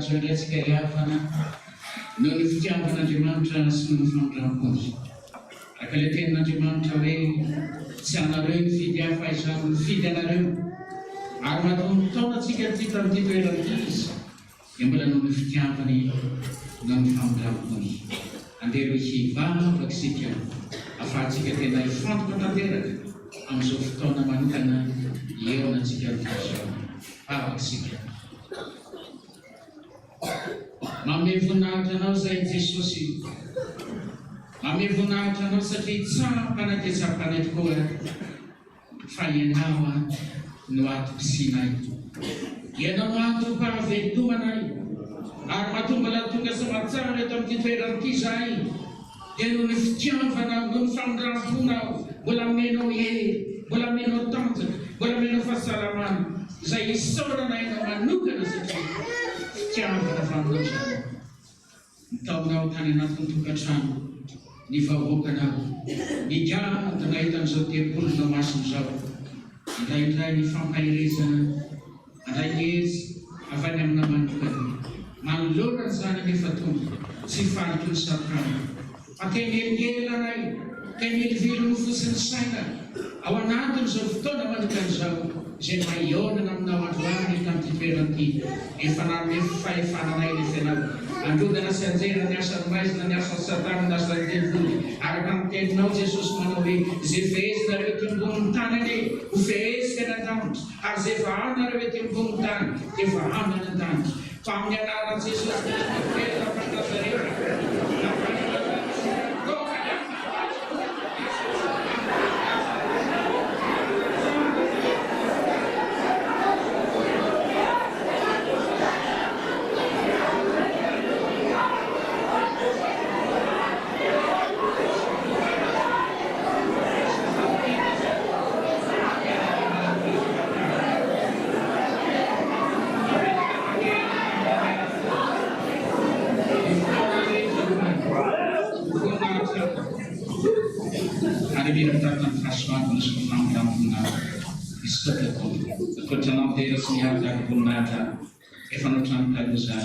Resika hafana noho ny fitiavan'Andriamanitra sy ny famindram-pozy. Araka ilay tenin'Andriamanitra hoe tsy anareo mifidy hafa izany mifidy anareo ary mahatonga taona antsika ty tamin'ity toerana ity izy dia mbola noho ny fitiavany noho ny famindram-pozy. Andehero hivavaka isika ahafahantsika tena hifantoka tanteraka amin'izao fotoana manokana eo antsika nyfazao. Vavaka isika. Manome voninahitra anao zay Jesosy, manome voninahitra anao satria tsapana dia tsapana tokoa fa ianao no atom-pisinay, ianao no atom-pahaveldomanay ary mahatonga latonga sa mahatsara eto amin'ity toerana ity zahay dia noho ny fitiavana noho ny famindram-ponao mbola menao mbola menao tanjaka, mbola menao fahasalamana izay isaorana ianao manokana satria fitiavana faminao zany. Nitaonao tany anatin'ny tokantrano, ny vahoakanao, ny diavana nahita an'izao tempolona masina izao, indraindray ny fampahirezana, andray ngezy avy any amina manokana, manolorana zany nefa tonga, tsy faliko ny sakana. Akengelingelanay, kengelivelo ny fosiny saina, ao anatin'izao fotoana manokan'izao, izay mahionana aminao androany tamin'ity toerana ity, efa nanome fahefananay rehefa ianao. Androdana sy anjera ny asany maizina ny asany Satana ny asany devily araka ny teninao Jesosy manao hoe izay fehezina rehetra amboniny tany ane ho fehezika ny an-danitra ary izay vahana rehetra amboniny tany dia vahana ny an-danitra fa amin'ny anaran'i Jesosy Kristy Nazareta Hari ini kita akan faswa untuk mengambil istilah kecuali dari siapa yang benar, evan utang terusah,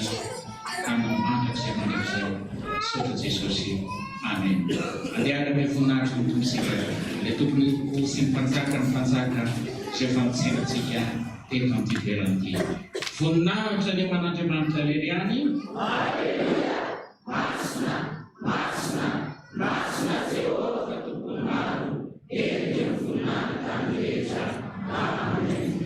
karena ada siapa yang sudah sesuai. Amin. Ada benar untuk siapa, itu perlu simpanzakan, siapa siapa tentang tiperanti. Funna jadi mana teman terliani? Masna Jehovah ketukunaru, funna tangeja. Amin.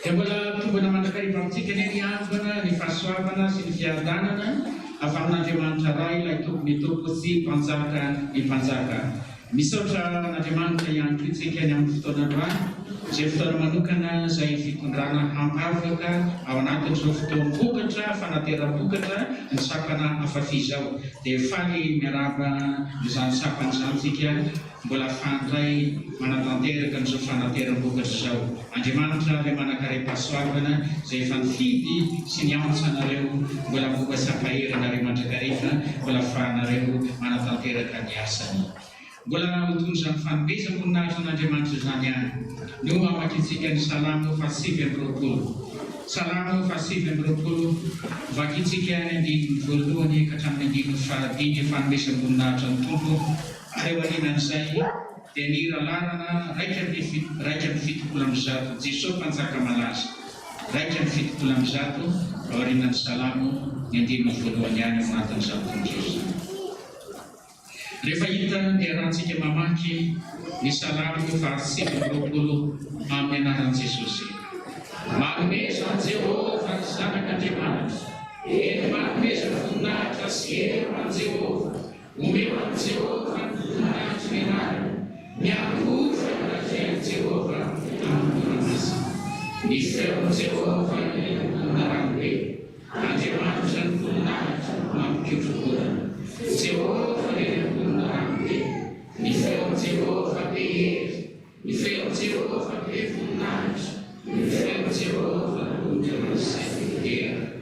Kembali tu benar mana kali praktik ini yang benar di faswa benar sinfia dana, afamna teman terai lagi tu pusi panzakan di panzakan. Misalnya teman yang kritik yang betul benar. Jeftar manukana saya fikundrana hampavaka awanata jofton bukatra fanatera bukatra dan sapana afafizau de fali meraba dan sapan santikia bola fandrai manatantera kan sofanatera bukatra anjemanta de manakare paswagana saya fanfidi sinyam sanareu bola buka sapaira dari mantakarika bola fanareu manatantera kan yasani bola utusan fan bisa punna sana jeman susanya dua makisikan salamu fasih berukul salamu fasih berukul vakisikan di bulu ni kacang di nufa di fan bisa punna contoh ada wadinan saya deni ralarana rakyat fit pulang satu jisu pansaka malas rakyat fit pulang satu wadinan salamu yang di bulu ni matan satu Yesus. Refaita eranci ke mamaki ni salamu fasih berukul amin aran Yesus. Magme sanzeo farsana katemas. Magme sanfuna kasih sanzeo. Umi sanzeo fanfuna senar. Nyaku fanzeo Jehovah amin. Ni sanzeo fanfuna rambe. Katemas sanfuna mamkyukur. Jehovah Jehovah beheert, Jehovah evennaars, Jehovah untuk sedera,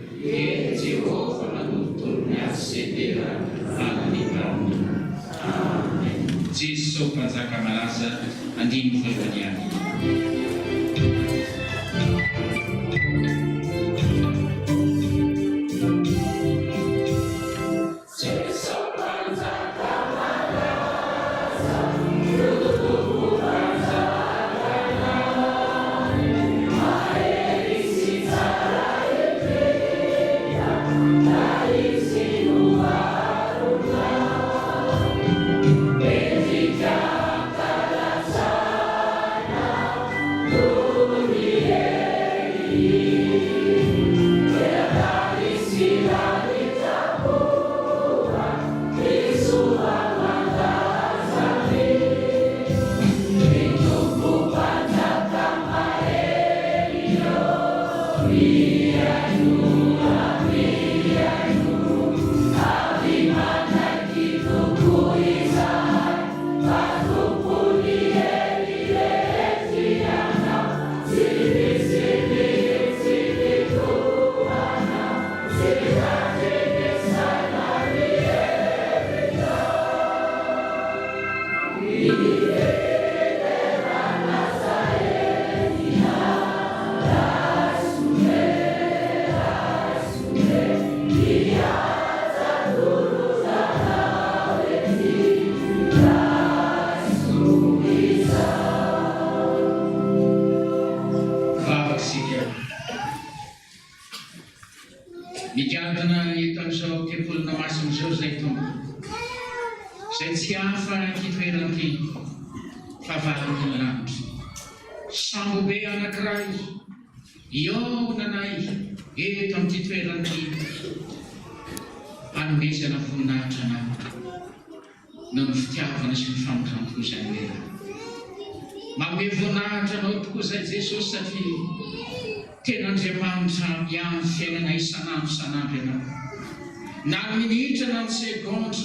Jehovah untuk sedera, Amin. Jesu panzaka malasa, andin fulvaniani. Mijadana itanso kepul namasum Joseph. Sensiafa kitweranti favalan sambu be anakrai yo nanai etam kitweranti anmesa na funatana non ftiavana sin famtam kusanera magme funatana kusa Jesus satria tenandriamanitra miamy fiainana isanandro na minitra na seconde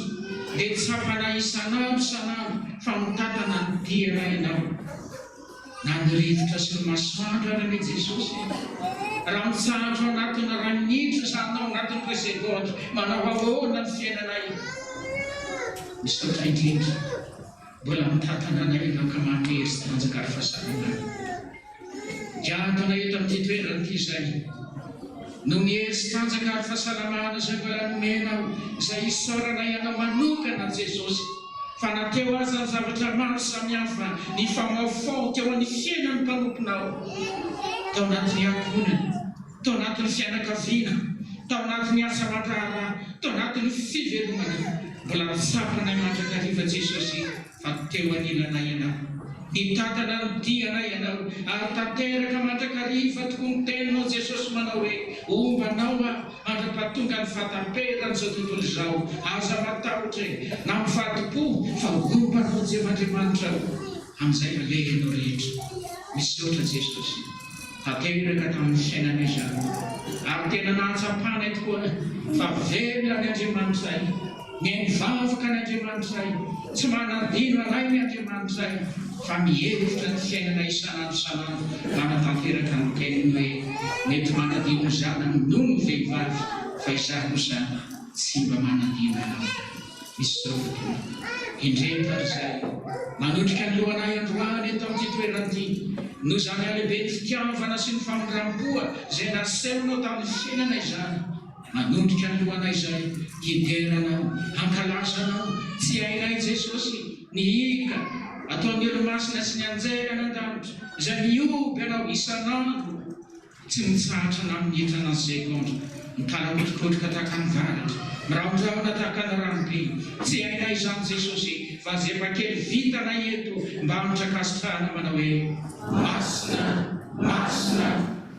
dia tsapana isanandro fa mitatana ny dia ianao na nirivotra sy ny masoandro arany Jesosy raha mitsahatra anatina raha minitra sanao anatin'ireo seconde manao ahoana ny fiainanay misaotra indrindra mbola mitantanana ianao ka mahery sy manjakary fahasalamana. Dia ataona eto amin'ity toerana ity izay no mihery sy tanjakary fahasalamana izay mbola nomenao izay isaorana ianao manokana Jesosy. Fa nateo aza ny zavatra maro samihafa ny famaofao teo amin'ny fiainan'ny mpanomponao, tao anatin'ny ankonana, tao anatin'ny fianakaviana, tao anatin'ny asa aman-draharaha, tao anatin'ny fivelomana. Mbola mitsapana mandrakariva Jesosy fa teo anilana ianao, nitantana ny diana ianao ary tanteraka mandrakariva tokoa ny teninao Jesosy manao hoe ombanao mandra-pahatonga ny fatam-perany izao tontolo izao. Aza matahotra na mivadi-po fa ombanao Jehovandriamanitra amin'izay alehanao rehetra. Misaotra Jesosy tanteraka tamin'ny fiainana izany ary tena nahatsapana tokoa fa velona ny Andriamanitray, mivavaka ny Andriamanitray, tsy manadino anay ny Andriamanitray, fa mihevitra ny fiainana isanandro manatanteraka ny teniny hoe mety manadino zanany noho ny vehivavy fa izaho kosa tsy mba manadino anao. Misaotra indrendra izay manotrika ny lohanay androany eto amin'ity toerana ity no zany alehibe ny fitiavana sy ny famonram-poa izay nasehonao tamin'ny fiainana izany. Manondrika ny lohanay izay hideranao, hankalazanao tsy hainay Jesosy ny hika ataon'ny olo-masina sy ny anjely any an-danitra izay mioby anao isanandro, tsy mitsahatra na minitra na sekondra, mikarakotrokotroka tahaka ny varatra, miraondraona tahaka ny ranobe. Tsy hainay izany Jesosy fa zay efa kely vitanay eto mba hamitrakasitahana manao hoe masina, masina,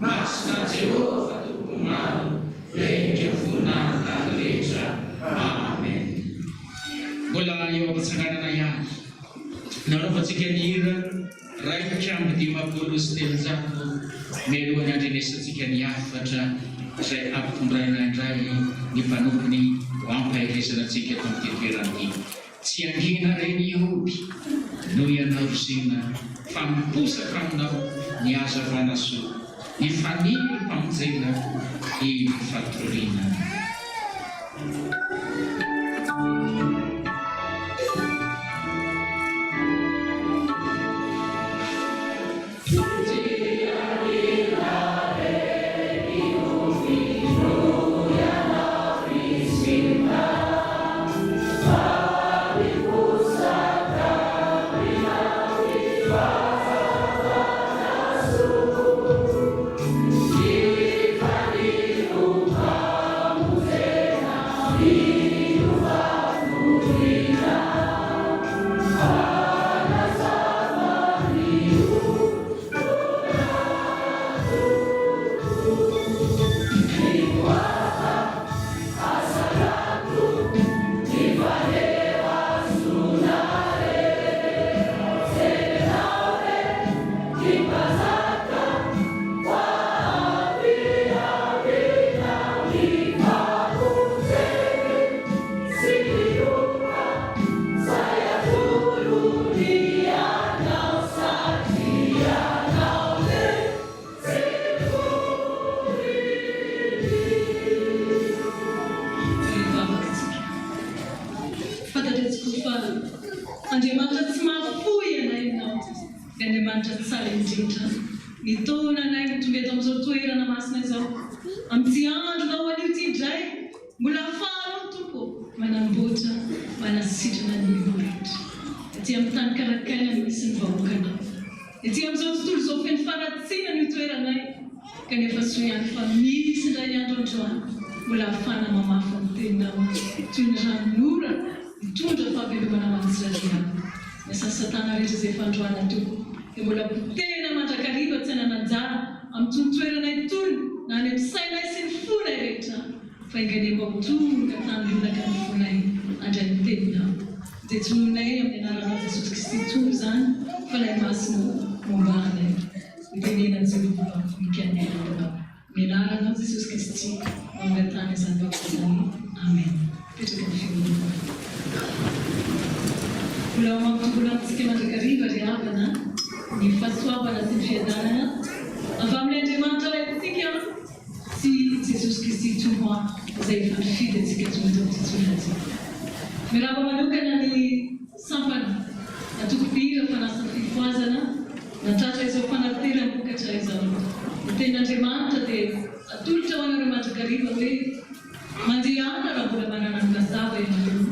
masina Jehova tompoko maro, rehetra voninahitra rehetra. Amen. Mbola eo am-pitsanganana ihany nanaovantsika ny hira raika amby 530 mialohan'ny andrenesantsika ny afatra izay ampitondraina indray ny mpanompony ho ampahiresanantsika eto amin'ity toerana ity. Tsy angina reny ioby no ianao rosina fa miposaka aminao ny hazavana soa, ny faniry mpamonjena ny fatorina. Mirava manokana ny sampana atokopira fanasa fifoazana natratra izao fanavitera vokatra izao. Ny ten'Andriamanitra dia atolotra ho anareo mandrakariva hoe mandeha raha mbola manana ny mazava ianareo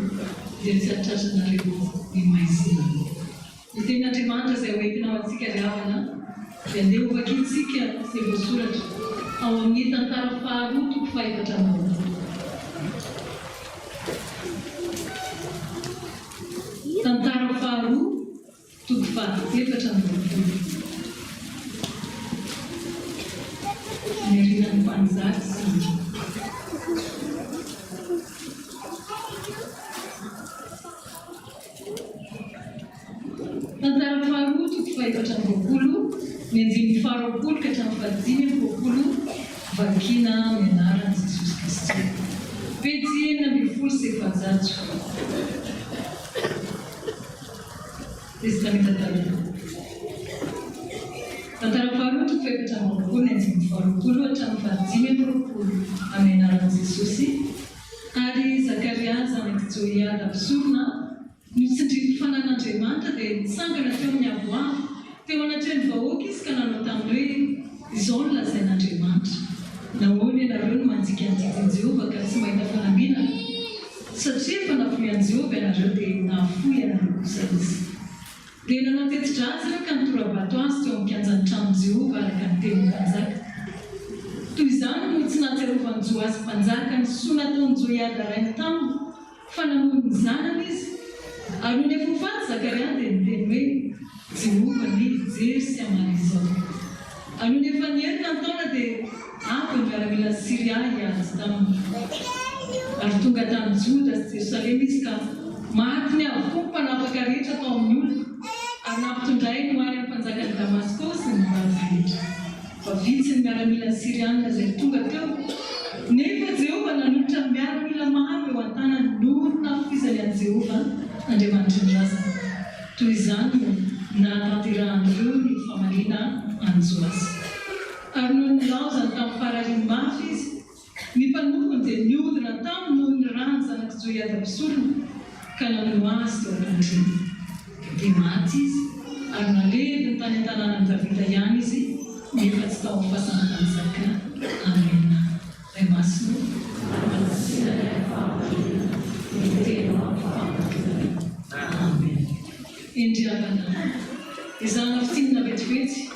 dia tsy hatratrareo ny maizina. Ny ten'Andriamanitra izay hoentinao antsika ry havana dia andeha hovakintsika izay voasoratra ao amin'ny tantara faharoa toko fahaefatra ambin'ny folo. Tantara faharoa toko fahaefatra ambin'ny folo. Nerinan panjat sana. Tantara faharoa toko fahaefatra ambin'ny folo, ny andininy faharoapolo ka hatramin'ny fahadimy ambin'ny folo, vakina amin'ny anaran'i Jesosy Kristy. Pejy enina ambin'ny folo sy efajato. Testamenta taloha. Tantara faharoa toko fahaefatra ambin'ny folo, ny andininy faharoapolo hatramin'ny fahadimy ambin'ny roapolo amin'ny anaran'i Jesosy. Ary Zakaria zanak'i Joiada besorona nitsindriky fanan'Andriamanitra dia nitsangana teo amin'ny avoavo. Teo anatreny vahoaka izy ka nanao taminy hoe izao no lazain'Andriamanitra. Nahoana ianareo no manjika anditin'i Jehovah ka tsy mahita fanambinana? Satria efa nafoy an'i Jehovah ianareo dia nahafoy ianareo kosa izy. Dia nanao teti-dratsy ireo ka nitorabato azy teo amin'ny kianjan'ny tranon'i Jehovah araka ny tenin'ny mpanjaka. Toy izany no tsy nahatsiarovan'i Joasy mpanjaka ny soa nataon'i Joiada rainy taminy fa namono ny zanany izy. Ary ny efa Zakaria dia niteny hoe Jehovah ny hijery sy hamary izao. Ary ny efa nierina ny taona dia avy ny miaramila Siria hiady taminy. Ary tonga tamin'i Joda sy Jerosalema izy ka maty ny avokoa ny mpanapaka rehetra tao amin'ny olona. Ary nampitondray no any amin'ny mpanjakan'i Damaskosy ny mivavy rehetra. Fa vitsy ny miaramila Siriana izay tonga teo. Nefa Jehovah nanolotra ny miaramila maro eo an-tanany noho ny nahafoizany an'i Jehovah Andriamanitra ny razana. Toy izany no nahatanterahan'ireo ny famalina an'i Joasy. Ary noho ny laozany tamin'ny farariany mafy izy, ny mpanompony dia niodina taminy noho ny rano zanak'i Joiada besorona ka namono azy teo an-tandreny. Dia maty izy ary nalevy ny tany an-tanànan'i Davida ihany izy nefa tsy tao amin'ny fasan'ny mpanjaka. Amena. Ray masino. Amen. Indriavana. Izany fitinana vetivety,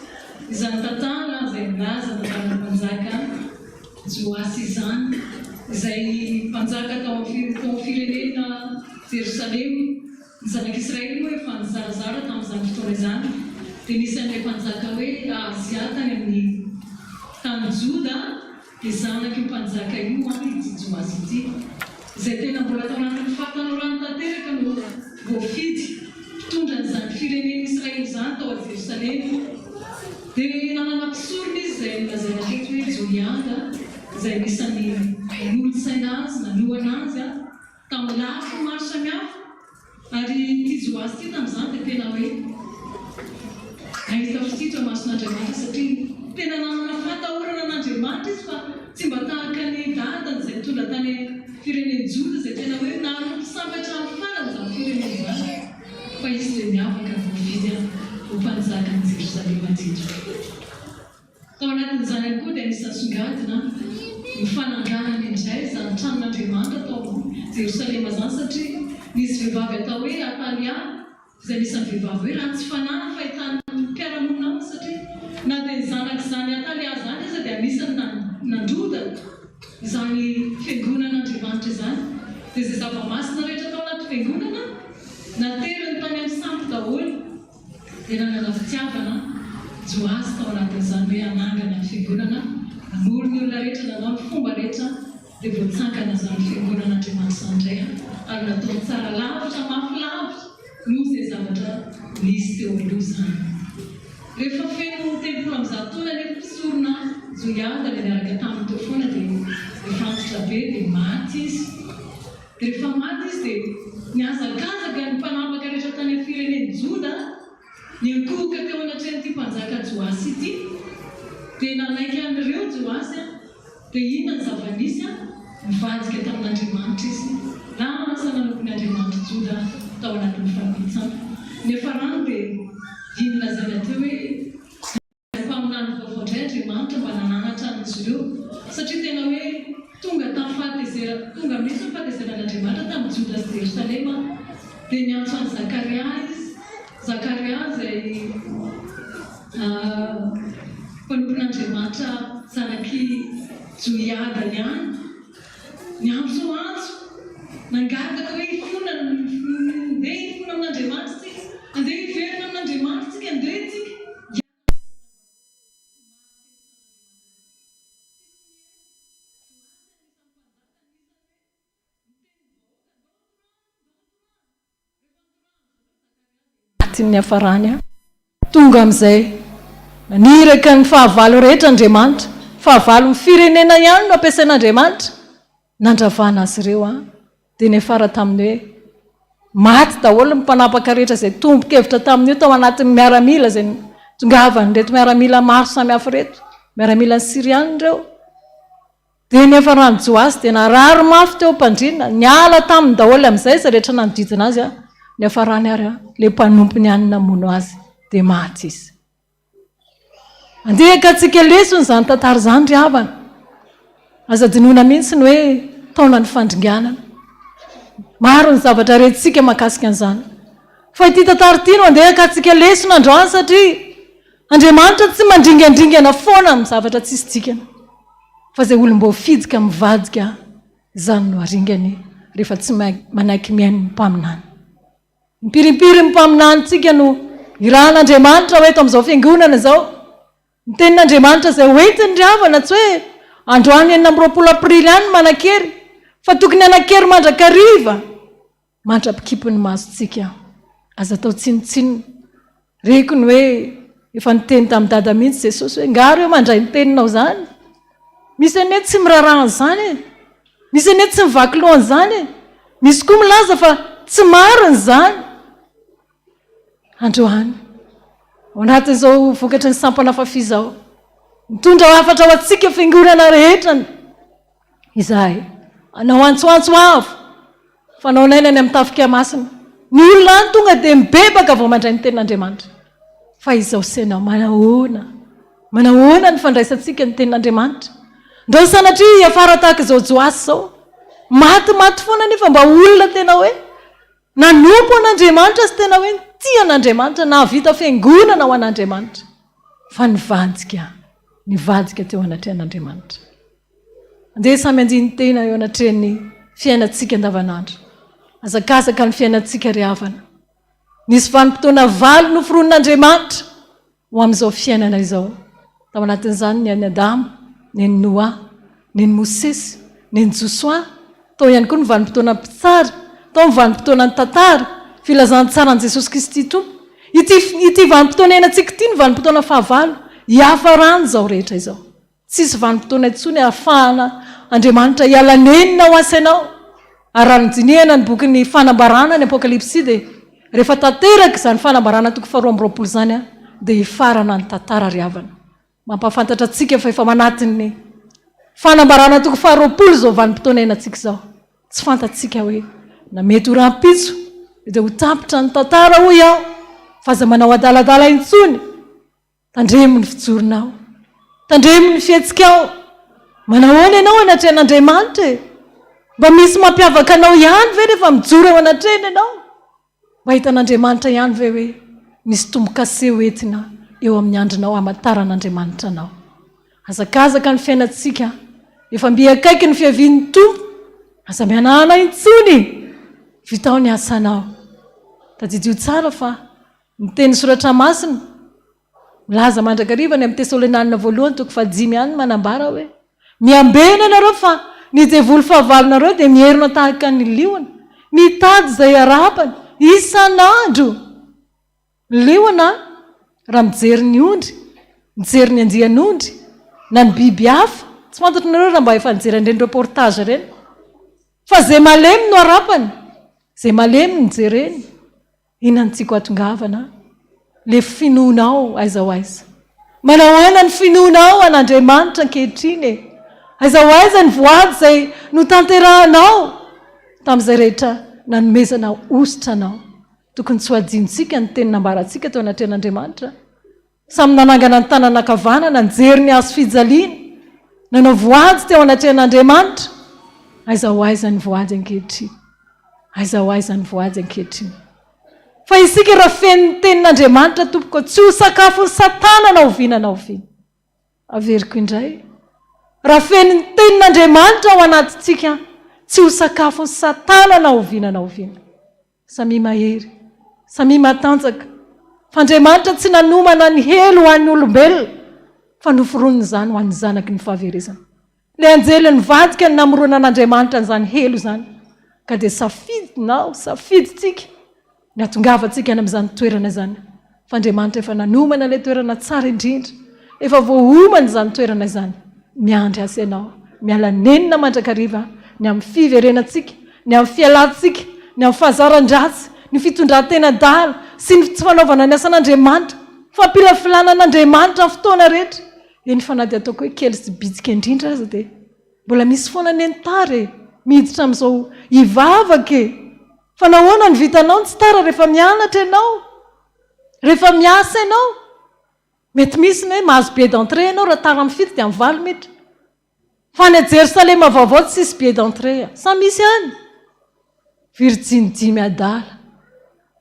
izany tantara izay milaza tantaran'ny mpanjaka Joasy izany, izay mpanjaka tao amin'ny firenena Jerosalema. Ny zanak'Israely moa efa nizarazara tamin'izany fotoana izany. Dia nisy an'ilay mpanjaka hoe Azia tany amin'ny tany Joda dia zanaky mpanjaka io ity Joasy ity. Izay tena mbola tao anatin'ny fahatanorana tanteraka no voafidy mpitondra n'izany firenena Israely izany tao a Jerosalema. Dia nanana besorona izy izay nilazaina teto hoe Joiada, izay anisan'ny nolotsaina azy, nalohana azy tamin'ny lafiny maro samihafa. Ary ity Joasy ity tamin'izany dia tena hoe nahita fititra mason'Andriamanitra satria tena nanana fahatahorana an'Andriamanitra izy fa tsy mba tahaka ny dadany izay mitondra tany fireneny Joda izay tena hoe nanompo sambatra amin'ny farany izany fireneny izany. Fa izy dia miavaka voafidy ho mpanjaka ny Jerosalema teto. Tao anatin'izany ihany koa dia anisany songadina ny fananganany indray izany tranon'Andriamanitra tao Jerosalema izany satria nisy vehivavy atao hoe Atalia izay nisan'ny vehivavy hoe raha tsy fanahy ny fahitany mpiara-monina aminy satria na dia ny zanak'izany Atalia izany izy dia anisany nandroda izany fiangonan'Andriamanitra izany. Dia izay zava-masina rehetra tao anaty fiangonana nateriny tany amin'ny sampy daholo. Dia nanana fitiavana Joasy tao anatin'izany hoe hanangana ny fiangonana, namory ny olona rehetra, nanao ny fomba rehetra dia voatsangana izany fiangonan'Andriamanitra izany indray ary natao tsara lavitra mafy lavitra noho izay zavatra nisy teo aloha izany. Rehefa feno tempolo amin'izany taona nefa besorona Joiada ilay niaraka taminy teo foana dia efa antitra be dia maty izy. Dia rehefa maty izy dia niazakazaka ny mpanapaka rehetra tany amin'ny fireneny Joda nikohoka teo anatrehan'ity mpanjaka Joasy ity. Dia nanaiky an'ireo Joasy dia inona ny zava-nisy mivadika tamin'Andriamanitra izy raha asa nanopon'Andriamanitra Joda tao anatin'ny fampitsana. Nefa rano dia inonazana teo hoe mpaminany vaovao indray Andriamanitra mba nananatra an'izy ireo satria tena hoe tonga misy ny fahatezeran'Andriamanitra tamin'ny Joda sy Jerosalema dia niantso an'i Zakaria izay mpanompon'Andriamanitra zanaky Joiada ihany niantso nangataka hoe ifona amin'Andriamanitra tsika, andeha hiverina amin'Andriamanitra tsika, andeha tsika. Ny hafarany tonga amin'izay naniraka ny fahavalo rehetra Andriamanitra, fahavalo ny firenena ihany no ampiasain'Andriamanitra nandravana azy ireo dia nefara tamin'ny hoe maty daholo ny mpanapaka rehetra izay tombo-kevitra tamin'io tao anatin'ny miaramila izay tongavany reto miaramila maro samihafa reto, miaramila ny Siriana ireo. Dia nefa rano Joasy dia narary mafy teo mpandrina, niala taminy daholo amin'izay izay rehetra nanodidina azy nefa rany ary ilay mpanompony any namono azy dia maty izy. Andehaka antsika lesony izany tantara izany ry havana, aza dinoina mihitsy ny hoe taona ny fandringanana. Maro ny zavatra rehetritsika mahakasika an'izany. Fa ity tantara ity no andehaka antsika lesona androany satria Andriamanitra tsy mandringandringana foana amin'ny zavatra tsisy dikana. Fa izay olom-bo fidika mivadika izany no aringany rehefa tsy manaiky miaino ny mpaminany. Mipiripiry ny mpaminantsika no irahan'Andriamanitra hoe eto amin'izao fiangonana izao. Ny tenin'Andriamanitra izay hoentiny ry havana tsy hoe androany 20 aprily any manan-kery, fa tokony hanan-kery mandrakariva mandra-pikipy ny masontsika. Aza atao tsinotsinona. Reko ny hoe efa niteny tamin'ny dada mihitsy Jesosy hoe ngary eo mandray ny teninao izany. Misy ane tsy mirarahana izany, misy ane tsy mivaky lohana izany, misy koa milaza fa tsy marina izany. Androany ao anatin'izao vokatry ny sampana fafi izao mitondra ho hafatra ho antsika fiangonana rehetra izahay anao antsoantso avo fanao nainany amin'ny tafika masina. Ny olona any tonga dia mibebaka vao mandray ny tenin'Andriamanitra. Fa izao senao manahoana ny fandraisantsika ny tenin'Andriamanitra. Ndao sanatria afara tahaka izao Joasy izao maty foana nefa mba olona tena hoe nanompo an'Andriamanitra sy tena hoe tia an'Andriamanitra na vita fiangonana ho an'Andriamanitra. Fa nivadika teo anatrehan'Andriamanitra. Andeha samy andiny tena eo anatrehan'ny fiainantsika andavanandro. Azakazaka ny fiainantsika ry havana. Nisy vanim-potoana 9 noforon'Andriamanitra ho amin'izao fiainana izao. Tao anatin'izany ny Adamo, ny Noa, ny Mosesy, ny Josoa. Tao ihany koa ny vanim-potoana mpitsara, tao ny vanim-potoana ny tantara, filazantsara an'i Jesosy Kristy tompo. Ity vanim-potoana iainantsika ity ny vanim-potoana fahavalo, hiafarany izao rehetra izao. Tsisy vanim-potoana intsony ahafahana Andriamanitra hialanenina ho asainao. Ary ny dinihana ny boky fanambarana ny Apokalipsy dia rehefa tanteraka izany fanambarana toko 2 izany dia hifarana ny tantara ry havana. Mampafantatra antsika fa efa manatin'ny fanambarana toko 2 izao vanim-potoana iainantsika izao. Tsy fantatsika hoe na mety ho rampitso dia ho tapitra ny tantara hoy aho fa aza manao adaladala intsony. Tandremo ny fijoronao, tandremo ny fihetsikao. Manahoana ianao anatrehan'Andriamanitra? Mba misy mampiavaka anao ihany ve rehefa mijoro eo anatrehany ianao? Mba hitan'Andriamanitra ihany ve hoe misy tombo-kase entina eo amin'ny andronao hamantaran'Andriamanitra anao? Azakazaka ny fiainantsika efa mbi akaiky ny fiavian'ny tompo, aza mianahana intsony vitao ny asanao. Tadidio tsara fa miteny soratra masina milaza mandrakarivany amin'ny Tesalonianina 1 toko 5 ihany manambara hoe miambena ianareo fa ny devoly fahavalonareo dia mierina tahaka ny liona, mitady izay arapany isanandro. Liona raha mijery ny ondry, mijery ny andian'ondry na ny biby hafa, tsy fantatro nareo raha mba efa nijery an'ireny reportage ireny. Fa izay malemy no arapany, izay malemy no jereny. Inona ny tiako hatongavana? Le finoanao aiza ho aiza. Manahoana ny finoanao an'Andriamanitra ankehitriny? Aiza ho aiza ny voady izay no tanterahanao tamin'izay rehetra nanomezana ositra anao tokony tsy ho adinontsika ny teny nambarantsika teo anatrehan'Andriamanitra. Samy nanangana ny tanana kavanana nijery ny azo fijaliana nanao voady teo anatrehan'Andriamanitra. Aiza ho aiza ny voady ankehitriny, aiza ho aiza ny voady ankehitriny. Fa isika raha feno ny tenin'Andriamanitra tompoko, tsy ho sakafo ny Satana na oviana na oviana. Averiko indray, raha feno ny tenin'Andriamanitra ao anatintsika, tsy ho sakafo ny Satana na oviana na oviana. Samy mahery, samy matanjaka. Fa Andriamanitra tsy nanomana ny helo ho an'ny olombelona, fa noforoniny izany ho an'ny zanaky ny fahaverezana. Ilay anjely nivadika ny namorona an'Andriamanitra n'izany helo izany, ka dia safiditsika ny atongavantsika any amin'izany toerana izany. Fa Andriamanitra efa nanomana ilay toerana tsara indrindra, efa voahomana izany toerana izany. Miandry asa ianao, miala nenina mandrakariva ny amin'ny fiverenantsika, ny amin'ny fialantsika, ny amin'ny fahazaran-dratsy, ny fitondran-tena dala sy ny tsy fanaovana ny asan'Andriamanitra, fampilafilanan'Andriamanitra amin'ny fotoana rehetra. Eny fanady ataoko hoe kely sy bitsika indrindra aza dia mbola misy foana ny entary miditra amin'izao hivavaka. Fa nahoana ny vitanao tsy tara rehefa mianatra ianao, rehefa miasa ianao. Mety misy ny hoe mahazo billet d'entrée ianao raha tara amin'ny fito dia amin'ny valo metry. Fa any Jerosalema vaovao tsy sisy billet d'entrée, sa misy any Virginy 5 adala.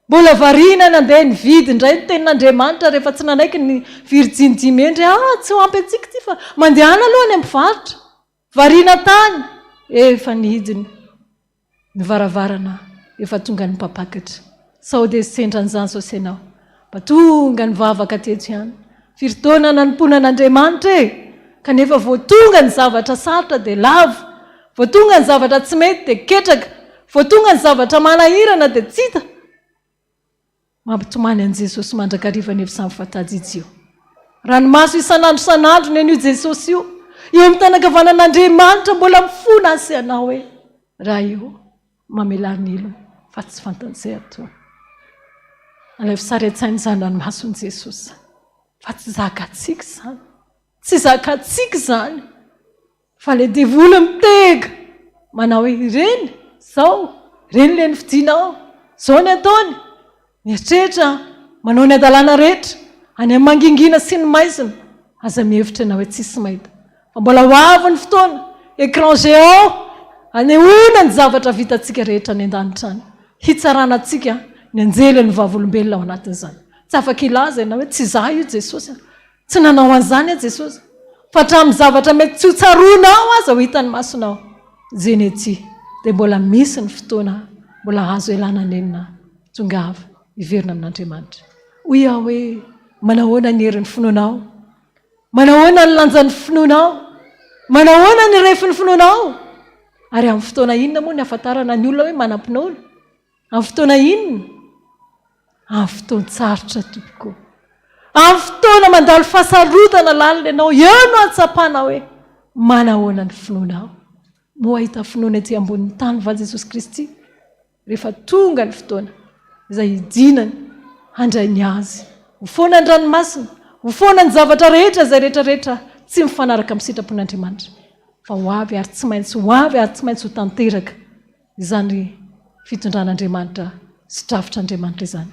Mbola variana nandeha nividy indray ny tenin'Andriamanitra rehefa tsy nanaiky ny Virginy 5 endry. Tsy ho ampy antsika ty fa mandehana aloha any am-pivarotra. Variana tany efa nihidiny ny varavarana, efa tonga ny mpapakatra. Sao dia sendra an'izany saosy ianao, mba tonga ny vavaka teto ihany. Firy-taona nanompoana an'Andriamanitra kanefa voatonga ny zavatra sarotra dia lavo, voatonga ny zavatra tsy mety dia ketraka, voatonga ny zavatra manahirana dia tsy hita. Mampitomany an'i Jesosy mandrakariva ny samy fantady io. Ranomaso isan'andro ny an'io Jesosy io, eo amin'ny tanakavanan'Andriamanitra mbola mifona asy ianao hoe raha io mamelany ilo fa tsy fantanjay atao. Alay fisaretsany izany ranomason'i Jesosy, fa tsy zakatsika izany, tsy zakatsika izany, fa le devoly mitega manao hoe ireny zao, ireny le nividinao, zao ny ataony. Mieritreritra manao ny adalana rehetra any amin'ny mangingina sy ny maizina, aza mihevitra na hoe tsisy mahita. Fa mbola ho avy ny fotoana, écran géant anehoana ny zavatra vitantsika rehetra ny an-danitra any, hitsaranantsika ny anjelan'ny vavolombelona ao anatin'izany. Tsy afaka ilaza na hoe tsy za io Jesosy, tsy nanao an'izany Jesosy, fa hatramin'ny zavatra mety tsy ho tsaroanao aza ho hitany masonao. Zeny ety dia mbola misy ny fotoana, mbola azo ialana nenina tonga avy iverina amin'Andriamanitra. Hoy aho hoe manahoana ny herin'ny finoanao, manahoana ny lanjan'ny finoanao, manahoana ny refin'ny finoanao. Ary amin'ny fotoana inona moa ny ahafantarana ny olona hoe manampinaolo? Amin'ny fotoana inona? Amin'ny fotoana tsarotra tompoko, amin'ny fotoana mandalo fahasarotana lalina ianao, eo no atsapana hoe manahoana ny finoanao. Moa ahita finoana ety ambonin'ny tany va Jesosy Kristy rehefa tonga ny fotoana izay hidinany handray ny azy, ho foana ny ranomasina, ho foana ny zavatra rehetra izay rehetrarehetra tsy mifanaraka amin'ny sitrapon'Andriamanitra, fa ho avy ary tsy maintsy ho avy ary tsy maintsy ho tanteraka izany fitondran'Andriamanitra sy drafitr'Andriamanitra izany.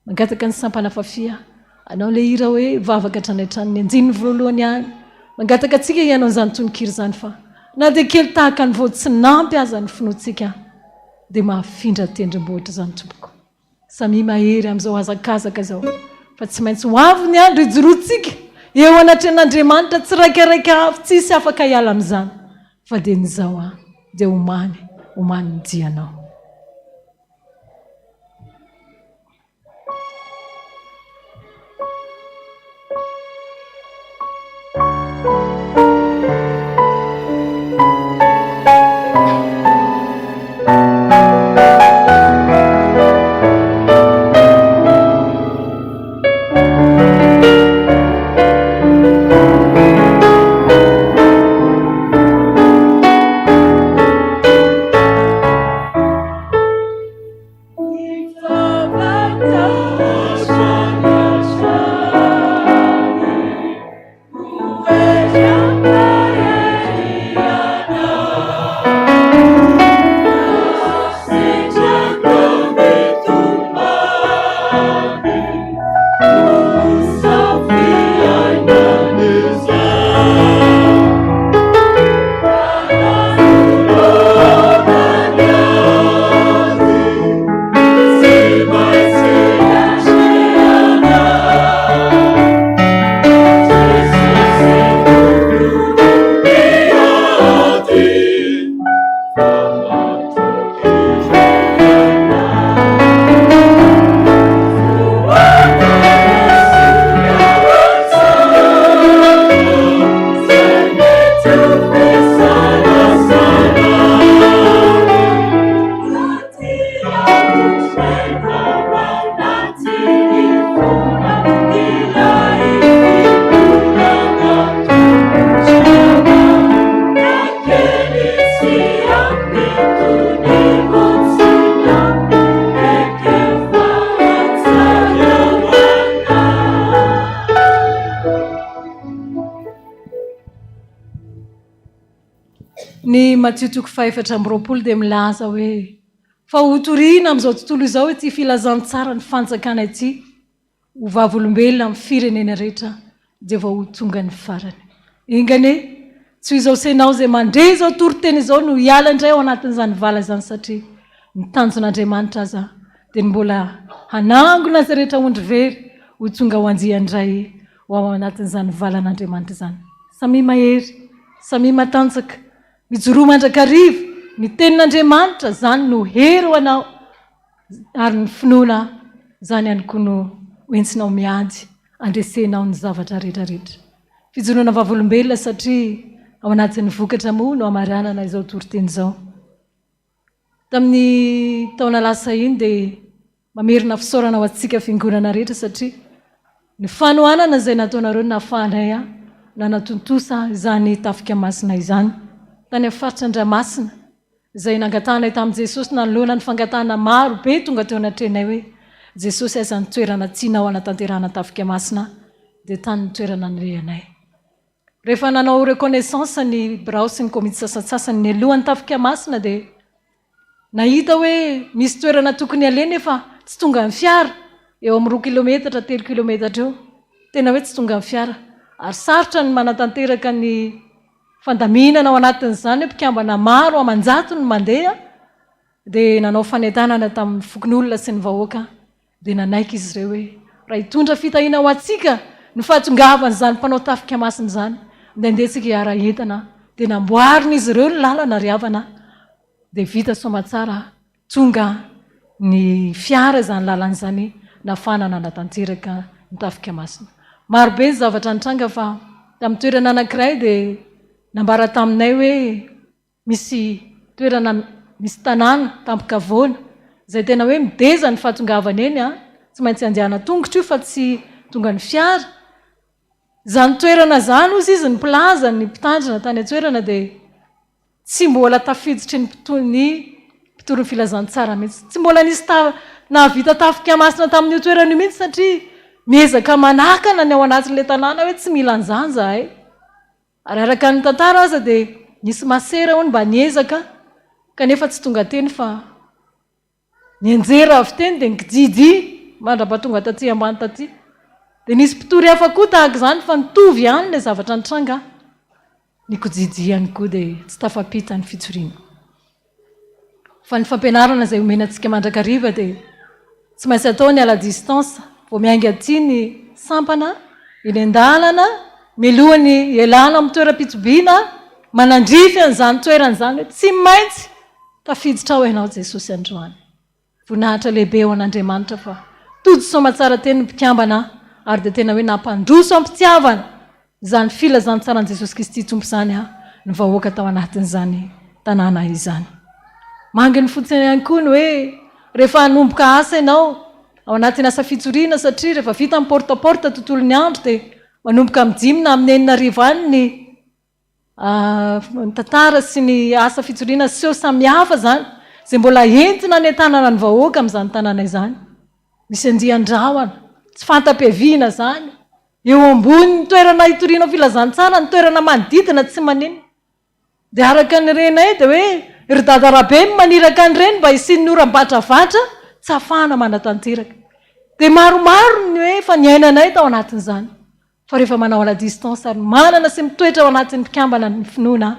Mangataka ny sampanafafia anao le hira hoe vavaka hatrany ny anjininy voalohany any, mangataka antsika ianao izany tononkira izany, fa na dia kely tahaka ny voatsinampy aza ny finoantsika dia mahafindra tendrombohitra izany tompoko. Samy mahery amin'izao hazakazaka izao, fa tsy maintsy ho avy ny andro hijoroantsika eo anatrehan'Andriamanitra, tsy raikaraika avy tsisy afaka hiala amin'izany, fa dia nyzao dia omany ny dianao. ny Matthieu 5:20 dia milaza hoe fa hotoriana amin'izao tontolo izao hoe tsy filazany tsara ny fanjakana ity ho vavolombelona amin'ny firenena rehetra dia vao ho tonga ny farany. Ingany tsy izao senao zay mandre izao toriteny izao no hiala indray ao anatin'izany vala izany satria ny tanjon'Andriamanitra aza dia mbola hanangona azy rehetra ondry very ho tonga ho anjiandray ao anatin'izany valan'Andriamanitra izany. Samy mahery, samy matanjaka, mijoroa mandrakariva, ny tenin'Andriamanitra zany no hery ho anao ary ny finoana zany ihany koa no hoentsinao miady andresenao ny zavatra rehetrarehetra. Fijoroana vavolombelona satria ao anatin'ny vokatra moa no amaranana izao toriteny izao. Tamin'ny taona lasa iny dia mamerina fisaorana ho antsika fiangonana rehetra satria ny fanohanana izay nataonareo nafahanay nanatontosa izany tafika masina izany tany amin'ny faritra Andramasina izay nangatanay tamin'i Jesosy nanoloana ny fangatana maro be tonga teo anatrenay hoe Jesosy aiza ny toerana tianao hanatanterahana tafika masina dia tany ny toerana nirehanay. Rehefa nanao reconnaissance ny birao sy ny komity sasatsasany ny alohan'ny tafika masina dia nahita hoe misy toerana tokony alena efa tsy tonga amin'ny fiara eo amin'ny 2 kilometatra 3 kilometatra eo tena hoe tsy tonga amin'ny fiara ary sarotra ny manatanteraka ny fandaminana ao anatin'izany hoe mpikambana maro amanjato ny mandeha dia nanao fanentanana tamin'ny fokon'olona sy ny vahoaka dia nanaiky izy ireo hoe raha hitondra fitahiana ho antsika ny fahatongavana izany mpanao tafika masina izany dia andesika hiara entana dia namboarina izy ireo ny lalana riavana dia vita somatsara tonga ny fiara izany lalan'izany nafana natanteraka ny tafika masina. Marobe ny zavatra nitranga fa tamin'ny toerana anankiray dia nambara taminay hoe misy toerana misy tanàna tampokavoana izay tena hoe mideza ny fahatongavana eny tsy maintsy andeana tongotra io fa tsy tonga ny fiara. Zany toerana zany ozy izy ny plaza ny mpitandrina tany an-toerana dia tsy mbola tafiditry ny mpitory ny filazantsara mihitsy. Tsy mbola nisy nahavita tafika masina tamin'io toerana io mihitsy satria miezaka manakana ny ao anatin'ilay tanàna hoe tsy mila an'izany zahay. Ary araka ny tantara aza dia nisy masera hono mba niezaka kanefa tsy tonga teny fa nianjera avy teny dia nikijijy mandrapatonga taty ambany taty. Dia nisy mpitory hafa koa tahaka izany fa nitovy ihany ilay zavatra nitranga nikojijy ihany koa dia tsy tafapita ny fitsoriana. Fa ny fampianarana izay omenantsika mandrakariva dia tsy maintsy atao ny ala distance vao miainga aty ny sampana eny an-dalana milohany ialana amin'ny toeram-pitsobiana manandrify an'izany toerana izany hoe tsy maintsy tafiditra ao ianao Jesosy androany. Voninahitra lehibe ao an'Andriamanitra fa tody somatsara teny ny mpikambana ary dia tena hoe nampandroso ampitiavana izany filazantsaran'i Jesosy Kristy tompo izany ny vahoaka tao anatin'izany tanàna izany. Manginy fotsiny ihany koa ny hoe rehefa hanomboka asa ianao ao anatin'ny asa fitsoriana satria rehefa vita amin'ny portaporta tontolo ny andro dia manomboka mijimina amin'ny 4 any ny tantara sy ny asa fitsoriana seho samihafa zany izay mbola entina ny tanàna ny vahoaka amin'izany tanàna izany. Misy andian-drahona tsy fantam-piaviana zany eo ambony toerana hitoriana filazantsara ny toerana manodidina tsy manino dia araka ny renay dia hoe ry dadarabe maniraka ny reny mba hisin'ny oram-batravatra tsy hafahana manatanteraka. Dia maromaro ny hoe efa niainanay tao anatin'izany fa rehefa manao ala distance ary manana sy mitoetra ao anatin'ny mpikambana ny finoana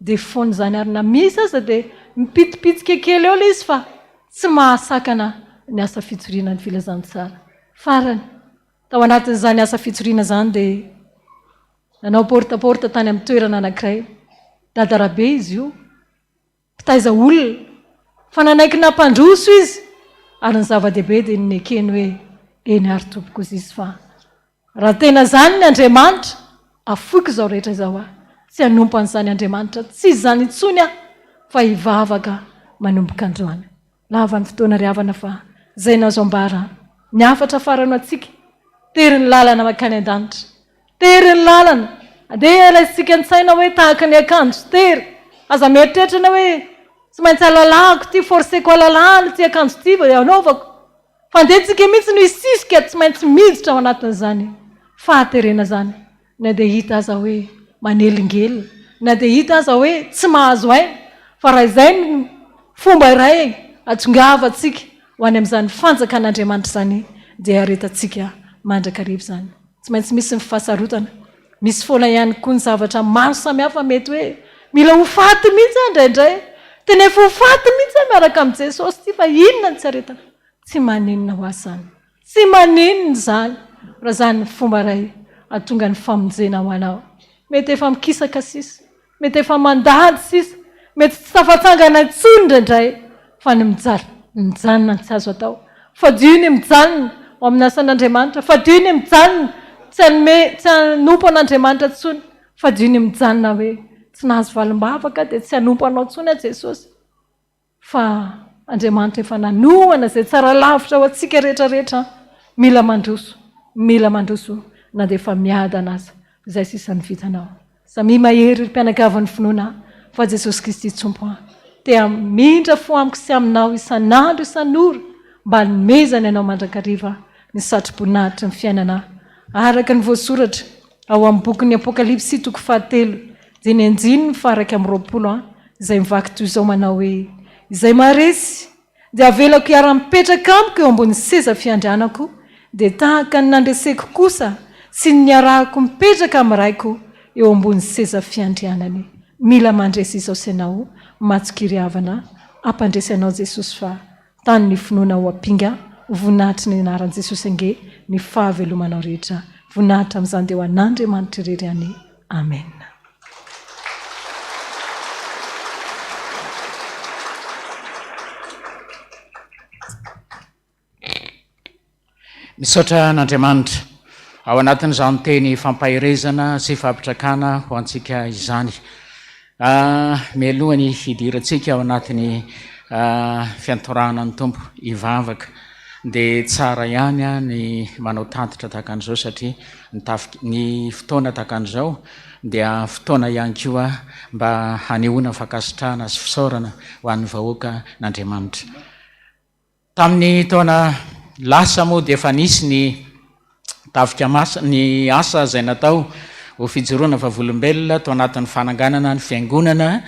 dia foana izany ary na misy aza dia mipitipitsika kely eo ilay izy fa tsy mahasakana ny asa fitsoriana ny filazantsara. Farany tao anatin'izany asa fitsoriana izany dia nanao portaporta tany amin'ny toerana anankiray dadarabe izy io mpitaiza olona fa nanaiky nampandroso izy ary ny zava-dehibe dia nynekeny hoe eny ary tompoko izy izy fa raha tena zany ny Andriamanitra afoiko izao rehetra izao tsy hanompo an'izany Andriamanitra tsy izany intsony fa hivavaka manomboka androany. Lava ny fotoana riavana fa izay nazo ambara ny afatra farano atsika tery ny lalana makany an-danitra tery ny lalana andeha alaitsika an-tsaina hoe tahaka ny akanjo tery aza mieritreritra hoe tsy maintsy alalako ty forseko alalahana ty akanjo ty anaovako fa andetsika mihitsy no isisika tsy maintsy miditra ao anatin'izany fahaterena zany na dia hita aza hoe manelingely na dia hita aza hoe tsy mahazo aina fa raha izay ny fomba iray atsongava antsika ho any amin'izany fanjakan'Andriamanitra zany dia aretantsika mandrakarivo zany. Tsy maintsy misy ny fahasarotana, misy foana ihany koa ny zavatra maro samihafa mety hoe mila ho faty mihitsy indraindray, tena efa ho faty mihitsy miaraka amin'ny Jesosy ty fa inona ny tsy aretana? Tsy maninona ho azy zany, tsy maninona zany raha zany ny fomba iray atonga ny famonjena ho anao. Mety efa mikisaka sisa, mety efa mandady sisa, mety tsy tafatsangana intsony indraindray fa ny mijanona ny tsy azo atao, fa dio ny mijanona ao amin'ny asan'Andriamanitra, fa dio ny mijanona tsy hanompo an'Andriamanitra intsony, fa dio ny mijanona hoe tsy nahazo valim-bavaka dia tsy hanompo anao intsony a Jesosy, fa Andriamanitra efa nanohana izay tsara lavitra ho antsika rehetrarehetra. Mila mandroso na dia efa miada anazy izay sisan'ny vitanao. Samy mahery mpianakavan'ny finoana fa Jesosy Kristy Tompo te hamindra fo amiko sy aminao isan'andro isan'ora mba nomezana ianao mandrakariva ny satroboninahitra ny fiainana araka ny voasoratra ao amin'ny bokin'ny Apokalipsy 7:9-20 izay mivaky toy izao manao hoe izay maresy dia avelako hiara-mipetraka amiko eo ambony seza fiandrianako dia tahaka ny nandreseko kosa sy ny niarahako mipetraka amin'ny raiko eo ambony seza fiandrianany. Mila mandresy izao senao matsokiry havana ampandresy anao Jesosy fa tany ny finoana ho ampinga voninahitry ny anaran'i Jesosy ange ny fahavelomanao rehetra. Voninahitra amin'izany dia ho an'Andriamanitra irery any. Amen. Misaotra n'Andriamanitra ao anatin'izany teny fampahirezana sy fampitrakana ho antsika izany. Mialohany hidirantsika ao anatin'ny fiantoranan'ny Tompo hivavaka dia tsara ihany ny manao tantitra tahaka an'izao satria ny fotoana tahaka an'izao dia fotoana ihany koa mba hanehoana fankasitrahana sy fisaorana ho an'ny vahoaka n'Andriamanitra. Tamin'ny taona lasa moa dia efa nisy ny tafika ny asa izay natao ho fijoroana vavolombelona tao anatin'ny fananganana ny fiangonana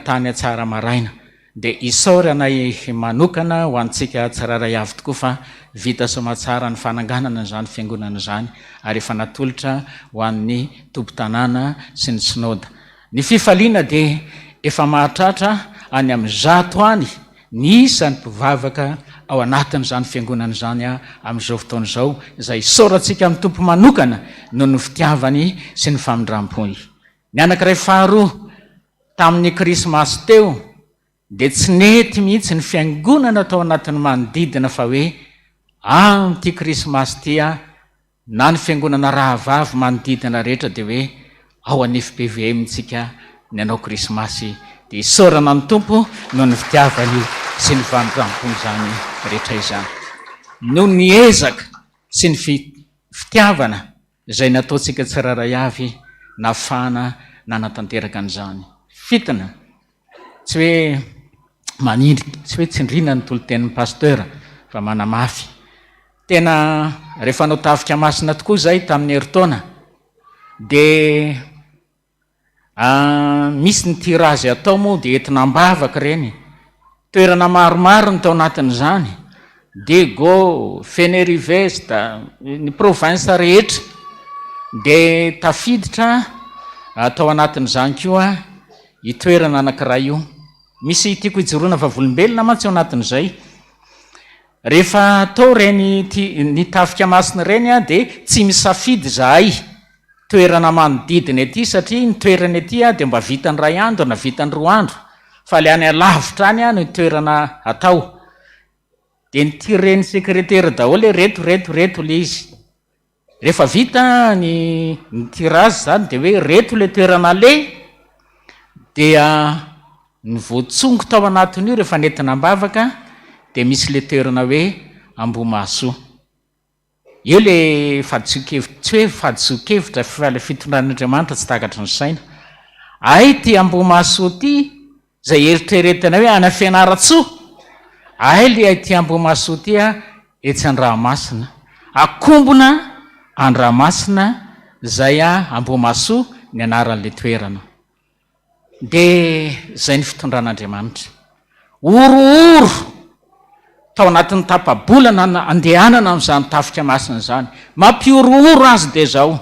tany Atsara Maraina. Dia isaorana manokana ho antsika tsiraray avy tokoa fa vita somatsara ny fananganana izany fiangonana izany ary efa natolotra ho an'ny tompo-tanàna sy ny sinôda. Ny fifaliana dia efa mahatratra any amin'ny 100 any ny isan'ny mpivavaka ao anatin'izany fiangonana izany amin'izao fotoana izao izay isaorantsika amin'ny tompo manokana noho ny fitiavany sy ny famindram-pony. Ny anankiray faharoa tamin'ny krismasy teo dia tsy nety mihitsy ny fiangonana tao anatin'ny manodidina fa hoe amin'ity krismasy ty na ny fiangonana rahavavy manodidina rehetra dia hoe ao an'FPVM-ntsika ny anao krismasy dia isaorana ny tompo noho ny fitiavany sy ny famindram-pony izany rehetra izany. Noho ny ezaka sy ny fitiavana izay nataontsika tsiraray avy nafana nanatanteraka an'izany. Fitana tsy hoe manindry, tsy hoe tsindrina ny tolo-tenin'ny pasteur fa manamafy. Tena rehefa nao tafika masina tokoa zay tamin'ny heritaona dia misy ny tirazy atao moa dia entina ambavaka reny. Toerana maromaro ny tao anatin'izany, Dego, Fenerive-Vesta, ny provinsa rehetra dia tafiditra tao anatin'izany koa itoerana anankiray io. Misy tiako hijoroana vavolombelona mantsy ao anatin'izay. Rehefa tao reny ny tafika masina reny dia tsy misafidy zahay toerana manodidina ety satria ny toerana ety dia mba vitany 2 andro na vitany 2 andro fa le any alavitra any ny toerana atao. Dia nityreny sekretera daholo reto le izy. Rehefa vita ny tirazy zany dia hoe reto le toerana le dia ny voatsongo tao anatin'io rehefa nentina ambavaka dia misy le toerana hoe Ambomasoa. Eo le fahadiso-kevitra, tsy hoe fahadiso-kevitra fa le fitondran'Andriamanitra tsy takatry ny saina. Ay ty Ambomasoa ty zay eritreretina hoe ana Fianaratsoa. Ay le ty Ambomasoa ty etsy Andramasina. Akombona Andramasina zay Ambomasoa ny anaran'le toerana. dia izay ny fitondran'Andriamanitra. Orooro tao anatin'ny tapabolana andehanana amin'izany tafika masina izany. Mampiorooro azy dia zao,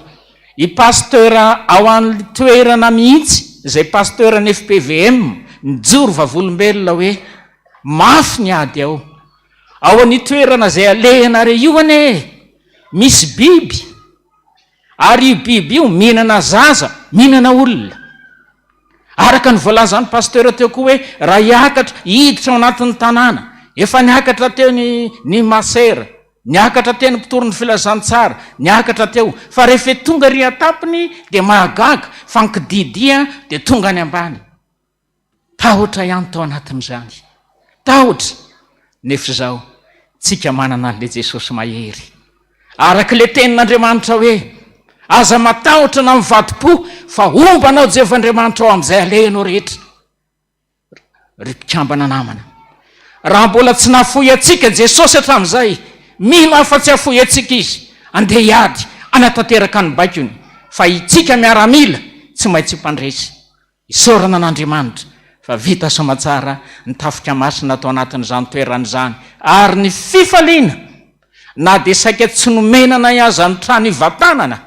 i pasteura ao amin'ny toerana mihitsy, izay pasteura ny FPVM nijoro vavolombelona hoe mafy ny ady ao. Ao any toerana izay alehana re io ane misy biby, ary io biby io mihinana zaza, mihinana olona. Araka ny voalazan'ny pasteura teo koa hoe raha hiakatra hiditra ao anatin'ny tanàna, efa niakatra teo ny masera, niakatra teo ny mpitoron'ny filazantsara, niakatra teo, fa rehefa tonga ry atapiny dia mahagaga, fa nkididia dia tonga ny ambany. Tahotra ihany tao anatin'izany, tahotra. Nefa zao tsika manana an'le Jesosy mahery, araka le tenin'Andriamanitra hoe aza matahotra na mivadi-po fa ombanao Jehovah'Andriamanitra ao amin'izay alehanao rehetra. Ry mpikambana namana, raha mbola tsy nafoy atsika Jesosy hatramin'izay, mino afa-tsy afoy atsika izy, andeha hiady anatanteraka ny baikony, fa itsika miaramila tsy maintsy mpandresy. Isaorana an'Andriamanitra fa vita somatsara ny tafika masina atao anatin'izany toeran'izany, ary ny fifaliana na dia saika tsy nomenana aza ny trano ivatanana,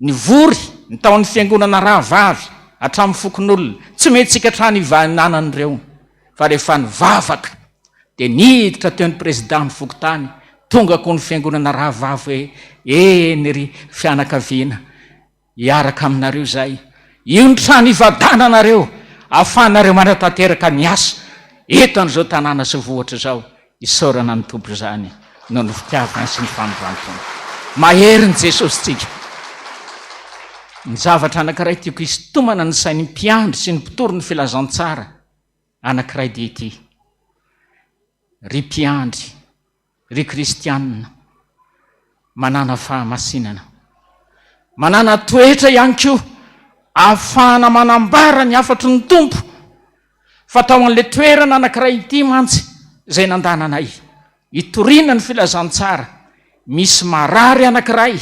ny vory ny taon'ny fiangonana rahavavy hatramin'ny fokon'olona, tsy mety tsika trano ivananan'ireo, fa rehefa nivavaka dia niditra teo ny président fokotany, tonga ko ny fiangonana rahavavy hoe ry fianakaviana, hiaraka aminareo zay, io ny trano ivadananareo, ahafahanareo manatanteraka ny asa eto an'izao tanàna sy vohatra zao. Isaorana ny tompo zany noho ny fitiavana sy ny fanovantona. Mahery ny Jesosy tsika. Ny zavatra anankiray tiako isitomana ny sain'ny mpiandry sy ny mpitoro ny filazantsara anankiray dia ity: ry mpiandry, ry kristianina, manana fahamasinana, manana toetra ihany koa ahafahana manambara ny afatry ny tompo, fa tao an'le toerana anankiray ity mantsy izay nandananay hitoriana ny filazantsara, misy marary anankiray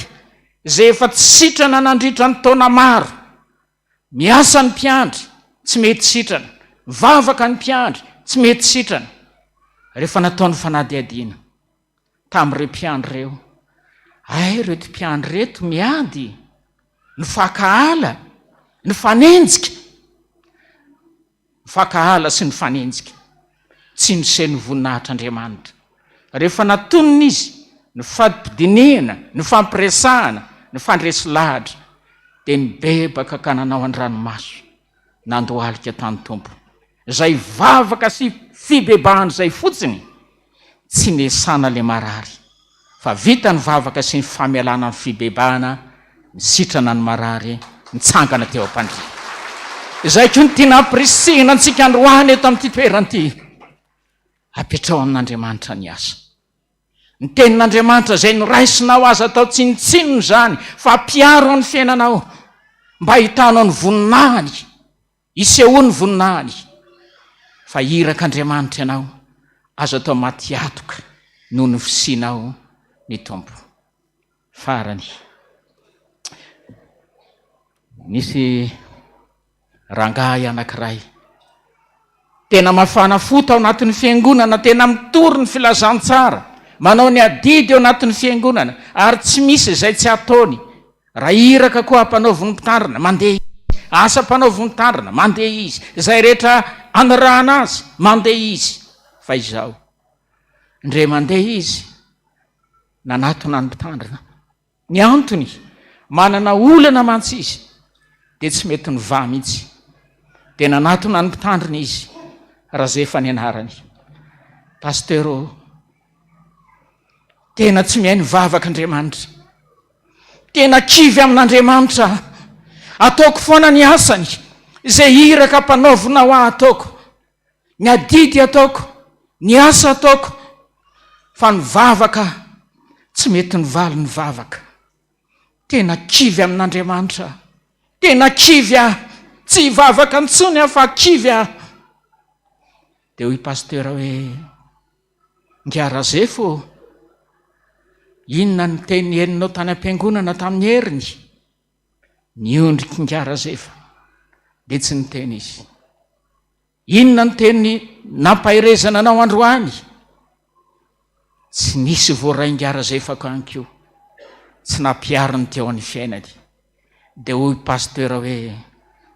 izay efa tsy sitrana nandritra ny taona maro. Miasa ny mpiandry tsy mety sitrana, vavaka ny mpiandry tsy mety sitrana. Rehefa nataony fanadihadiana tamin'ireo mpiandry reo, reto mpiandry reto miady, ny fakahala, ny fanenjika. Ny fakahala sy ny fanenjika tsy niseho ny voninahitr'Andriamanitra. Rehefa natonina izy ny fadi-pidinihana, ny fampiresahana, ny fandresy lahatra, dia nibebaka ka nanao an-dranomaso nandohalika tany tompo. Izay vavaka sy fibebahana izay fotsiny tsy nesana le marary, fa vita ny vavaka sy ny famialana ny fibebahana, nisitrana ny marary, nitsangana teo am-pandria. Izay koa ny tiana ampirisihina antsika androany eto amin'ity toerany ity, apetrao amin'Andriamanitra ny asa. Ny tenin'Andriamanitra izay noraisinao azy atao tsinotsinony zany, fa ampiaro amin'ny fiainanao mba hitanao ny voninahiny, hisehoany voninahiny, fa irak'Andriamanitra ianao azo atao matiatoka noho ny fisinao ny tompo. Farany, nisy rangahy anankiray tena mafana fo tao anatin'ny fiangonana, tena mitory ny filazantsara, manao ny adidy eo anatin'ny fiangonana, ary tsy misy izay tsy ataony. Raha iraka koa hampanaoviny mpitandrina, mandeha izy. Asa mpanaoviny mpitandrina, mandeha izy. Izay rehetra anarahana azy, mandeha izy. Fa izao, ndre mandeha izy, nanatona ny mpitandrina. Ny antony, manana olana mantsy izy, dia tsy mety ny va mihitsy. Dia nanatona ny mpitandrina izy, raha zay efa nianarany: pastero, tena tsy mihaino vavak'Andriamanitra, tena kivy amin'Andriamanitra, ataoko foana ny asany, izay iraka mpanaovina ho ahy ataoko, ny adidy ataoko, ny asa ataoko, fa ny vavaka tsy mety nivaly ny vavaka. Tena kivy amin'Andriamanitra, tena kivy tsy vavaka ntsony aho fa kivy dia hoy pastera hoe: ngiara zay fô, inona ny teny eninao tany am-piangonana tamin'ny heriny? Niondriky ngiara zay fa dia tsy niteny izy. Inona ny teny nampahirezana anao androany? Tsy nisy voaraingara zay fako any ko, tsy nampiariny teo amin'ny fiainany. Dia hoy pasteur hoe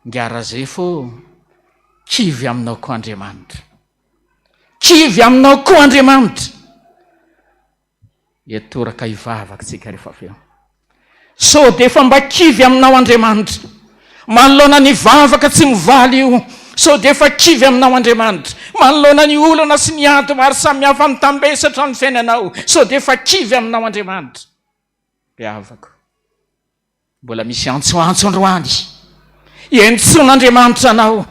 ngara zay fô kivy aminao koa Andriamanitra, kivy aminao koa Andriamanitra. Etoraka hivavaka tsika rehefa avy eo. So dia efa mba kivy aminao Andriamanitra, manoloana ny vavaka tsy mivaly io. So dia efa kivy aminao Andriamanitra, manoloana ny olana sy ny ato maro samihafa mitambesatra ny fiainanao. So dia efa kivy aminao Andriamanitra. Mpiavako, mbola misy antsoantso androany, ientson'Andriamanitra anao.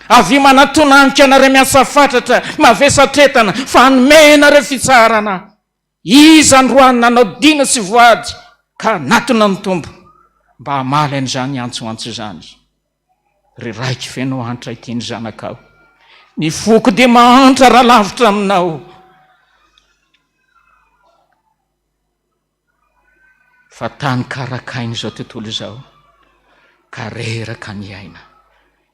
Avy manatonanika anareo miasa fatratra, mavesatretana, fa hanomena reo fitsarana. Iza androany nanao dina sy voady ka natona ny tombo mba hamaly an'izany antsoantso zany. Ry raiky feno antra itiany zanakao, ny foko dia mahantra raha lavitra aminao. Fa tany karakainy izao tontolo izao, ka reraka ny aina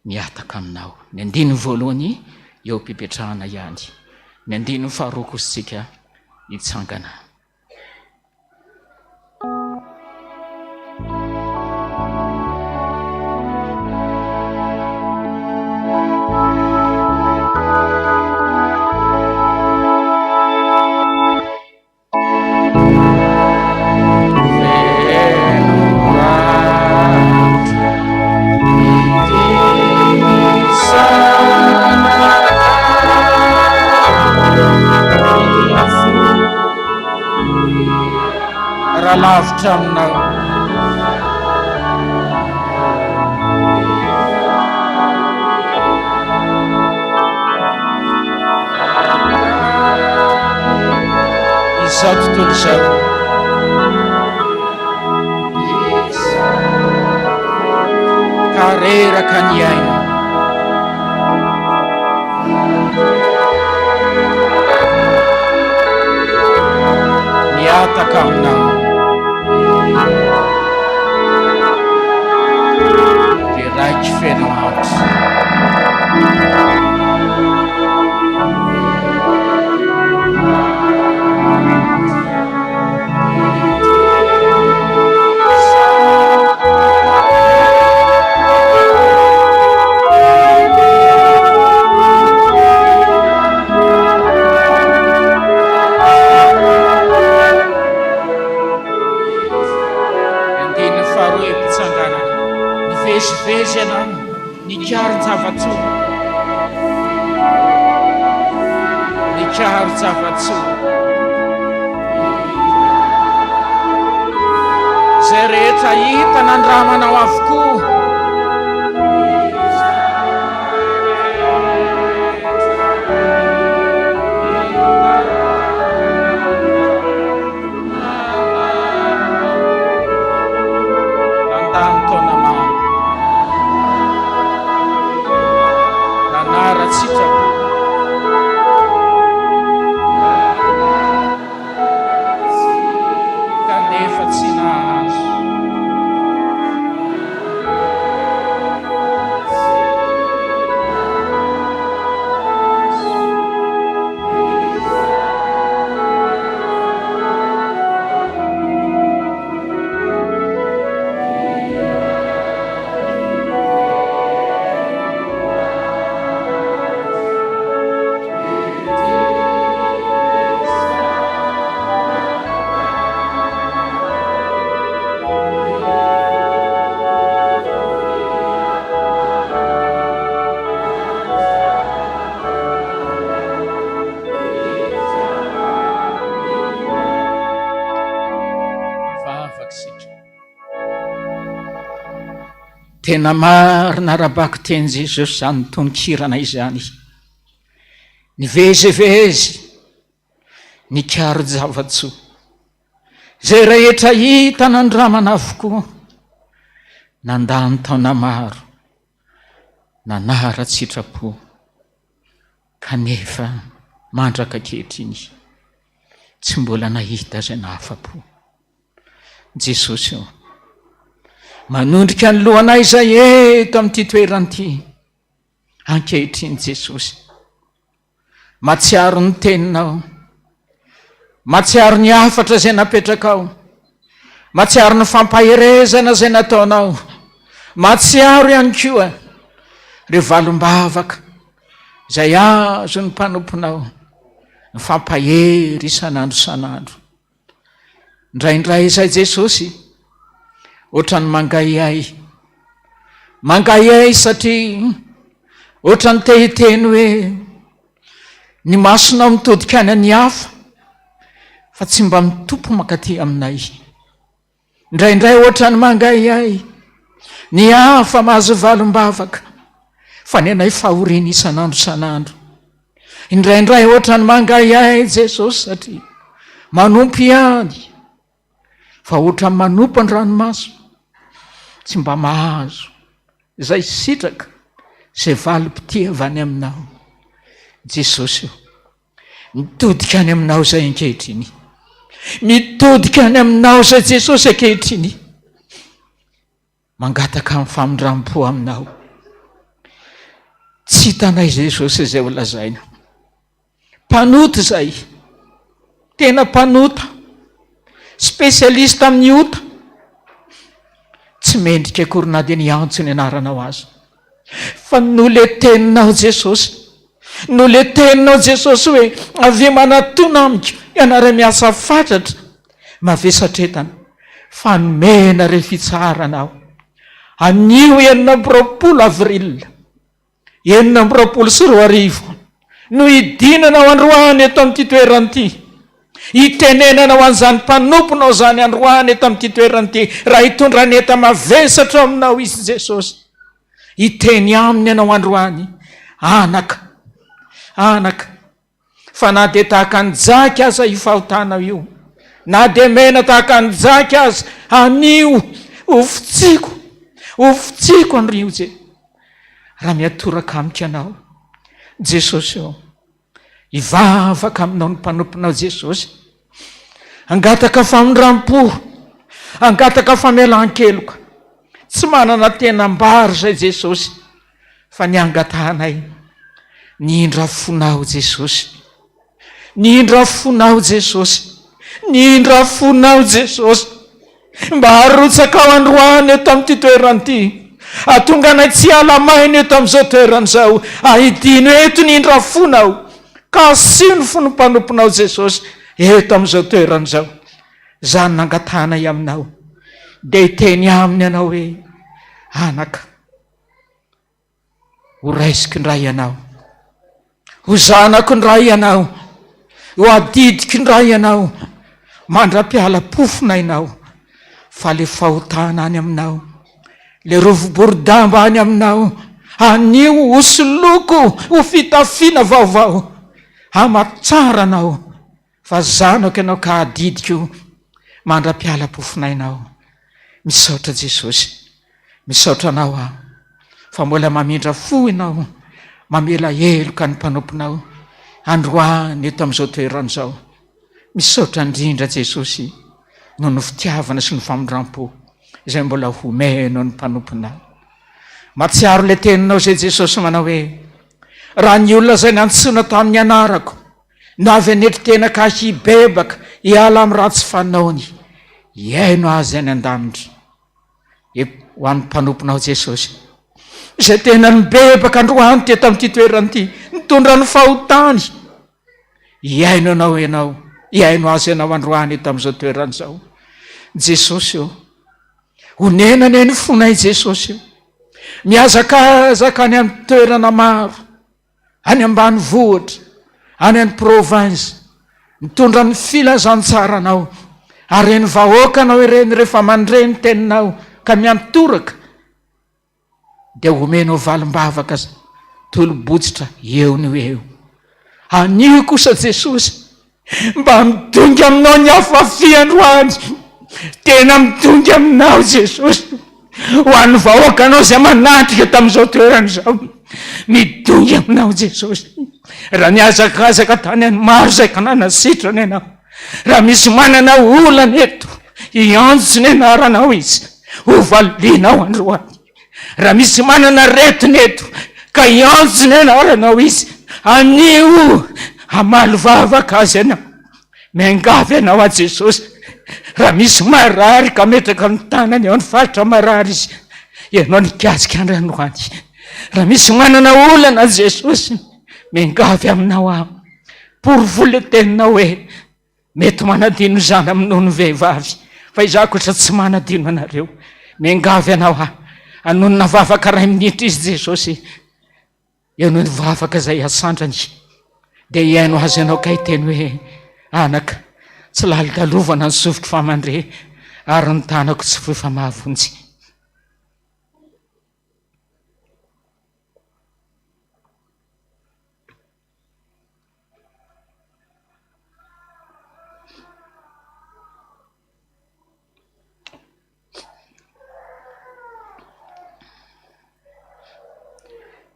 miataka aminao. Ny andiny voalohany eo am-pipetrahana ihany, ny andiny faharoa kositsika hitsangana. Raha lavitra aminao, izao tontolo izao, ka reraka ny aina. Miataka aminao, dia raiky feno antra. Nivezivezy ianao, nikaro zava-tsoa, nikaro zava-tsoa. Zay rehetra hita nandramanao avokoa, nandany taona maro, nanara sitrako, kanefa tsy nahazo. Tena marina rabako teny Jesosy zany tononkirana izany. Nivezivezy, nikaro zava-tsoa, zay rehetra hita nandramana avokoa, nandany taona maro, nanara sitrapo, kanefa mandraka ankehitriny tsy mbola nahita zay nahafapo. Jesosy io, manondrika ny lohanay izay eto amin'ity toeranyity ankehitriny Jesosy. Matsiaro ny teninao, matsiaro ny hafatra izay napetraka ao, matsiaro ny fampaherezana izay nataonao, matsiaro ihany koa ireo valim-bavaka izay azo ny mpanomponao, ny fampahery isan'andro isan'andro. Indraindray izay Jesosy ohatrany mangay ay satria ohatrany tehiteny hoe ny masonao mitodika any any hafa fa tsy mba mitompo makaty aminay. Indraindray ohatrany mangay ay ny hafa mahazo valim-bavaka fa ny anay fahoriana isan'andro isan'andro. Indraindray ohatrany mangay ay Jesosy satria manompy ihany fa ohatrany manompo ny ranomaso tsy mba mahazo izay sitraka izay valim-potia avy any aminao. Jesosy mitodika any aminao izay ankehitriny, mitodika any aminao izay Jesosy ankehitriny, mangataka amin'ny famindram-po aminao. Tsy hitanay Jesosy izay ho lazaina, mpanota izay, tena mpanota, spesialista amin'ny ota, tsy mendrika akory na dia niantso ny anaranao azy, fa no le teninao Jesosy, no le teninao Jesosy hoe avy manatona amiko ianara-miasa fatratra mavesatretana fa nomena re fitsaranao. Anio 20 avril 2024 no hidinanao androany eto amin'ity toeranyity, hitenenanao an'izany mpanomponao zany androany eto amin'ity toeranyity. Raha hitondra ny eta mavesatra aminao izy Jesosy, hiteny aminy ianao androany, anaka fa na dia tahaka ny jaky aza hifahotanao io, na dia mena tahaka ny jaky aza, anio ofitsiko anrio je raha miatoraka amika anao Jesosy. eo hivavaka aminao ny mpanomponao Jesosy, angataka famindram-po, angataka famelan-keloka. Tsy manana tenam-bary zay Jesosy, fa ny angatanay ny indra fonao Jesosy, ny indra fonao Jesosy, ny indra fonao Jesosy, mba harotsaka ao androany eto amin'ity toeranyity, atonga anay tsy alamainy eto amin'izao toeran'izao, ahidino eto ny indra fonao, ka sino fony mpanomponao Jesosy eto amin'izao toeran'izao. Zany nangatanay aminao, dia hiteny aminy ianao hoe anaka, ho raisiky ndray ianao, ho zanako ndray ianao, ho adidiky ndray ianao, mandra-piala-pofona ianao, fa le fahotana any aminao, le rovo-borodamba any aminao, anio hosoloko ho fitafiana vaovao, amatsara anao fa zanako ianao ka adidiko mandra-piala-pofona ianao. Misaotra Jesosy, misaotra anao aho fa mbola mamindra fo ianao, mamela heloka ny mpanomponao androany eto amin'izao toeran'izao. Misaotra indrindra Jesosy noho ny fitiavana sy ny famindram-po izay mbola homeno ny mpanomponao. Matsiaro le teninao zay Jesosy manao hoe raha ny olona izay nantsoina tamin'ny anarako no avy anetry tena ka hibebaka hiala amin'ny ratsy fanaony, iaino azy any an-danitra. Ho an'ny mpanomponao Jesosy izay tena nibebaka androany teto amin'ity toeranyity, nitondra ny fahotany, iaino anao ianao, iaino azy ianao androany eto amin'izao toeran'izao. Jesosy eo honenany ny fonay Jesosy eo, miazakazaka any amin'ny toerana maro, any ambany vohitra, any amin'ny province, mitondra ny filazantsaranao, ary ny vahoakanao ireny rehefa mandreny teninao ka miantoraka, dia homenao valim-bavaka tolo-botsitra eo ny eo. Anio kosa Jesosy mba midongy aminao ny hafafi androany, tena midongy aminao Jesosy, ho an'ny vahoakanao izay manatrika tamin'izao toeran'izao, midongy aminao Jesosy. Raha niazakazaka tany any maro izay ka nanasitrana ianao, raha misy manana olana eto hiantso ny anaranao izy, hovalianao androany. Raha misy manana retiny eto ka ianjony anaranao izy, anio amaly vavaka azy ianao, miangavy ianao a Jesosy. Raha misy marary ka metraka amin'ny tanany ao ny faritra marary izy, ianao nikasika androany. Raha misy manana olana Jesosy, miangavy aminao aho. Porovoly teninao hoe mety manadino zany aminao ny vehivavy, fa izaho kosa tsy manadino anareo. Miangavy ianao aho. Anonona vavaka 2 minitra izy Jesosy, ianao ny vavaka izay asandrany, dia iaino azy ianao ka hiteny hoe anaka, tsy laligalovana ny sovitry famandre ary ny tanako tsy fofa mahavonjy.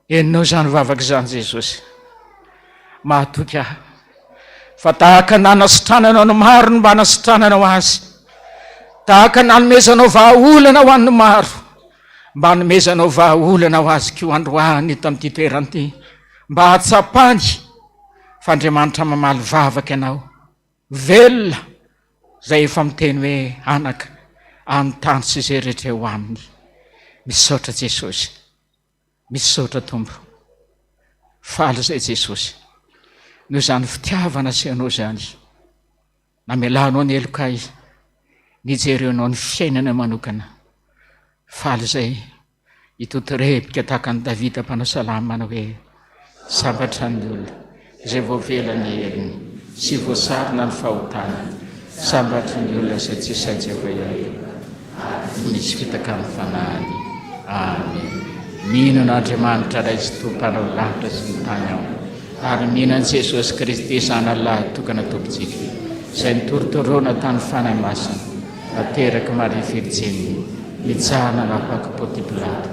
Enonao zany vavaka zany Jesosy, mahatoky aho, fa tahaka nanasitrananao ny maro no mba nasitrananao azy, tahaka nanomezanao vahaolana ho an'ny maro, mba nomezanao vahaolana ho azy ko androany eto amin'ity toerana ity, mba hatsapany fa Andriamanitra mamaly vavaka ianao velona zay efa miteny hoe anaka, anontany sy izay rehetra eo aminy. Misaotra Jesosy, misaotra Tompo, faly zay Jesosy, noho zany fitiavana asianao zany, namelanao ny elokay, nijerenao ny fiainana manokana. Faly zay itotorebika tahaka ny Davida mpanao salama manao hoe sambatra ny olona izay voavelany eliny sy voasarina ny fahotana, sambatra ny olona izay tsy saitsy voaihany, misy fitaka amin'ny fanahany. Amen. Mihinana Andriamanitra ray sy tompanao lavitra sy ny tany ao, ary mihinana Jesosy Kristy zanalahy tokana tompontsika, izay nitoritorona tany fanahy masina, nateraka Maria Virginy, nitsahana napaka Ponty Pilato,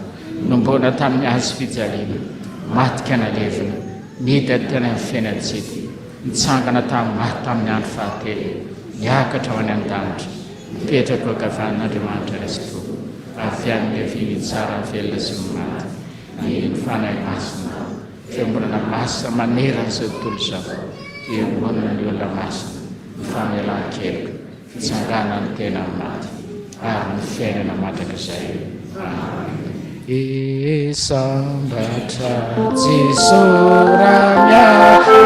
nombona tamin'ny azy fijaliana, matika nalevina, nida tena amin'ny fiainantsika, nitsangana tamin'ny maty tamin'ny andro fahatelo, niakatra ho any an-danitra, mipetraka ao ankavan'Andriamanitra ray sy tompo, avy amin'ny haviny tsara velona sy maty, ny fanahy masina, fiombanana masina manerana izao tontolo izao, fiombanana ny olona masina, ny famelan-keloka, fitsangana ny tena maty, ary ny fiainana mandrakizay. Sambatra Jesosy raha miaraka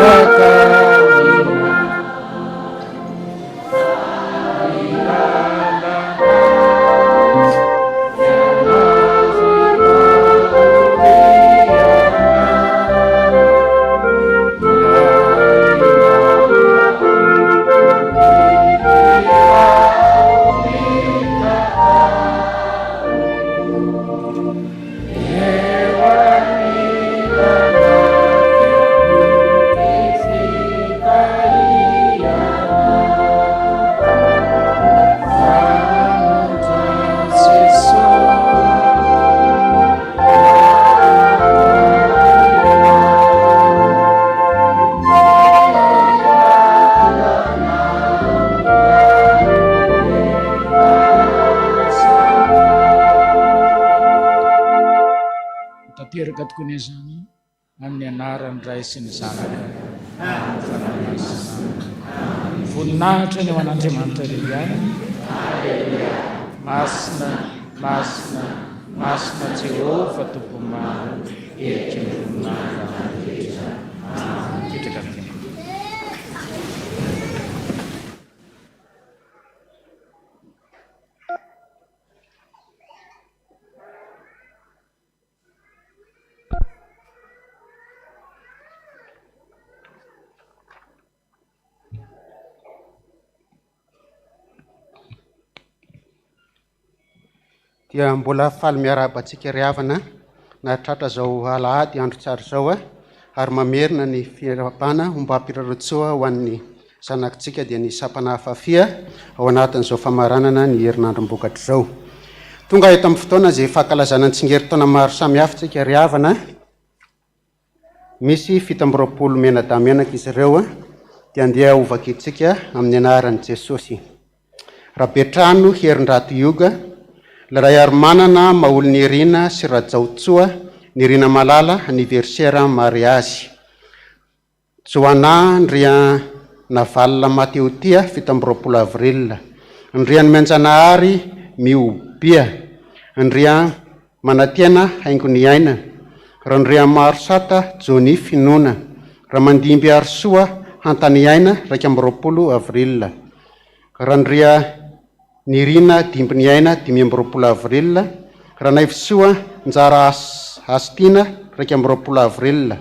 tokony izany amin'ny anarany Ray sy ny Zanaka voninahitra ny ao an'Andriamanitra lehiany. Masina, masina, masina Jehova Tompo maro, eriky ny voninahitra rehetra. Kitraka ny tena. Dia mbola faly miarabantsika ry havana na tratra zao alahady andro tsara zao ary mamerina ny fiarabana homba ampirarotsoa ho an'ny zanakitsika dia ny sapana hafafia ao anatin'izao famaranana ny herinandrom-bokatra zao. Tonga eto amin'ny fotoana izay fankalazana ny tsingerin-taona maro samihafa tsika ry havana, misy 7 menadamenaka izy ireo dia andeha ovakitsika amin'ny anaran'i Jesosy. Rabetrano herindrato ioga La ray ary manana maolo ny Irina sy Rajaotsoa ny Irina Malala anniversaire mariazy. Joana ndria navalina mateo tia 17 avril. Ndria ny Menjanahary miobia. Ndria manatiana haingony aina. Randria Marsata Joni Finona. Ramandimby Arsoa hantany aina 20 avril. Randria Nirina dimbiny aina 20 avril. Ranaivisoa Njara Astina 20 avril.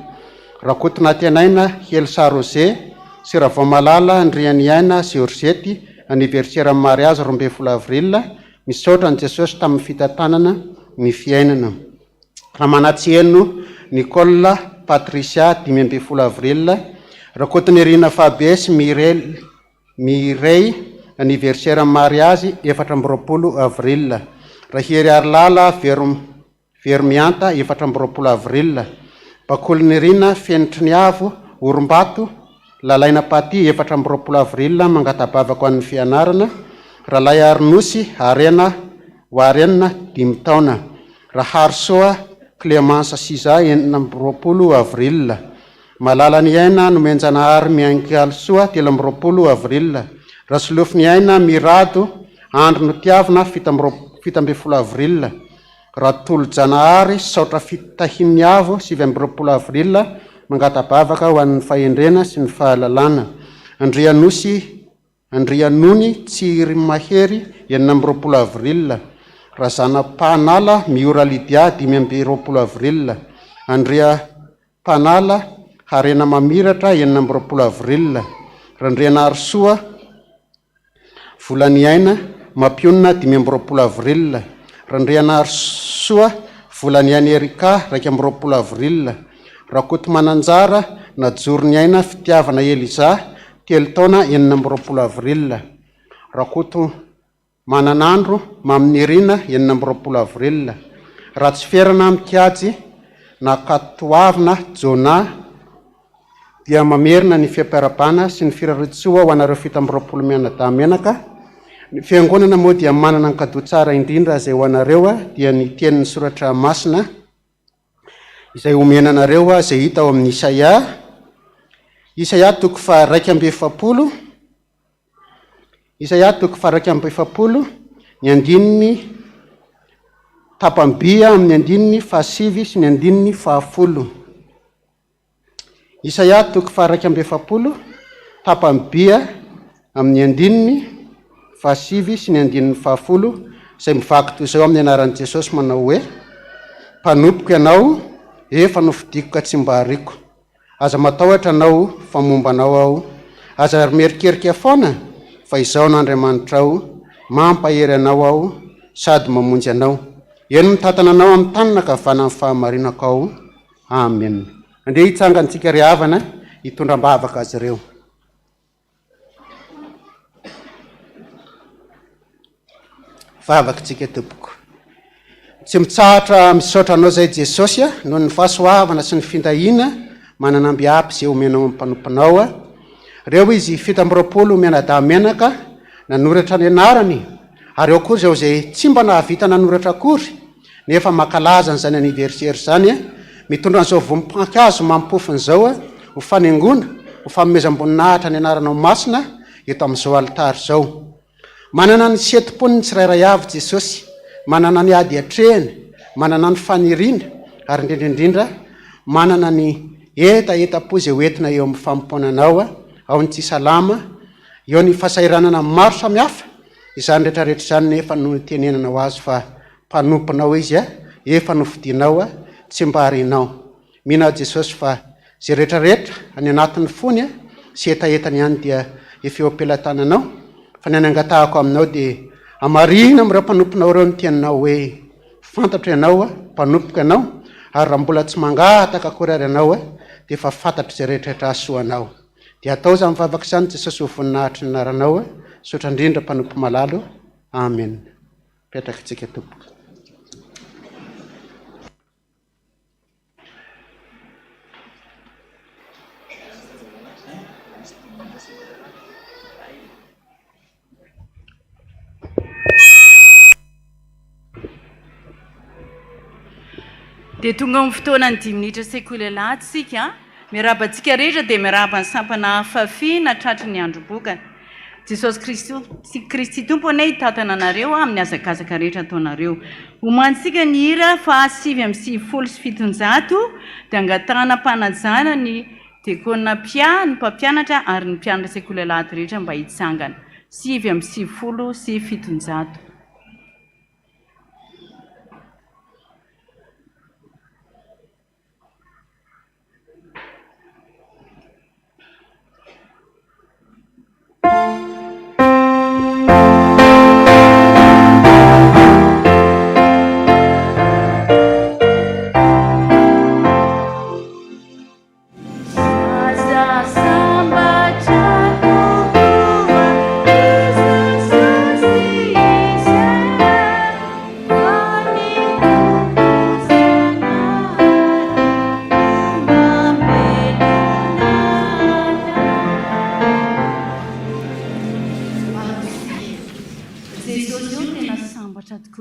Rakotona tianaina Helsa Rosé sy Ravomalala Andriany aina sy Orzety anniversaire mariage 12 avril. Misaotra ny Jesosy tamin'ny fitantanana ny fiainana. Ramanatsieno Nicola Patricia 15 avril. Rakotona Irina Fabes Mirei anniversaire mariage 14 avril. Rahery Arlala Vermianta 14 avril. Bakolony Irina Fenitry ny Avo Orombato Lalaina Paty 14 avril mangatabavako an'ny fianarana. Ralay Arnosy Arena Warenna 5 taona. Raharsoa Clémence Siza 20 avril. Malala ny aina no Menjanahary Miankalsoa 13 avril. Rasolofo ny aina Mirado Andro no Tiavina 17 avril. Ratolo Janahary Saotra fitahin'ny avo 17 avril mangatabavaka ho an'ny fahendrena sy ny fahalalana. Andrianony Tsirimahery 19 avril. Razana Panala Miora Lydia 20 avril. Andria Panala Harena Mamiratra 19 avril. Randriana Arsoa volany aina Mapionina 20 avril. Randriana Arsoa volany Amerika 20 avril. Rakoto Mananjara najoro ny aina fitiavana Eliza 3 taona 19 avril. Rakoto Mananandro Maminy Irina 19 avril. Ratsiferana Mikiajy Nakatoavina Jona dia mamerina ny fiampiarabana sy ny firaritsoa ho anareo 17 mianadahy-menaka. Ny fiangonana moa dia manana ny kado tsara indrindra izay ho anareo dia ny tenin'ny soratra masina izay omenanareo izay hita ao amin'ny Isaia toko fa 270. Isaia toko fa 270 ny andininy tapam-by amin'ny andininy fahasivy sy ny andininy fahafolo. Isaia toko fa 270 tapam-by amin'ny andininy fahasivy sy ny andininy fahafolo. Izay mivaky toy izao amin'ny anaran'i Jesosy manao hoe: mpanompoka ianao efa nofidiko ka tsy mba hariko. Aza matahotra anao fa momba anao aho. Aza merikerika foana fa izao n'Andriamanitra aho, mampahery anao aho sady mamonjy anao. Eno mitantana anao amin'ny tanana ka vana amin'ny fahamarinako aho. Amen. Andeha hitsangantsika ry havana hitondram-bavaka azy ireo. Vavakantsika tompoko. Tsy mitsahatra misaotra anao zay Jesosy noho ny fahasoavana sy ny findahina manana ambiapy izay omenao amin'ny mpanomponao. Reo izy 17 mianadahy-menaka nanoratra ny anarany, ary eo koa izay tsy mba nahavita nanoratra akory nefa makalaza n'izany anniversaire zany mitondra an'izao vonim-pankazo mampofiny zao ho fanaingona ho fanomezam-boninahitra ny anaranao masina eto amin'izao alitary zao. Manana ny setipony ny tsirairay avy Jesosy, manana ny ady atrehany, manana ny faniriana, ary indrindraindrindra manana ny etapo izay hoentina eo amin'ny famponanao, ao ny tsy salama, eo ny fasairanana maro samihafa. Izany rehetrarehetra izany nefa no tenenanao azy fa mpanomponao izy efa nofidinao tsy mba harinao. Mihina Jesosy fa izay rehetrarehetra any anatin'ny fony sy etaetany ihany dia efa eo am-pelantananao. Fa ny anangatahako aminao dia amarina amin'ireo mpanomponao ireo ny teninao hoe fantatra ianao mpanompoka ianao, ary raha mbola tsy mangataka akory ary ianao dia efa fantatra izay rehetrarehetra asoanao. Dia atao izany mivavaka izany Jesosy ho voninahitra ny anaranao. Saotra indrindra mpanompo malalo. Amen. Petrakantsika tompoko. dia tonga amin'ny fotoana ny 10 minitra sekoly latsika miarabantsika rehetra dia miaraba ny sampana hafafiana tratry ny andro-bokana jesosy kristy tompony hitatana anareo amin'ny azakazaka rehetra ataonareo homantsika ny hira fa 7:7 dia angatahana mpanajana ny dekona ny mpampianatra ary ny mpianatra sekoly laty rehetra mba hitsangana 7:7.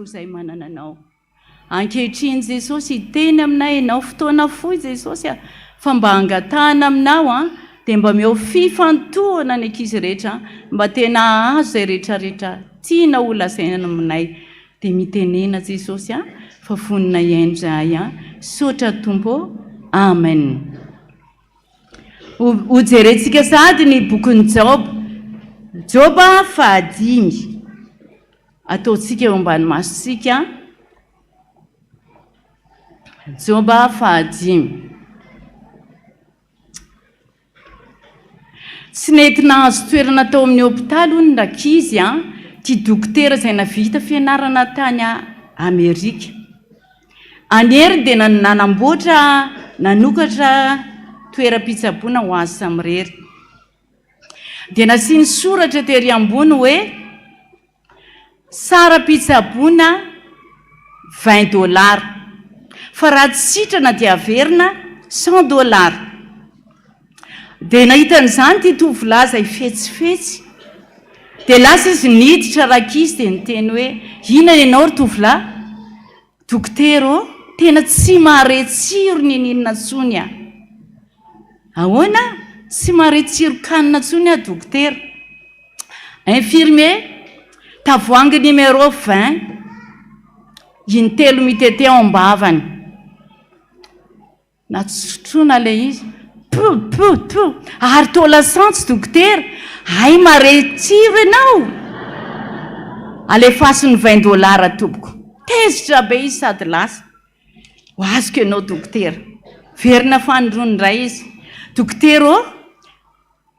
Zay manana anao ankehitriny Jesosy teny aminay ianao fotoana fohy Jesosy fa mba angatahana aminao dia mba meo fifantohana ny ankizy rehetra mba tena azo zay rehetrarehetra tiana ho lazaina aminay dia mitenena Jesosy fa vonina iaino zahay sotra tompo amen. Hojerentsika sady ny bokin'ny Joba 5 ataontsika eo ambany masosika Joba 5. Tsy nety nahazo toerana tao amin'ny hôpitaly hono ny rakizy ty dokotera izay navita fianarana tany Amerika. Anery dia nanamboatra nanokatra toeram-pitsaboana ho azy samy rery. Dia nasiany soratra tery ambony hoe sara-pitsaboana $20 fa raha tsy sitrana dia averina $100. Dia nahitan'izany ty tovolahy izay fetsifetsy dia lasa izy niditra rakizy dia niteny hoe inona ianao ry tovolahy? Dokotera tena tsy mahare tsiro ny ninona ntsony ahoana tsy mahare tsiro kanina ntsony dokotera? Infirmier tavoahangy numéro 20 intelo mitete ao am-bavany natsotrona le izy ary tola santsy dokotera ay mahare tsiro ianao alefasiny $20 tompoko tezitra be izy sady lasa ho azoko ianao dokotera verina fanondrony ray izy dokotera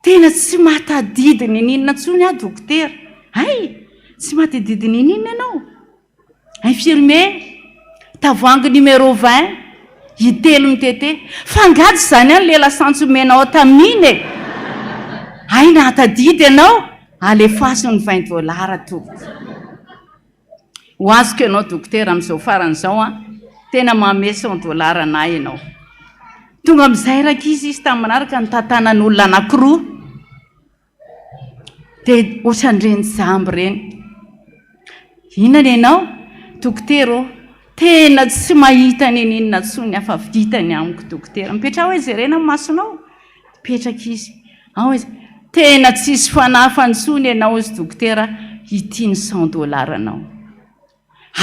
tena tsy matadidiny ninona ntsony dokotera ay tsy matadidiny ninona ianao infirmier tavoahangy numéro 20 intelo mitete fangatsy zany any lela santso menao tamine ay natadidy ianao alefasiny $20 tompoko ho azoko ianao dokotera amin'izao faran'izao tena mahame $100 anay ianao. Tonga amin'izay rakizy izy taminaraka ny tantanan'olona anankiroa dia ohatran'ireny zamby ireny. Inona ianao dokotera tena tsy mahita ny ninona ntsony afa vitany amiko dokotera. Mipetraha hoe jerena masonao petraka izy ao izy tena tsisy fanafa ntsony ianao izy dokotera itiany $100 anao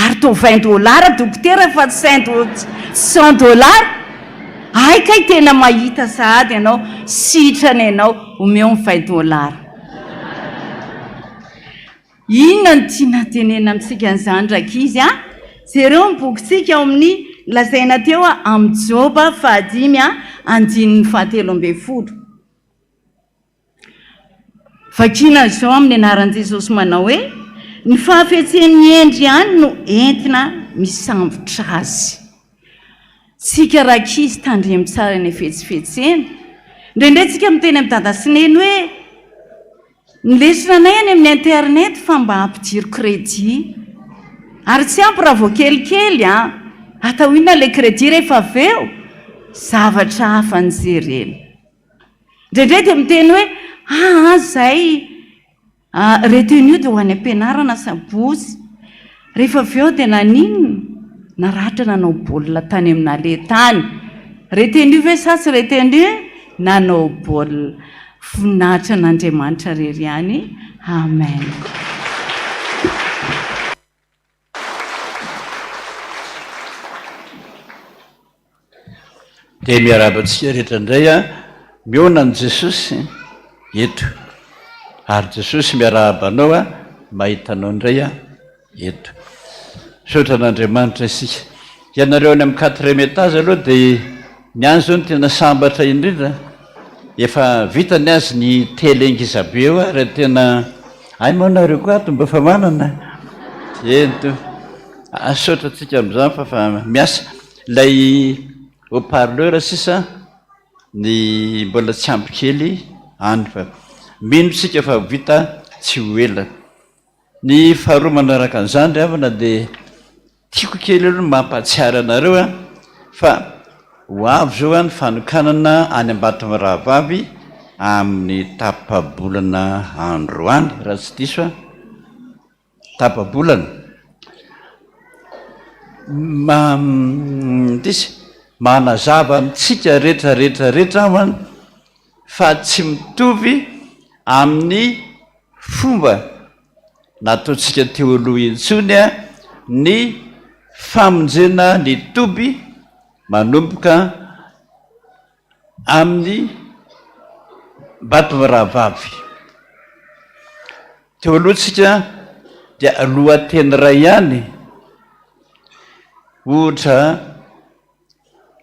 ary to $20 dokotera fa tsy $100 ay kay tena mahita sahady ianao sitrana ianao omeo $20. Inona ny tiana tenena amintsika an'izany rakizy jereo mibokitsika ao amin'ny lazaina teo amin'ny Joba 5:7. Vakina izao amin'ny anaran'i Jesosy manao hoe ny fahafetsen'ny endry ihany no entina misambotra azy. Tsika rakizy tandremo tsara ny fetsifetsena indraindray tsika miteny amin'ny dada sy neny hoe ny lesona anay any amin'ny internet fa mba ampidiro crédit ary tsy ampy raha vao kelikely atao inona le crédit rehefa aveo zavatra hafa nijerena. Indraindray dia miteny hoe zay retenu dia ho any am-pianarana sabotsy rehefa aveo dia naninona naratra nanao baolina tany amin'ale tany retendrio ve sa tsy retendrio nanao baolina voninahitra n'Andriamanitra rery ihany. Amen. dia miarabantsika rehetra indray a miona an' Jesosy eto ary Jesosy miarabanao a mahitanao indray a eto. Sotra n'Andriamanitra isika. Ianareo any amin'ny 4e étage aloha dia ny any zao no tena sambatra indrindra. Efa vita ny azy ny tele ngizabe eo a raha tena ay moa nareo koa ato mba fa manana ento asotra tsika amin'izany fa miasa ilay haut-parleur sisa ny mbola tsy ampy kely any fa mino tsika fa vita tsy ho ela. Ny faharoa manaraka an'izany ry havana dia tiako kely aloha mampatsiara anareo a fa ho avy zao a ny fanokanana any Ambatomarahavavy amin'ny tapabolana androany raha tsy diso a tapabolana disy manazava amintsika rehetrarehetrarehetra amany fa tsy mitovy amin'ny fomba nataontsika teo aloha intsony a ny famonjena ny toby manomboka amin'ny Ambatomarahavavy. Teo alohantsika dia lohateny ray ihany ohatra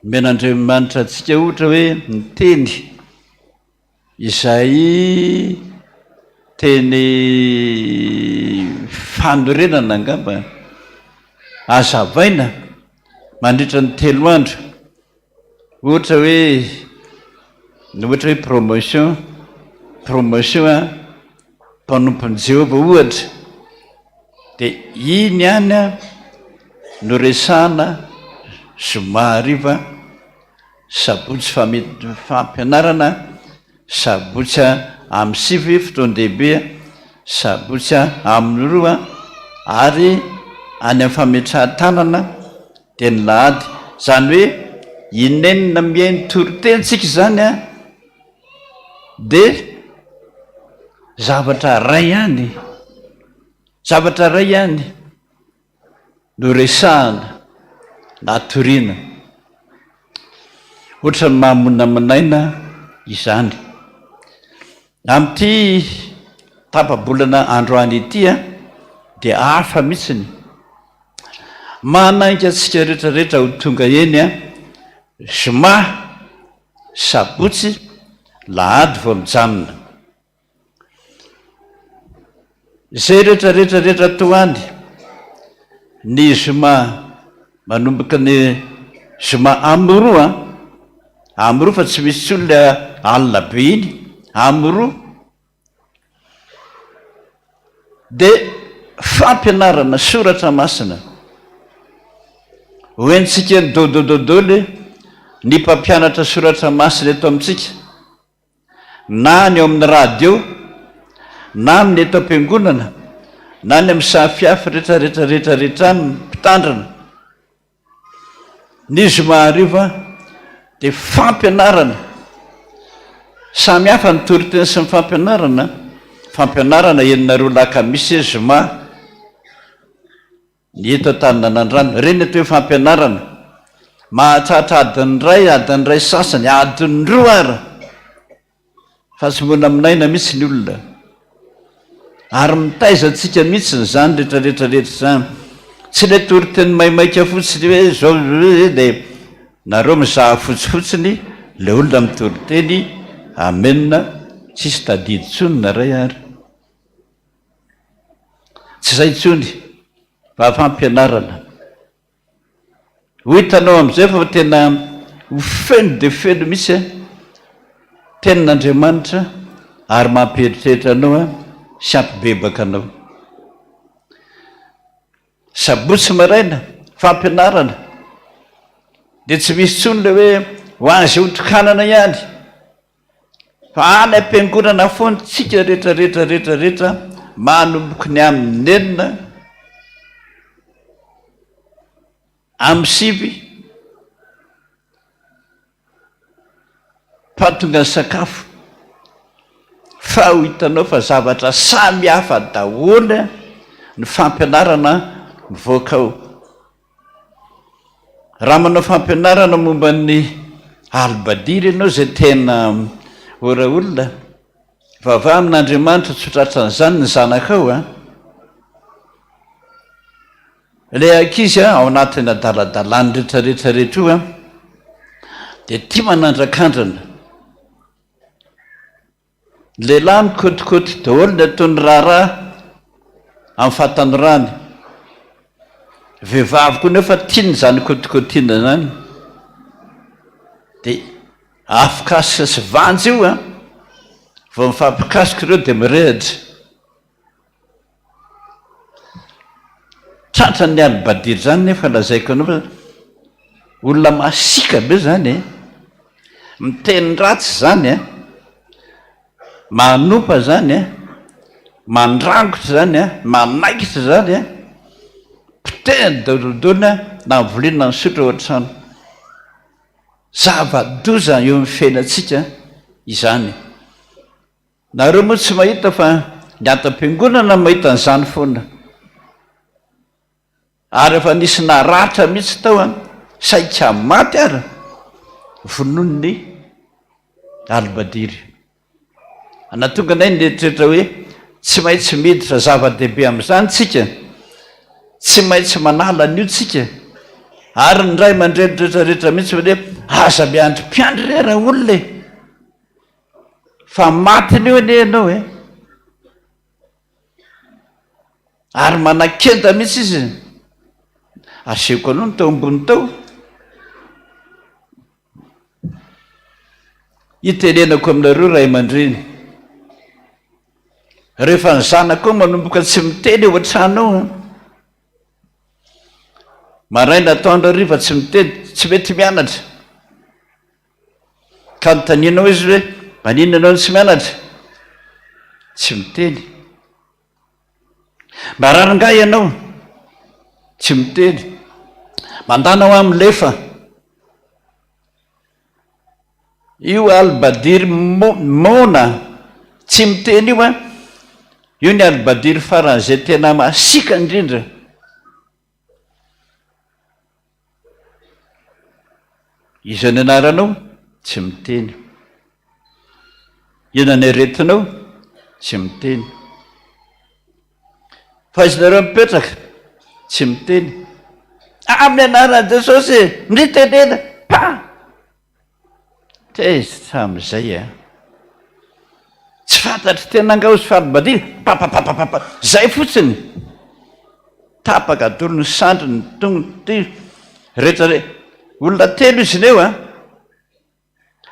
men'Andriamanitra antsika ohatra hoe miteny izay teny fanorenana angamba azavaina mandritra ny 3 andro ohatra hoe promotion a mpanompon'i Jehovah ohatra dia iny ihany a no resahana zoma hariva sabotsy fampianarana sabotsy amin'ny 7 fotoan-dehibe sabotsy amin'ny 2 ary any amin'ny fametrahan-tanana dia ny lahady zany hoe inenina mihainy toritentsika zany a dia zavatra ray ihany no resahana natoriana ohatra ny mahamoninaminaina izany amin'ity tapabolana androany ity a dia hafa mihitsiny manainga antsika rehetrarehetra ho tonga eny a zoma sabotsy lahady vao mijanona zay rehetrarehetrarehetra toany ny zoma manomboka ny zoma amoroa amoroa fa tsy misy tsolo le alina be iny amoroa dia fampianarana soratra masina hoentsika ny dodododoly ny mpampianatra soratra masina eto amintsika na ny eo amin'ny radio na amin'ny eto am-piangonana na ny amin'ny safiafy rehetrarehetrarehetrarehetra ny mpitandrana ny zoma hariva dia fampianarana samy hafa ny toriteny sy ny fampianarana eninareo lakamisy zoma ny eto an-taninanandrano reny eto hoe fampianarana mahatratra adiny ray sasany adiny 2 ara fa tsy mbola minaina mihitsy ny olona ary mitaizantsika mihitsy ny zany rehetrarehetrarehetra zany tsy le toriteny maimaika fotsiny hoe zao dia nareo mizaha fotsifotsiny le olona mitoriteny amenina tsisy tadidy tsony na ray ary tsy zay tsony fa fampianarana ho hitanao amin'izay fa tena ho feno dia feno mihitsy tenin'Andriamanitra ary mampiheritreritra anao a sy ampibebaka anao sabotsy maraina fampianarana dia tsy misy tsony le hoe ho azy hotokanana ihany fa any am-piangonana foany tsika rehetrarehetrarehetrarehetra manomboky ny amin'ny enina amin'ny sivy patonga ny sakafo fa ho hitanao fa zavatra samy hafa daholo ny fampianarana mivoaka ao. Raha manao fampianarana momba ny albadiry ianao zay tena ora olona vava amin'Andriamanitra tsotratranyzany ny zanakao ilay ankizy ao anatin'ny adaladalany rehetrarehetrarehetra io dia tia manandrakandrana. Lehilahy mikotikoti daholo ny ataony raharaha amin'ny fahatanorany. Vehivavy koa nefa tiany zany kotikotiana zany dia afokasika sy vanjy io vao mifampikasika ireo dia mirehitra. Tratra ny albadiry zany nefa lazaiko anao fa olona masika be zany miteny ratsy zany manompa zany mandrangotra zany manaikitra zany piteny daolodolona na mivolina ny sotra ao an-trano. Zava-doza eo amin'ny fiainantsika izany. Nareo moa tsy mahita fa ny atam-piangonana mahita an'izany foana. Ary efa nisy naratra mihitsy tao saika maty ara vonon'ny albadiry. Anatonga nay neritreretra hoe tsy maintsy miditra zava-dehibe amin'izany tsika, tsy maintsy manala an'io tsika. Ary ny ray aman-dreny rehetrarehetra mihitsy hoe aza miandry mpiandry rera olona fa matiny io anie ianao ary manan-kenda mihitsy izy. Aseko aloha ny tao ambony tao hitenenako aminareo ray aman-dreny, rehefa ny zanako manomboka tsy miteny eo an-trano ao maraina atoandro hariva tsy miteny, tsy mety mianatra ka notaninao izy hoe manina anao tsy mianatra, tsy miteny. Marary nga ianao, tsy miteny. Mandana ao amin'ny lefa. Io albadiry mona tsy miteny io io ny albadiry faran'izay tena masika indrindra. Iza ny anaranao, tsy miteny. Ina ny aretinao, tsy miteny. Fa izinareo mipetraka, tsy miteny. Amin'ny anaran'i Jesosy mitenena pa tezitra amin'izay tsy fantatry tena angao sy falibadiry papapapapapa zay fotsiny tapaka dolo ny sandry ny tongony ty rehetra olona telo izy neo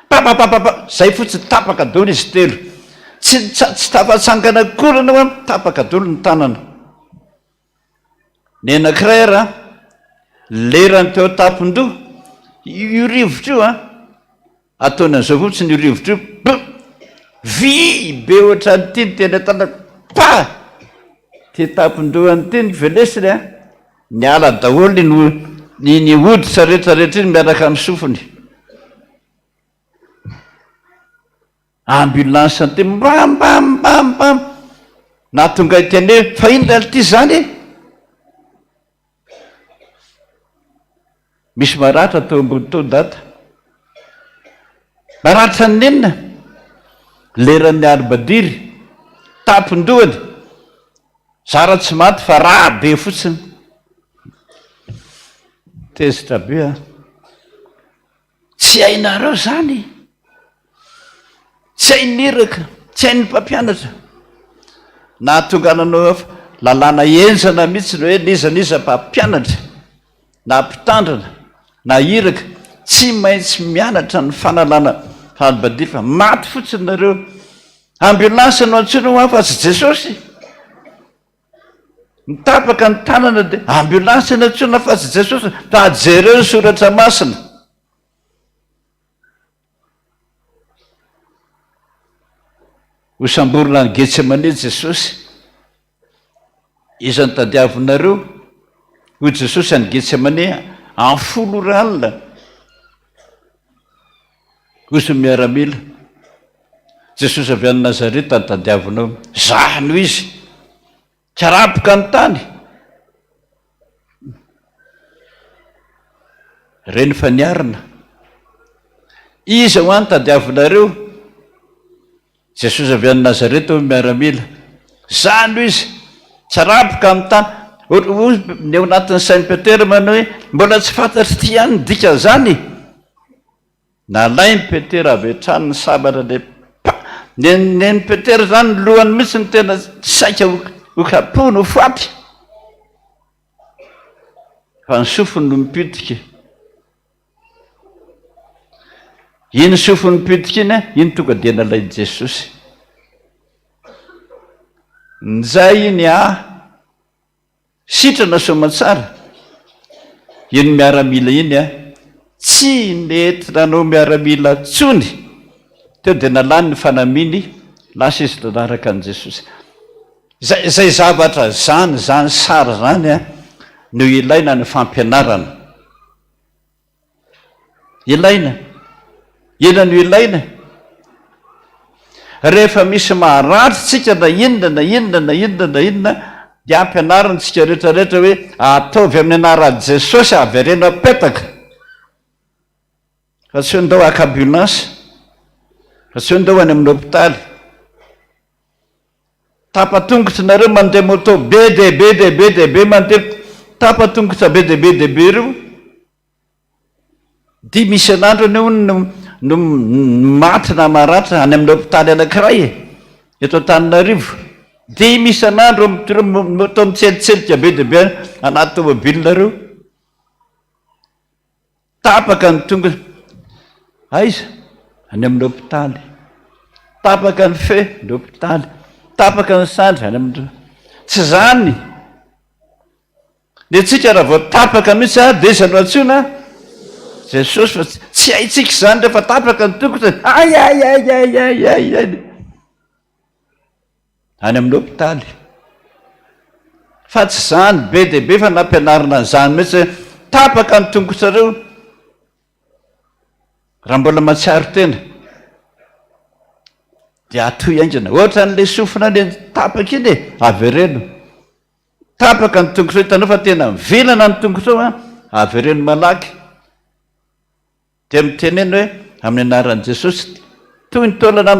papapapapa zay fotsiny tapaka dolo izy telo tsy tafatsangana kory anao tapaka dolo ny tanana. Ny anankiray raha lerany teo tapon-doha io rivotra io ataony an'izao fotsiny io rivotra io vy be ohatrany ty ny tena tana pa ty tapon-doha anyty ny velesiny ny ala daholo ny hoditra rehetrarehetra iny miaraka amin'ny sofiny. Ambulance ty mbambambambam na tonga iteny hoe fa ino lala ty zany misy maratra tao ambony tao data maratra ny nenina leran'ny albadiry tapon-dohany zara tsy maty fa raha be fotsiny tezitra be tsy hainareo zany, tsy hainiraka, tsy hain'ny mpampianatra na tonga nanao lalàna enjana mihitsy no hoe nizaniza mpampianatra na mpitandrana na iraka tsy maintsy mianatra ny fanalana albadiry fa maty fotsiny nareo. Ambulance no antsoina fa tsy Jesosy mitapaka ny tanana dia ambulance no antsoina fa tsy Jesosy fa jereo ny soratra masina. Hosamborona ny Getsemane Jesosy izany tadiavinareo ho Jesosy any Getsemane folo ralina oso miaramila jesosy avy any nazareta ny tadiavinao zahno izy tsaraboka ny tany reny fa niarina iza ho any tadiavinareo jesosy avy any nazareta ho miaramila zahno izy tsaraboka ny tany ny ao anatin'ny sainy petera manao hoe mbola tsy fantatry ty any ny dika zany nalay ny petera avy hatrany ny sabatra ny petera zany ny lohany mihitsy ny tena saika okapony ho faty fa ny sofony no mipitika iny sofony mipitika iny iny tonga dia nalay Jesosy nizay iny sitrana somatsara iny miaramila iny tsy netina anao miaramila tsony teo dia nalany ny fanaminy lasa izy nanaraka an' Jesosy zay zavatra zany sara zany no ilaina ny fampianarana ilaina ina no ilaina rehefa misy maharatra tsika na inona dia ampianarantsika rehetrarehetra hoe ataovy amin'ny anaran'i Jesosy averena apetaka fa tsy ndao akabilansa fa tsy ndao any amin'ny hôpitaly tapatongotra nareo mandeha moto be dehibe mandeha tapatongotra be dehibe reo dia misy an'andro aneo no maty na maratra any amin'ny hôpitaly anankiray eto Antananarivo dia misy an'andro moto mitselitselika be dehibe anaty tômôbilina reo tapaka ny tongotra aiza any amin'ny hôpitaly tapaka ny fe ny hôpitaly tapaka ny sandry any amin'ny tsy zany dia tsika raha vao tapaka mihitsy dia izy no antsona Jesosy fa tsy haitsika zany rehefa tapaka ny tongotra ay any amin'ny hôpitaly fa tsy zany be dehibe fa nampianarina an'izany mihitsy tapaka ny tongotra reo raha mbola matsiaro tena dia atoy aingana ohatra n'le sofina le tapaka iny avereno tapaka ny tongotra hitanao fa tena mivilana ny tongotra ao avereno malaky dia mitenena hoe amin'ny anaran'i Jesosy toy ny taolana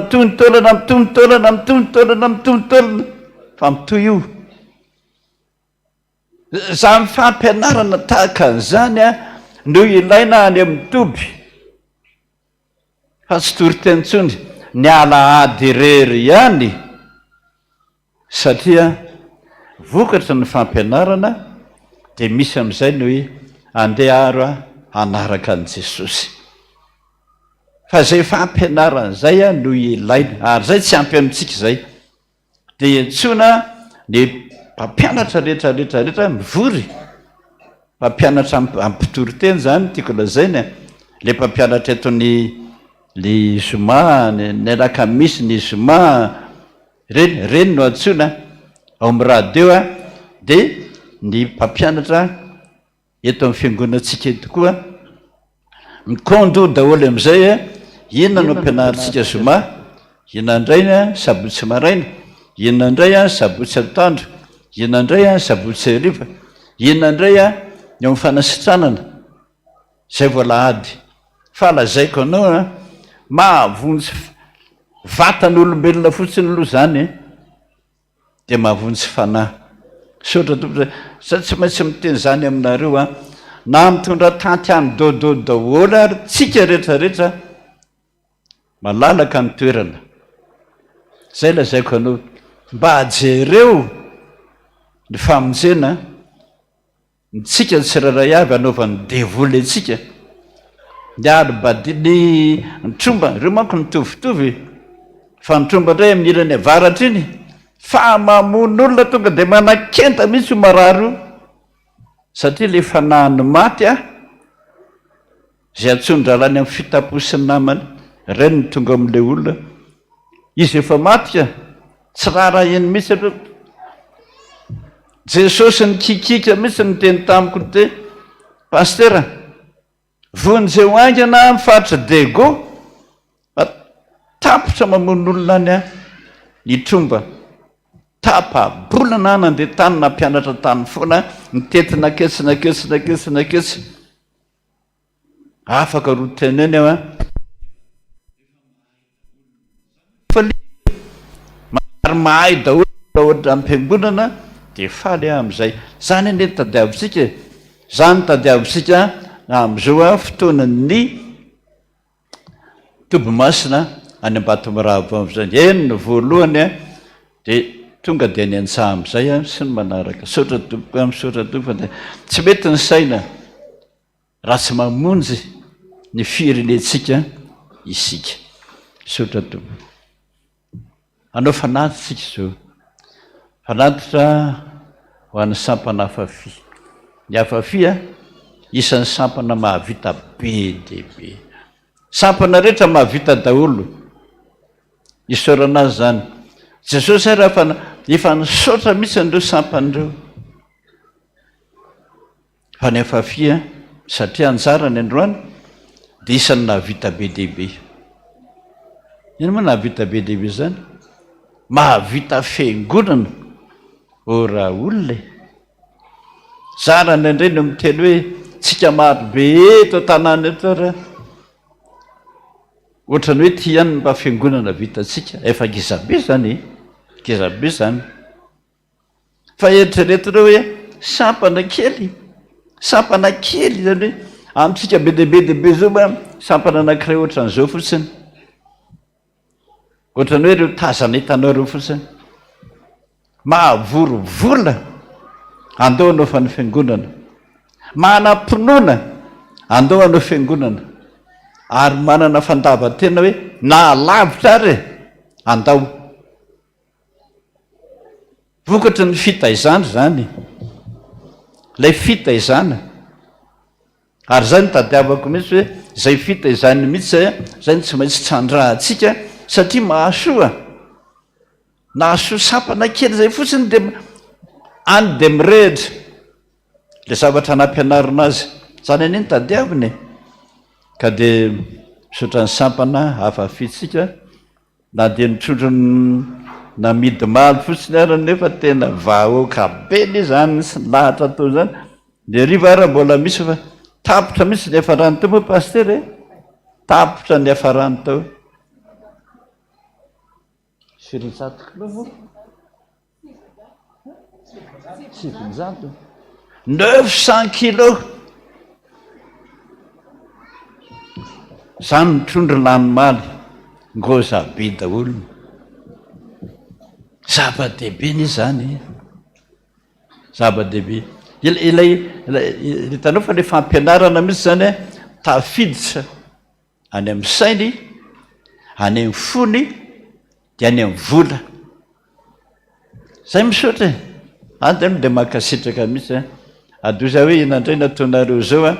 fa mitoy io zany fampianarana tahaka an'izany no ilaina any amin'ny toby fa tsy tory-teny intsony ny alahady irery ihany satria vokatra ny fampianarana dia misy amin'izay no hoe andeha aro anaraka an'i Jesosy fa zay fampianarana zay no ilaina ary zay tsy ampy amintsika zay dia entsona ny mpampianatra rehetrarehetra mivory mpampianatra ampitory-teny zany tiako lazaina le mpampianatra eto ny zoma ny alakamisy ny zoma reny no antsona ao amin'ny radio dia ny mpampianatra eto amin'ny fiangonantsika eto koa mikondo daholo amin'izay inona no ampianarantsika zoma inona indray sabotsy maraina inona indray sabotsy atoandro inona indray sabotsy hariva inona indray ny amin'ny fanasitranana zay voalahady falazaiko anao mahavonjy vatan'olombelona fotsiny aloha zany dia mahavonjy fanahy sotra tompony sa tsy maintsy miteny zany aminareo na mitondra tanty any dodo daholo ary tsika rehetrarehetra malalaka ny toerana zay lazaiko anao mba ajereo ny famonjena nitsika ny tsiraray avy anaovan'ny devoly antsika ny alobadiny ny tromba reo manko mitovitovy fa ny tromba indray amin'ny ilany avaratra iny fa mamon'olona tonga dia manakenta mihitsy ho mararo satria le fanahiny maty zay atsondralany amin'ny fitaposiny namany reny ny tonga amin'ilay olona izy efa maty tsy rara iny mihitsy Jesosy ny kikika mihitsy ny teny tamiko te pastera vonjeo aingana mifaritra dego tapotra mamon'olona any a ny tromba tapabolana nandeha tany na mpianatra tany foana mitetina ketsy afaka roteneny eo a mahay daholo ohatra ampiangonana de faly am'izay zany ane tadiavisika zany tadiavisika am'izao a fotoanany tobomasina any Ambatomoravo am'izany enina voalohany a de tonga de ny antsaha am'izay a sy ny manaraka sotra tompoko am'sotra tompo de tsy mety ny saina raha tsy mamonjy ny firenetsika isika sotra tompo anao fanatitsika zao fanatitra ho an'ny sampana afafi ny afafi a isan'ny sampana mahavita be de be sampana rehetra mahavita daholo isaoranazy zany Jesosy ary efa nisaotra mihitsy an'ireo sampan'ireo fa ny afafia satria anjara ny androany de isan'ny nahavita be dehibe ino moa nahavita be dehibe zany mahavita fiangonana ora olona zara ndraindray no miteny hoe tsika maro be eto an-tanàna eto ra ohatrany hoe ty ihany mba fiangonana vitatsika efa gizabe zany fa eritreretina hoe sampana kely zany hoe amitsika be dehibe zao mba sampana anankiray ohatran'izao fotsiny ohatrany hoe reo tazana hitanao reo fotsiny mahavorovola andao anao fa ny fiangonana manam-pinoana andao anao fiangonana ary manana fandavan-tena hoe nalavitra ary andao vokatry ny fitaizana zany lay fitaizana ary zany tadiavako mihitsy hoe zay fitaizany mihitsy zay tsy maintsy trandrahantsika satria nahasoa sampana kely zay fotsiny de any de mirehitra le zavatra nampianarina azy zany aneny tadiaviny ka de misaotra ny sampana afafitsika na de nitrondro namidy maly fotsiny ary nefa tena vahoaka be le zany sy lahatra tao zany de riva ara mbola misy fa tapotra misy ny afarany tao moa paster tapotra ny afarany tao 900 kilos zany nitrondro lanomaly ngoza be daholo zava-dehibe ny zany zava-dehibe ilay hitanao fa le fampianarana mihitsy zany tafiditra any amin'ny sainy any amin'ny fony de any amin'ny vola zay misaotra anteny de makasitraka mihitsy adoza hoe inandray nataonareo zao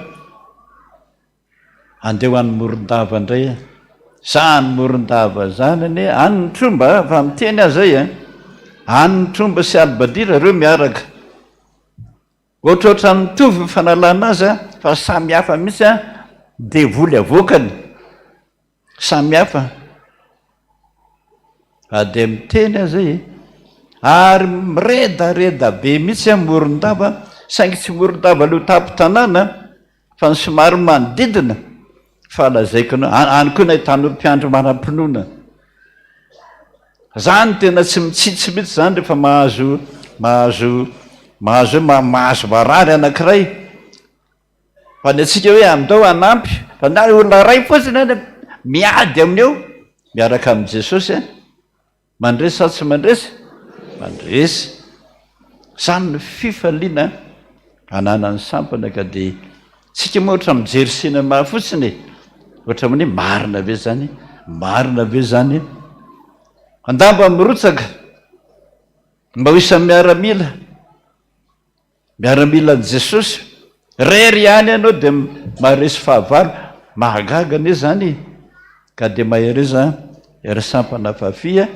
andeha ho an'ny morondava indray zany morondava zany ane any ny tromba fa miteny azay any ny tromba sy albadira reo miaraka ohatrohatra nitovy mifanalana azy fa samy hafa mihitsy de voly avoakany samy hafa de miteny azay ary miredareda be mihitsy morondava saingy tsy morondava leo tapo-tanàna fa ny somary manodidina fa lazaiko any koa nahitano mpiandro manam-pinoana zany tena tsy mitsitsy mihitsy zany rehefa mahazo marary anankiray fa ny atsika hoe amindao anampy fa na olona ray fotsiny any miady amin'eo miaraka amin' Jesosy mandresy sa tsy mandresy zany ny fifaliana ananany sampana ka de tsika moa ohatra mijery sinema fotsiny ohatra miny marina be zany andamba mirotsaka mba ho isan'ny miaramila an' Jesosy rery ihany ianao de maharesy fahavalo mahagaga ane zany ka de mahereza ery sampana fafia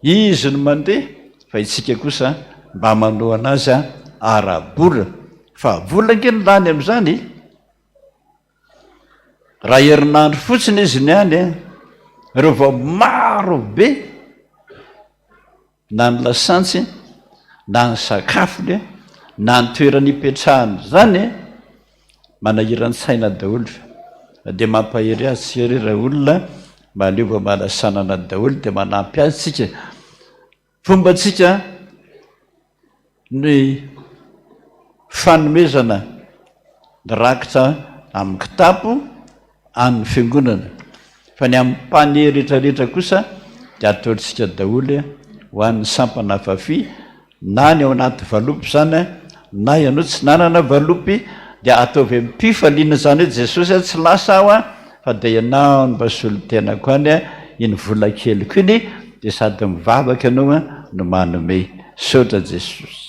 izy no mandeha fa itsika kosa mba manao anazy arabola fa vola nge ny lany am'izany raha herinandro fotsiny izy ny any reo vao maro be na ny lasantsy na ny sakafony na ny toerany ipetrahany zany manahirany saina daholo dia mampahery azy sy hery raha olona maleova malasanana daholo dia manampy azy tsika fomba tsika ny fanomezana rakitra amin'ny kitapo amin'ny fiangonana fa ny amin'ny panier rehetrarehetra kosa dia ataontsika daholo ho an'ny sampana fafy na ny ao anaty valopy zany na ianao tsy nanana valopy dia ataovy mipifaliana zany hoe Jesosy tsy lasa aho fa dia ianao ny basolo tenako any iny vola keliko iny dia sady mivavaka ianao no manome sotra Jesosy.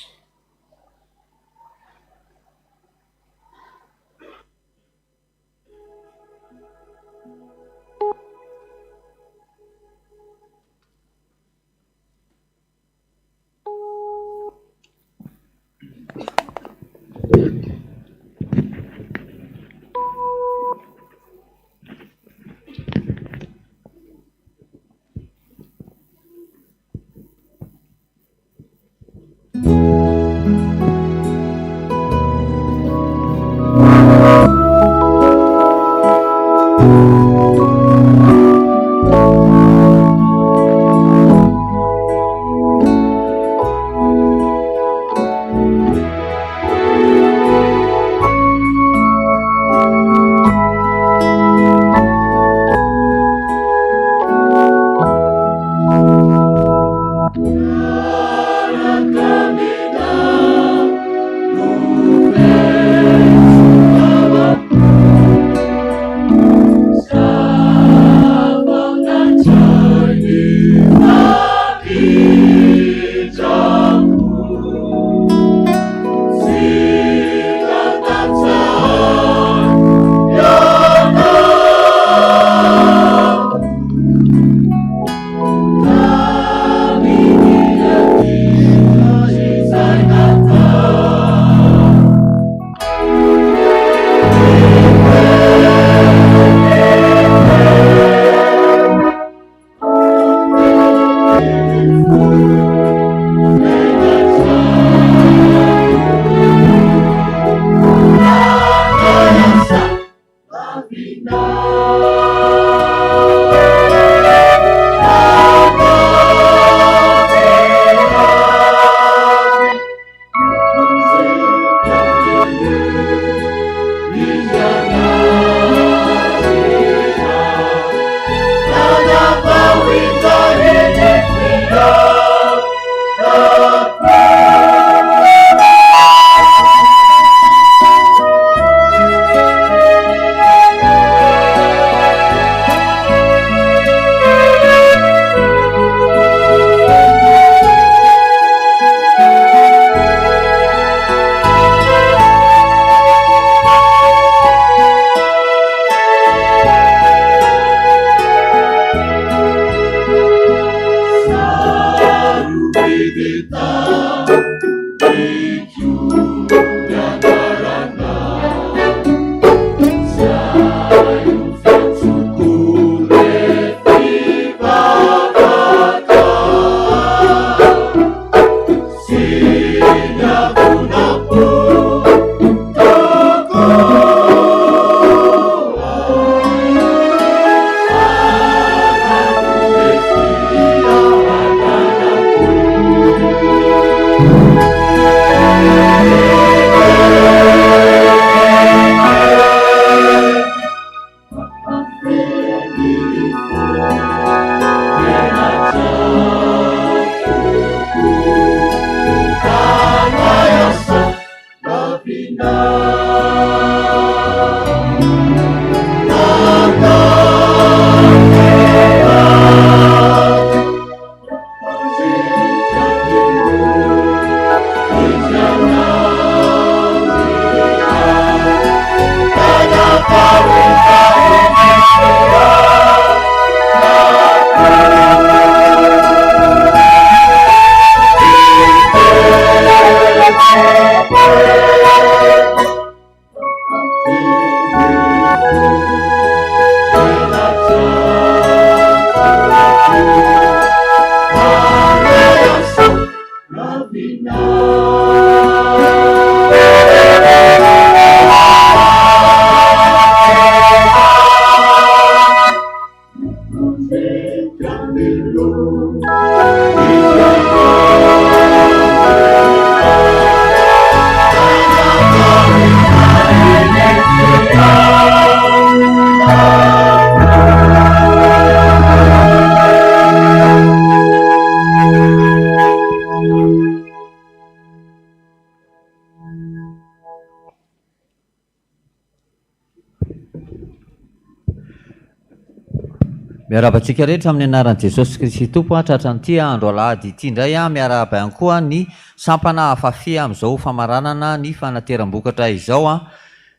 miarabantsika rehetra amin'ny anaran'i jesosy kristy tompo tratran'ity andro alahady ity indray miaraba ihany koa ny sampana afafia amin'izao famaranana ny fanateram-bokatra izao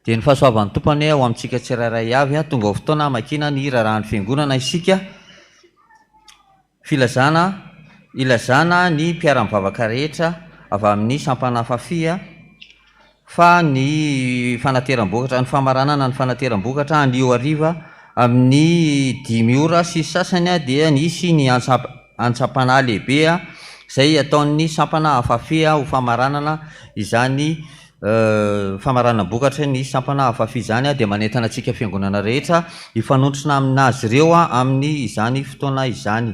dia ny fahasoavan'ny tompony ao amintsika tsirairay avy tonga ho fotoana makina ny rarahan'ny fiangonana isika ilazana ny mpiara-mivavaka rehetra avy amin'ny sampana afafia fa ny fanateram-bokatra ny famaranana ny fanateram-bokatra anio ariva amin'ny 5 ora sy sasany dia nisy ny antsapana lehibe izay ataon'ny sampana afafia ho famaranana izany famaranam-bokatra ny sampana afafia izany dia manentana antsika fiangonana rehetra hifanontrona aminazy ireo amin'ny izany fotoana izany.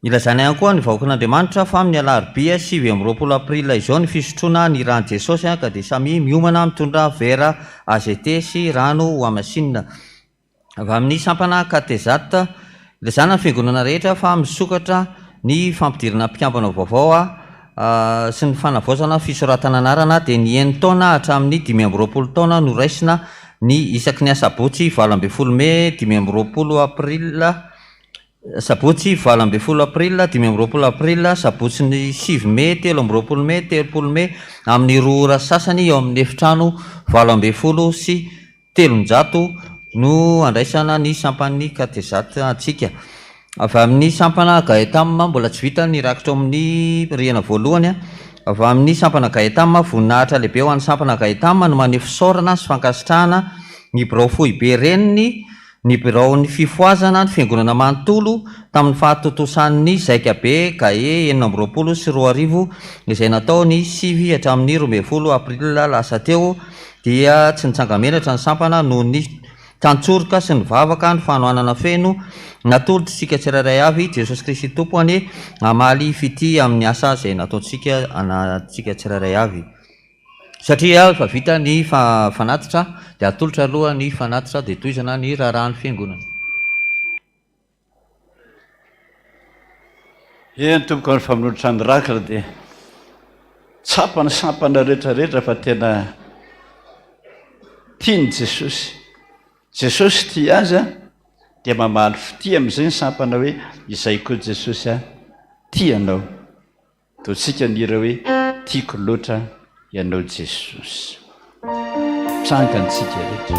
Ilazana ihany koa ny vahoakan'Andriamanitra fa amin'ny alarobia 7 aprila izao ny fisotroana ny rano Jesosy ka dia samy miomana mitondra vera AZT sy rano ho amasinina. Avy amin'ny sampana katezata ilazana ny fiangonana rehetra fa misokatra ny fampidirana mpiambana vaovao sy ny fanavaozana fisoratana anarana dia ny 9 taona hatramin'ny 20 taona no raisina ny isaky ny asabotsy 12 Mey 20 aprila sabotsy 12 aprila 20 aprila sabotsy ny 7 Mey 13 Mey 30 Mey amin'ny 2 ora sasany eo amin'ny efitrano 12 sy 300 no andraisana ny sampan'ny katezata antsika. Avy amin'ny sampana gaetama mbola tsy vita ny rakitra amin'ny rihana voalohany avy amin'ny sampana gaetama voninahitra lehibe ho an'ny sampana gaetama no maneho fisaorana sy fankasitrahana ny birao fohy be reniny ny birao ny fifoazana ny fiangonana manontolo tamin'ny fahatotosan'ny zaika be gae 9 sy 20 izay natao ny 7 hatramin'ny 12 aprila lasa teo dia tsy nitsangamenatra ny sampana noho ny tantsoroka sy ny vavaka ny fanohanana feno natolotra sika tsirairay avy Jesosy Kristy tompony amaly fity amin'ny asa izay nataontsika anatsika tsirairay avy satria efa vita ny fanatitra dia atolotra aloha ny fanatitra dia toizana ny rarahan'ny fiangonana. Ny tomboka ny famonotra ny rakitra dia tsapana sampana rehetrarehetra fa tena tiany Jesosy tia azy dia mamaly fity amin'izay ny sampana hoe izay koa Jesosy tianao totsika nira hoe tiako loatra ianao Jesosy trangantsika rehetra.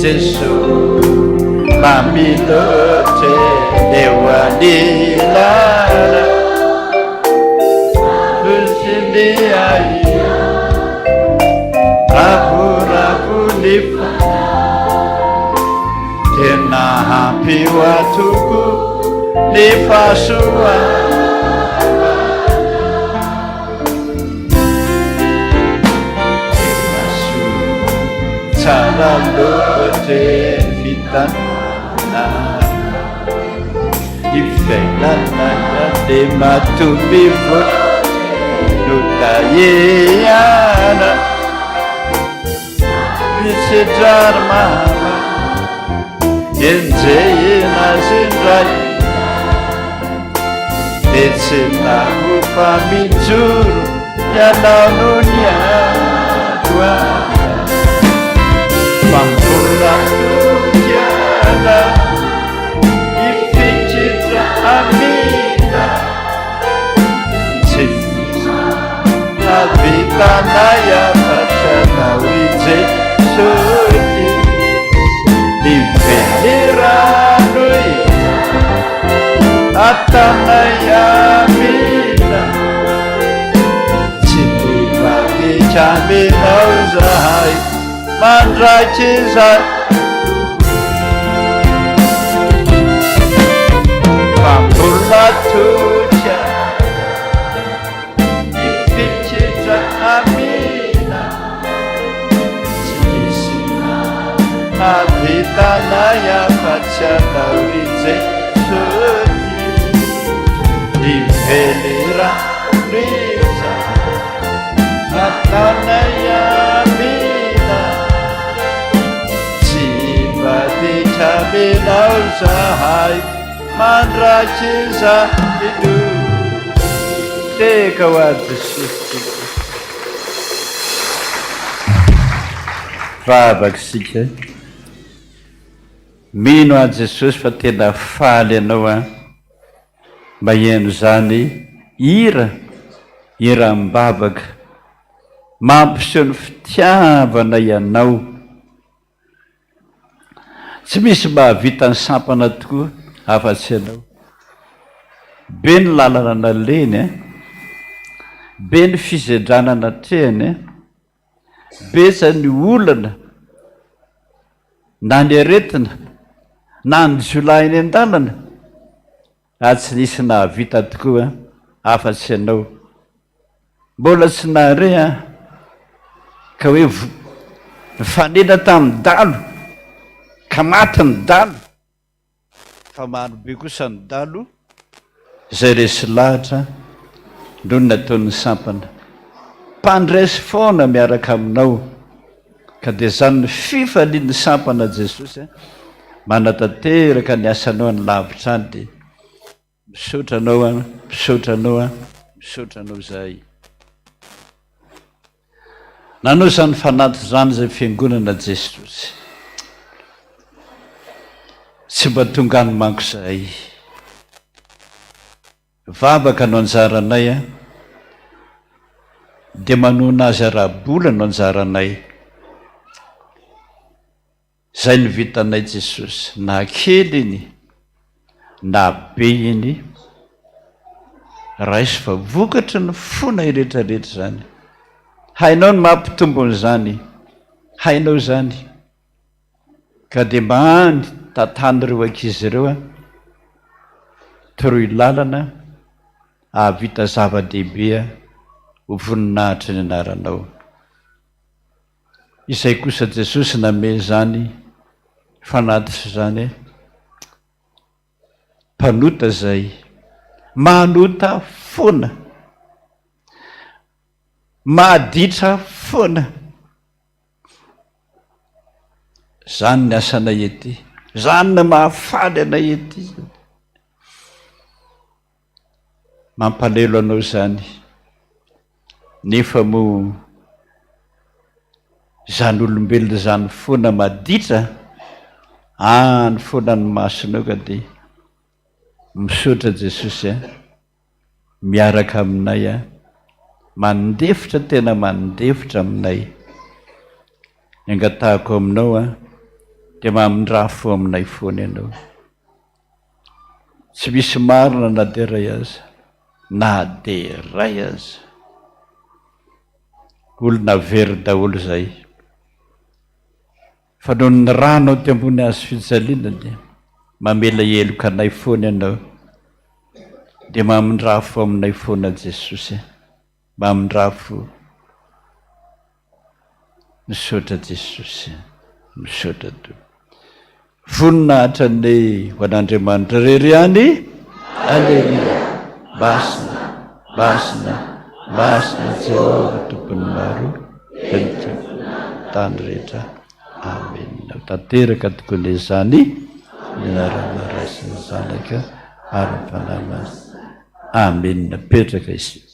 Gesù mamilotre dewanilana Usiliai Rabu-rabu-lipa Tena hapi watuku Lipasua Saralote vitana Ifenanaya de matubifo Nutayeyana Visejar mama Yenzeyena zindrai Etsena upamijuru Yanaununya Dua Pampura Tiana Ificitra Amina Cita Avitanaya Pachana Wijesuti Nivenirandui Atanaya Mina Citi Bagi Camina Uzahai Mandrachizat Pampurna tuja Ificitra amina Cisina Avitanaya Pachana Wijesuti Divelira Risa naonayamina tsy vadikaminao zahay mandrakiza ido teka ho a Jesosy vavaka sika mino a Jesosy fa tena faly ianao a maheno zany ira mbavaka mampiseho ny fitiavana ianao tsy misy mahavita ny sampana tokoa afa-tsy ianao be ny lalana naleny be ny fizedrana natrehany betsa ny olana na ny aretina na ny jolainy an-dalana tsy nisy nahavita tokoa afa-tsy ianao mbola tsy nahare ka hoe fanena tamin'ny dalo ka maty ny dalo fa marobe kosa ny dalo zay resy lahatra no nataon'ny sampana mpandresy foana miaraka aminao ka dia zany ny fifalian'ny sampana Jesosy manatanteraka ny asanao ny lavitra any dia misaotranao zay nanao zany fanaty zany zay fiangonana Jesosy tsy mba tonga any manko zay vavaka no anjaranay dia manona azy arabola no anjaranay zay ny vitanay Jesosy na kely iny na be iny raisy fa vokatra ny fona iretrarehetra zany hainao ny mampitombony zany hainao zany ka dia mahany tantany ireo ankizy ireo toroy lalana ahavita zava-dehibe ho voninahitra ny anaranao izay kosa Jesosy name zany fanatitra zany mpanota zay manota foana mahaditra foana zany ny asanay ety zany ny mahafaly anay ety mampalelo anao zany nefa mo zany olombelona zany foana maditra ny foana ny masonao ka dia misaotra Jesosy miaraka aminay mandefitra tena mandefitra aminay angatahako aminao dia mamindrafo aminay foana ianao tsy misy marina na dia ray aza na dia ray aza olona very daholo zay fa noho ny rano ty ambony azy fijaliana dia mamela eloka anay foana ianao dia mamindrafo aminay foana Jesosy mamindrafo misaotra Jesosy misaotra to voninahitra ny ho an'Andriamanitra rery any aleluia basina Jehova tompony maro tany rehetra amen tanteraka tokony izany minarana raisy ny zanaka ary mpanamana amen petraka izy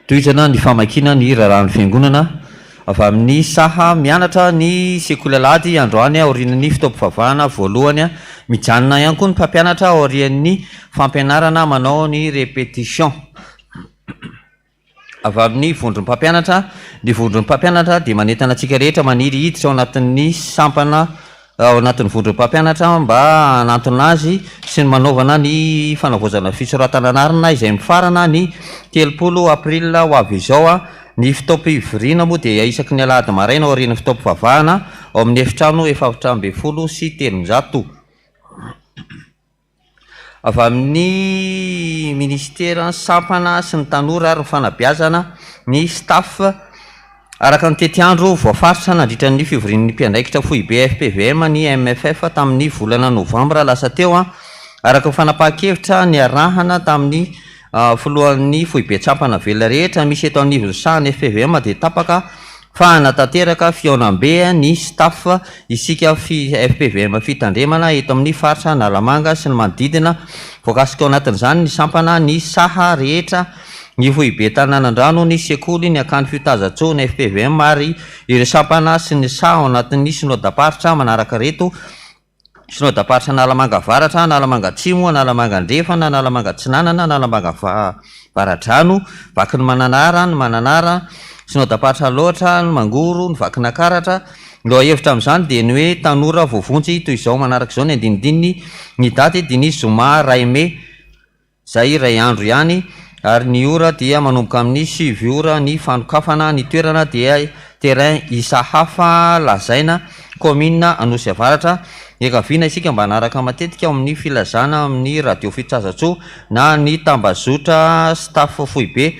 tohitrana ny famakina ny raharahany fiangonana avy amin'ny saha mianatra ny sekolalady androany aorian'ny fitaom-pivavahana voalohany mijanona ihany koa ny mpampianatra aorian'ny fampianarana manao ny répétition avy amin'ny vondron'ny mpampianatra ny vondron'ny mpampianatra dia manentana antsika rehetra maniry hiditra ao anatin'ny sampana ao anatin'ny vondron'ny mpampianatra mba anantona azy sy ny manaovana ny fanavozana fisoratananarina izay mifarana ny 30 aprila ho avy izao ny fitaom-pivoriana moa dia isaky ny alahady maraina ao aorian'ny fitaom-pivavahana ao amin'ny efitrano 420 sy 300 avy amin'ny ministera sampana sy ny tanora ary ny fanabeazana ny staff araka ny tetiandro voafaritra nandritra ny fivorian'ny mpiandraikitra fohy be FPVM ny MFF tamin'ny volana novambra lasa teo a araka ny fanapahan-kevitra ny arahana tamin'ny folohan'ny fohy be tsapana velona rehetra misy eto amin'ny vosany FPVM dia tapaka fa natateraka fiaonam-be ny staff isika FPVM fitandremana eto amin'ny faritra Nalamanga sy ny manodidina voakasika ao anatin'izany ny sampana ny saha rehetra ny fohy be tanànan-drano ny sekoly ny akanjo fitazatsony FPVM ary ireo sampana sy ny saha ao anatin'ny sinodaparitra manaraka reto sinodaparitra Nalamanga Varatra, Nalamanga Atsimo, Nalamanga Andrefana, Nalamanga Atsinanana, Nalamanga Varadrano, Vaky ny Mananara, ny Mananara, sinodaparitra Loatra, ny Mangoro, ny Vaky Nakaratra. Lo hevitra amin'izany dia ny hoe tanora voavonjy toy izao manaraka izao ny andinidininy ny daty Denis Zoma ray me zay ray andro ihany ary ny ora dia manomboka amin'ny 7 ora ny fanokafana ny toerana dia terrain isa hafa lazaina commune Anosy Avaratra ekaviana isika mba anaraka matetika amin'ny filazana amin'ny radio fitrazatso na ny tambazotra staff fohy be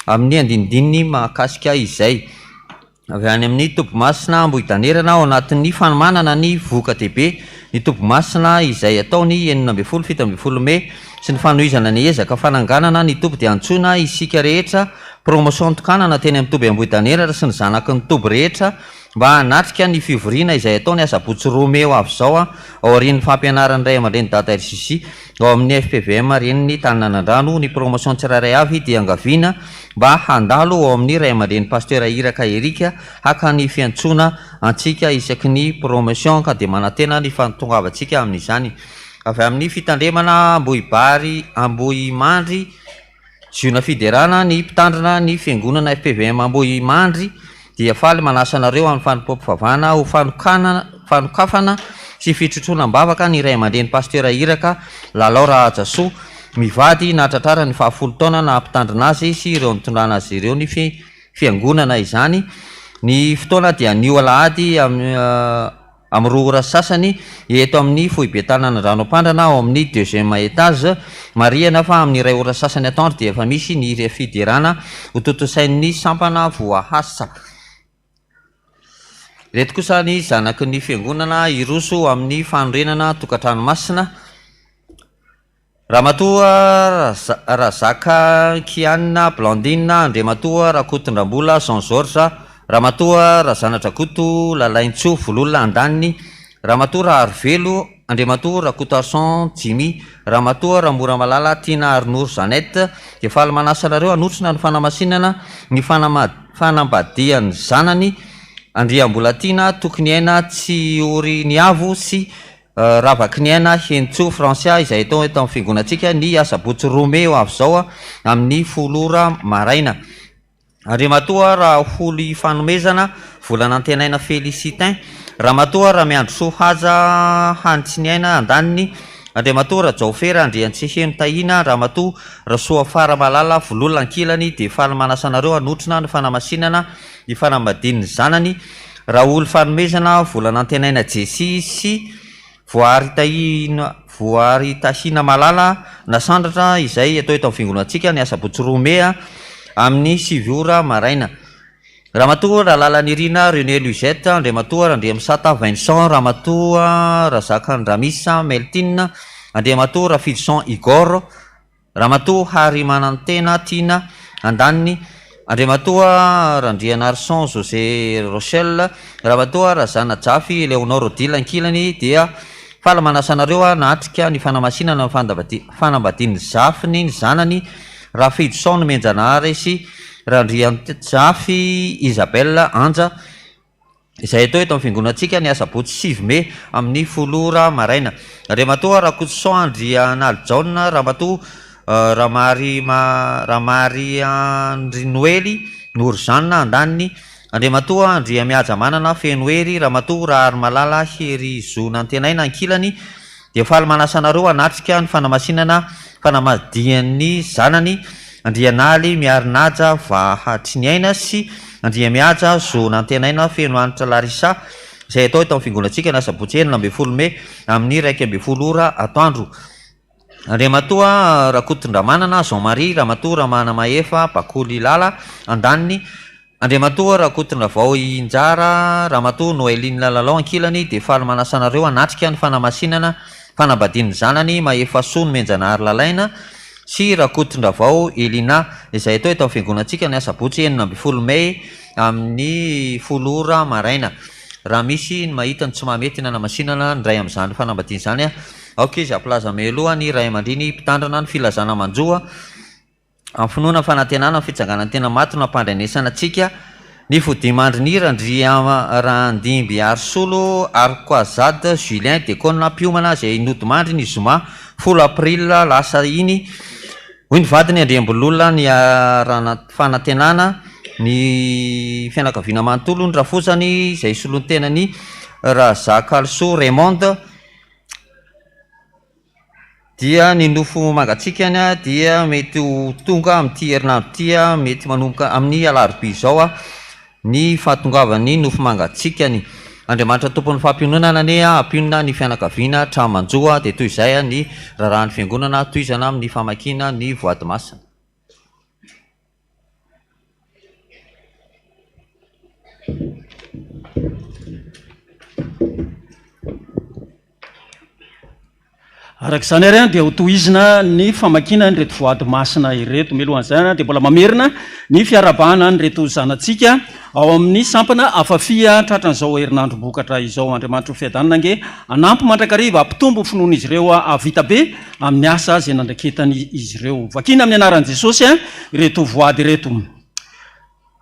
amin'ny andinidininy mahakasika izay avy any amin'ny Tobomasina Ambohidanerana ao anatin'ny fanomanana ny voka dehibe ny Tobomasina izay ataony 7 Mey sy ny fanohizana ny ezaka fananganana ny tobo dia antsoina isika rehetra promotion tokanana teny amin'ny toby Ambohidanerana sy ny zanaky ny tobo rehetra mba hanatrika ny fivoriana izay ataony asabotsy Romeo avy zao ao aorian'ny fampianaran'ny ray aman-dreny Dada RCC ao amin'ny FPVM reny ny tanànan-drano ny promotion tsirairay avy dia angaviana mba handalo ao amin'ny ray aman-dreny Pasteur Iraka Erika haka ny fiantsona antsika isaky ny promotion ka dia manantena ny fanotongavantsika amin'izany avy amin'ny fitandremana Ambohimandry Ziona Fiderana ny mpitandrina ny fiangonana FPVM Ambohimandry dia faly manasa anareo amin'ny fanompom-pivavahana ho fanokafana sy fitrotrolam-bavaka ny ray aman-dreny Pasteur Iraka Lalaora Ajasoa mivady natratrara ny 10 taona na ampitandrina azy sy ireo nitondrana azy ireo ny fiangonana izany ny fotoana dia ny alahady amin'ny 2 ora sasany eto amin'ny fohy be tanànan-drano ampandrana ao amin'ny 2e étage mariana fa amin'ny 2 ora sasany atoandro dia efa misy ny fiderana ho totosain'ny sampana voahasa reto kosa ny zanaky ny fiangonana iroso amin'ny fanorenana tokantrano masina Ramatoa Razaka Kianina Blandine Andriamatoa Rakotondrambola Jean Georges Ramatoa Razanadrakoto Lalaintso Vololona Andaniny Ramatoa Arvelo Andriamatoa Rakotarson Jimmy Ramatoa Ramora Malala Tina Arnour Jeannette dia faly manasa anareo anotrona ny fanamasinana ny fanambadian'ny zanany Andriambolatina tokony aina tsy ory ny avo sy ravaky ny aina Hentso Francia izay atao eto amin'ny fiangonantsika ny asabotsy Romeo avy zao amin'ny 10 ora maraina Andriamatoa Raholy fanomezana volana antenaina Felicitain Ramatoa Ramiandro Sohaja Hantsiniaina Andaniny Andriamatoa Rajaofera Andriantseheno Tahina Ramatoa Rasoa Fara Malala Vololona Ankilany dia faly manasa anareo anotrona ny fanamasinana ny fanambadian'ny zanany Raholy fanomezana volana antenaina Jesy sy voary tahina malala nasandratra izay atao eto amin'ny fiangonantsika ny asabotsy Romea amin'ny 7 ora maraina Ramatoa Ralalanirina René Luizette Andriamatoa Randriamisata Vincent Ramatoa Razaka Andramisa Meltine Andriamatoa Rafidson Igor Ramatoa Harimanantena Tina Andaniny Andriamatoa Randrianarson José Rochelle Ramatoa Razana Jafy Leonor Odila Ankilany dia faly manasa anareo natrika ny fanamasinana ny fanambadian'ny Zafiny ny zanany Rafidson Menjanary sy Randrianjafy Isabelle Anja izay atao eto amin'ny fiangonantsika ny asabotsy 7 Mey amin'ny 10 ora maraina Andriamatoa Rakotson Andrianaljaona Ramatoa Ramary Andrinoely Nourjanna Andaniny Andriamatoa Andriamiaja Manana Fenoery Ramatoa Rahary Malala Herizona Antenaina Ankilany dia faly manasa anareo anatrika ny fanamasinana fanamadian'ny zanany Andrianaly Miarinaja Vahatriniaina sy Andriamiaja Zona Antenaina Fenoanitra Larisa izay atao eto amin'ny fiangonantsika ny asabotsy 9 Mey amin'ny 12 ora atoandro Andriamatoa Rakotondramanana Jean Marie Ramatoa Ramana Maefa Bakoly Lala Andaniny andriamatoa raha kotrona vao injara ramatoa no elinina lalao ankilany dia faly manasanareo anatrika ny fanamasinana fanambadiany zanany maefa soa no menjanahary lalaina sy raha kotrona vao elina izay atao eto amin'ny fiangonantsika ny asabotsy 9 May amin'ny 10 maraina. Raha misy ny mahita ny tsy mahamety nanamasinana ny ray amin'izany fanambadiany zany aoka izy aplaza me aloha ny ray aman-driny mpitandrana ny filazana manjoa amin'ny finoana fanantenana ny fitsanganany tena maty no ampandrenesana antsika ny fodimandriny randimby arsolo arkoazade Julien Dekona mpiomana izay nodimandry ny zoma 10 April lasa iny hoy ny vadiny andriambololona ny fanantenana ny fianakaviana manontolo ny rafozany izay solony tenany Razakalso Raymond dia ny nofo mangatsikany dia mety ho tonga amin'ity herinandro tia mety manomboka amin'ny alarobia izao ny fahatongavany nofo mangatsikany. Andriamanitra tompon'ny fampionana ne ampionana ny fianakaviana tramanjoa dia toy izay ny raharahany fiangonana toizana amin'ny famakina ny voady masina. Arak'izany ary dia ho tohizina ny famakina ny reto voady masina ireto melohan'izany dia mbola mamerina ny fiarabana ny reto zanatsika ao amin'ny sampana afafia tratran'izao herinandro bokatra izao. Andriamanitra ho fiadanana nge anampy mandrakariva ampitombo finoana izy ireo avita be amin'ny asa izay nandraketany izy ireo. Vakina amin'ny anaran'i Jesosy ireto voady ireto.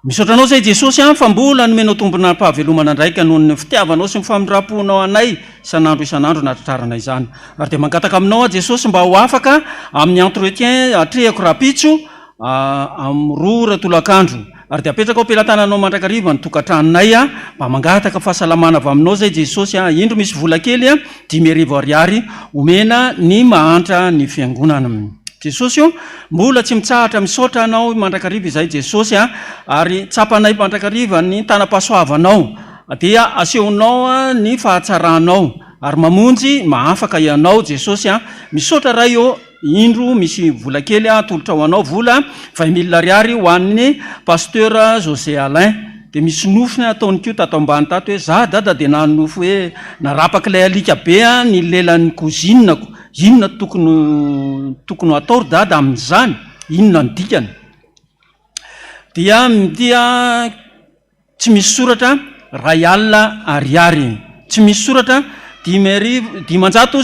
Misaotranao zay Jesosy fa mbola nomenao tombona pahavelomana ndraika noho ny fitiavanao sy ny famindram-ponao anay isanandro natratraranay izany. Ary dia mangataka aminao Jesosy mba ho afaka amin'ny entretien atrehako rapitso amin'ny 2 ratolakandro. Ary dia apetraka ao pelantananao mandrakariva ny tokantranonay mba mangataka fahasalamana avy aminao zay Jesosy indro misy vola kely 10,000 ariary omena ny mahantra ny fiangonana. Jesosy mbola tsy mitsahatra misaotra anao mandrakariva izay Jesosy ary tsapanay mandrakariva ny tanam-pahasoavanao dia asehonao ny fahatsaranao ary mamonjy mahafaka ianao Jesosy misaotra ray indro misy vola kely atolotra ho anao vola 20,000 ariary ho an'ny pasteur José Alain dia misy nofony ataony kio tato ambany tato hoe za dada dia nanofo hoe narapaka ilay alika be ny lelan'ny kozinako inona tokony atao dada amin'izany inona ny dikany dia tsy misy soratra ray alina ariary tsy misy soratra 10,000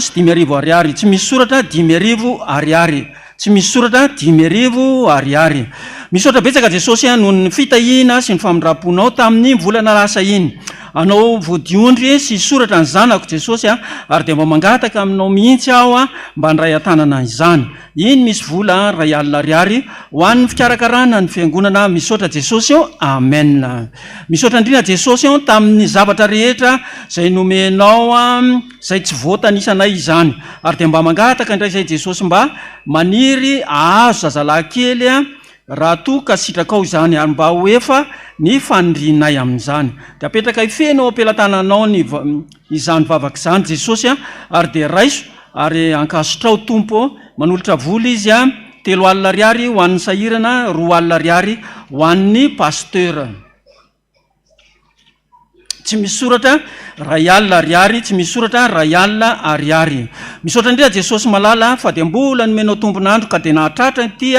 sy 10,000 ariary tsy misy soratra 10,000 ariary tsy misy soratra 10,000 ariary. Misaotra betsaka Jesosy noho ny fitahiana sy ny famindram-ponao tamin'ny volana lasa iny. Anao vodiondry sy soratra ny zanako Jesosy ary dia mba mangataka aminao mihitsy aho mba ndray atanana izany. Iny misy vola ray alina ariary ho an'ny fikarakarana ny fiangonana. Misaotra Jesosy amen. Misaotra indrindra Jesosy tamin'ny zavatra rehetra izay nomenao izay tsy voatanisanay izany. Ary dia mba mangataka indray izay Jesosy mba maniry ahazo zazalahy kely raha toa ka sitrakao izany ary mba ho efa ny fanindrinay amin'izany. Dia apetraka ifenao ampelantananao izany vavaka izany Jesosy ary dia raiso ary ankasitrao tompo manolotra vola izy 3 alina ariary ho an'ny sahirana 2 alina ariary ho an'ny pasteur. Tsy misy soratra ray alina ariary tsy misy soratra ray alina ariary. Misaotra indrindra Jesosy malala fa dia mbola nomenao tombonandro ka dia nahatratra ity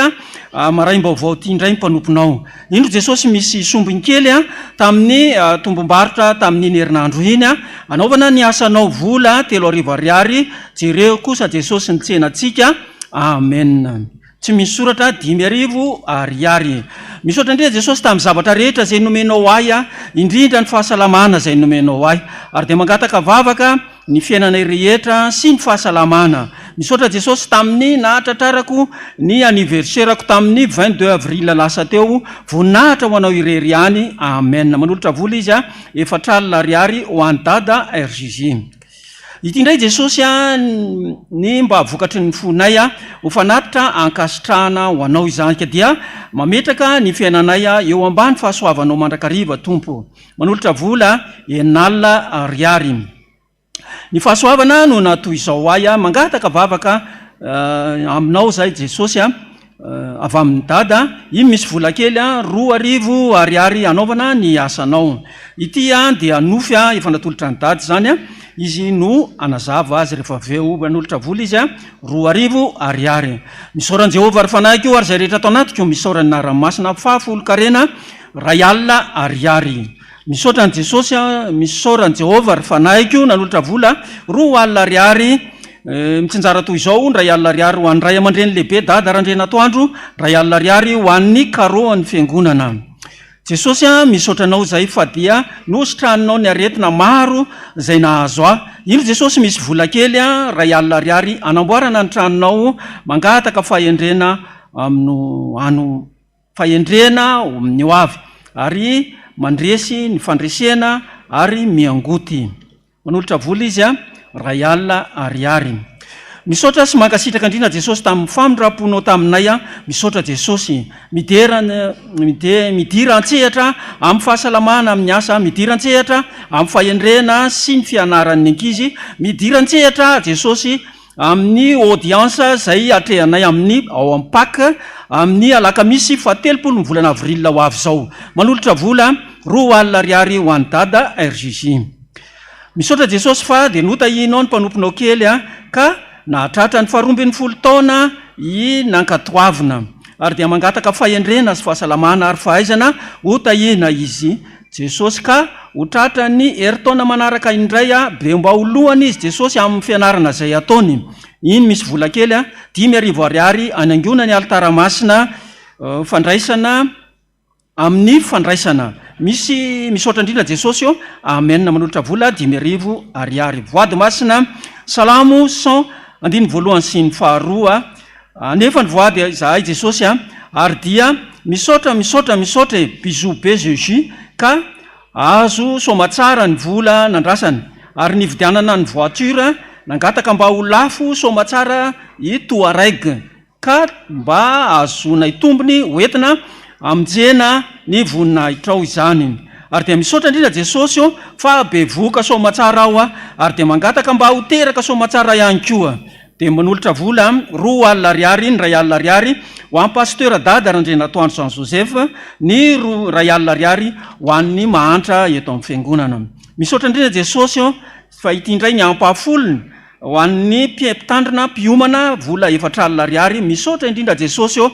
maraim-baovao ity indray mpanomponao. Indro Jesosy misy sombiny kely tamin'ny tombom-barotra tamin'iny herinandro iny anaovana ny asanao vola 3,000 ariary jereo kosa Jesosy ny tsenantsika amen. Tsy misy soratra 10,000 ariary. Misaotra indrindra Jesosy tamin'ny zavatra rehetra izay nomenao ahy indrindra ny fahasalamana izay nomenao ahy ary dia mangataka vavaka ny fiainanay rehetra sy ny fahasalamana. Misaotra Jesosy tamin'ny nahatratrarako ny anniversairako tamin'ny 22 avril lasa teo voninahitra ho anao irery ihany amen. Manolotra vola izy 4 alina ariary ho an'ny dada RJJ. Ity indray Jesosy ny mba vokatry ny fonay ho fanatitra ankasitrahana ho anao izany ka dia mametraka ny fiainanay eo ambany fahasoavanao mandrakariva tompo. Manolotra vola 9 alina ariary. Ny fahasoavana no natoy izao ahy mangataka vavaka aminao zay Jesosy avy amin'ny dada iny misy vola kely a 2 ariary anaovana ny asanao. Ity a dia nofy a efa natolotra ny dady zany a, izy no anazava azy rehefa aveo anolotra vola izy a 2 ariary. Misaoran Jehovah ary fanahy ko ary zay rehetra atao anaty ko misaoran Naramasina 7 karena 2 ariary. Misaotra ny Jesosy a, misaoran Jehovah ary fanahy ko nanolotra vola 2 ariary. Mitsinjara toy izao 2 ariary ho an'ny ray aman-dreny lehibe dada randrena atoandro, 2 ariary ho an'ny karoan'ny fiangonana. Jesosy a misaotra anao zay fa dia nositranonao ny aretina maro zay nahazo a. Ino Jesosy misy vola kely a 2 ariary anamboarana ny tranonao, mangataka fahendrena amin'ny ano fahendrena amin'ny hoavy ary mandresy ny fandresena ary miangoty. Manolotra vola izy a 2 ariary. Misaotra sy mankasitraka indrindra Jesosy tamin'ny famindraponao taminay a, misaotra Jesosy midira antsehatra amin'ny fahasalamana amin'ny asa, midira antsehatra amin'ny fahendrena sy ny fianaran'ny ankizy, midira antsehatra Jesosy amin'ny audience zay atrehanay amin'ny ao amin'ny Pâques amin'ny alakamisy 17 ny volana avril ho avy zao. Manolotra vola 2 ariary ho an'ny dada RJJ. Misaotra Jesosy fa dia notahinao ny mpanomponao kely a, ka nahatratra ny 12 taona i nankatoavina ary dia mangataka fahendrena sy fahasalamana ary fahaizana hotahina izy Jesosy, ka hotratra ny herintaona manaraka indray a be mba holohany izy Jesosy amin'ny fianarana zay ataony. Iny misy vola kely a 10 ariary anaingona ny altara masina fandraisana amin'ny fandraisana. Misy misaotra indrindra Jesosy io. Amen. Manolotra vola 10 ariary. Voady masina salamo 112 sy ny 2 nefa ny voady zahay Jesosy a, ary dia misaotra bisou be Jésus ka azo somatsara ny vola nandrasany ary nividianana ny voiture nangataka mba ho lafo somatsara i Touareg ka mba azona itombony hoentina amjena ny vonina itrao izany. Ary dia misaotra indrindra Jesosy io fa be voka somatsara ao a, ary dia mangataka mba ho teraka somatsara ihany koa. Dia manolotra vola 2 ariary, ny 2 ariary ho an'ny pasteur dada randrena atoandro Jean Joseph, ny 2 ariary ho an'ny mahantra eto amin'ny fiangonana. Misaotra indrindra Jesosy io fa ity indray ny ampafolony ho an'ny mpitandrina mpiomana vola 4 ariary. Misaotra indrindra Jesosy io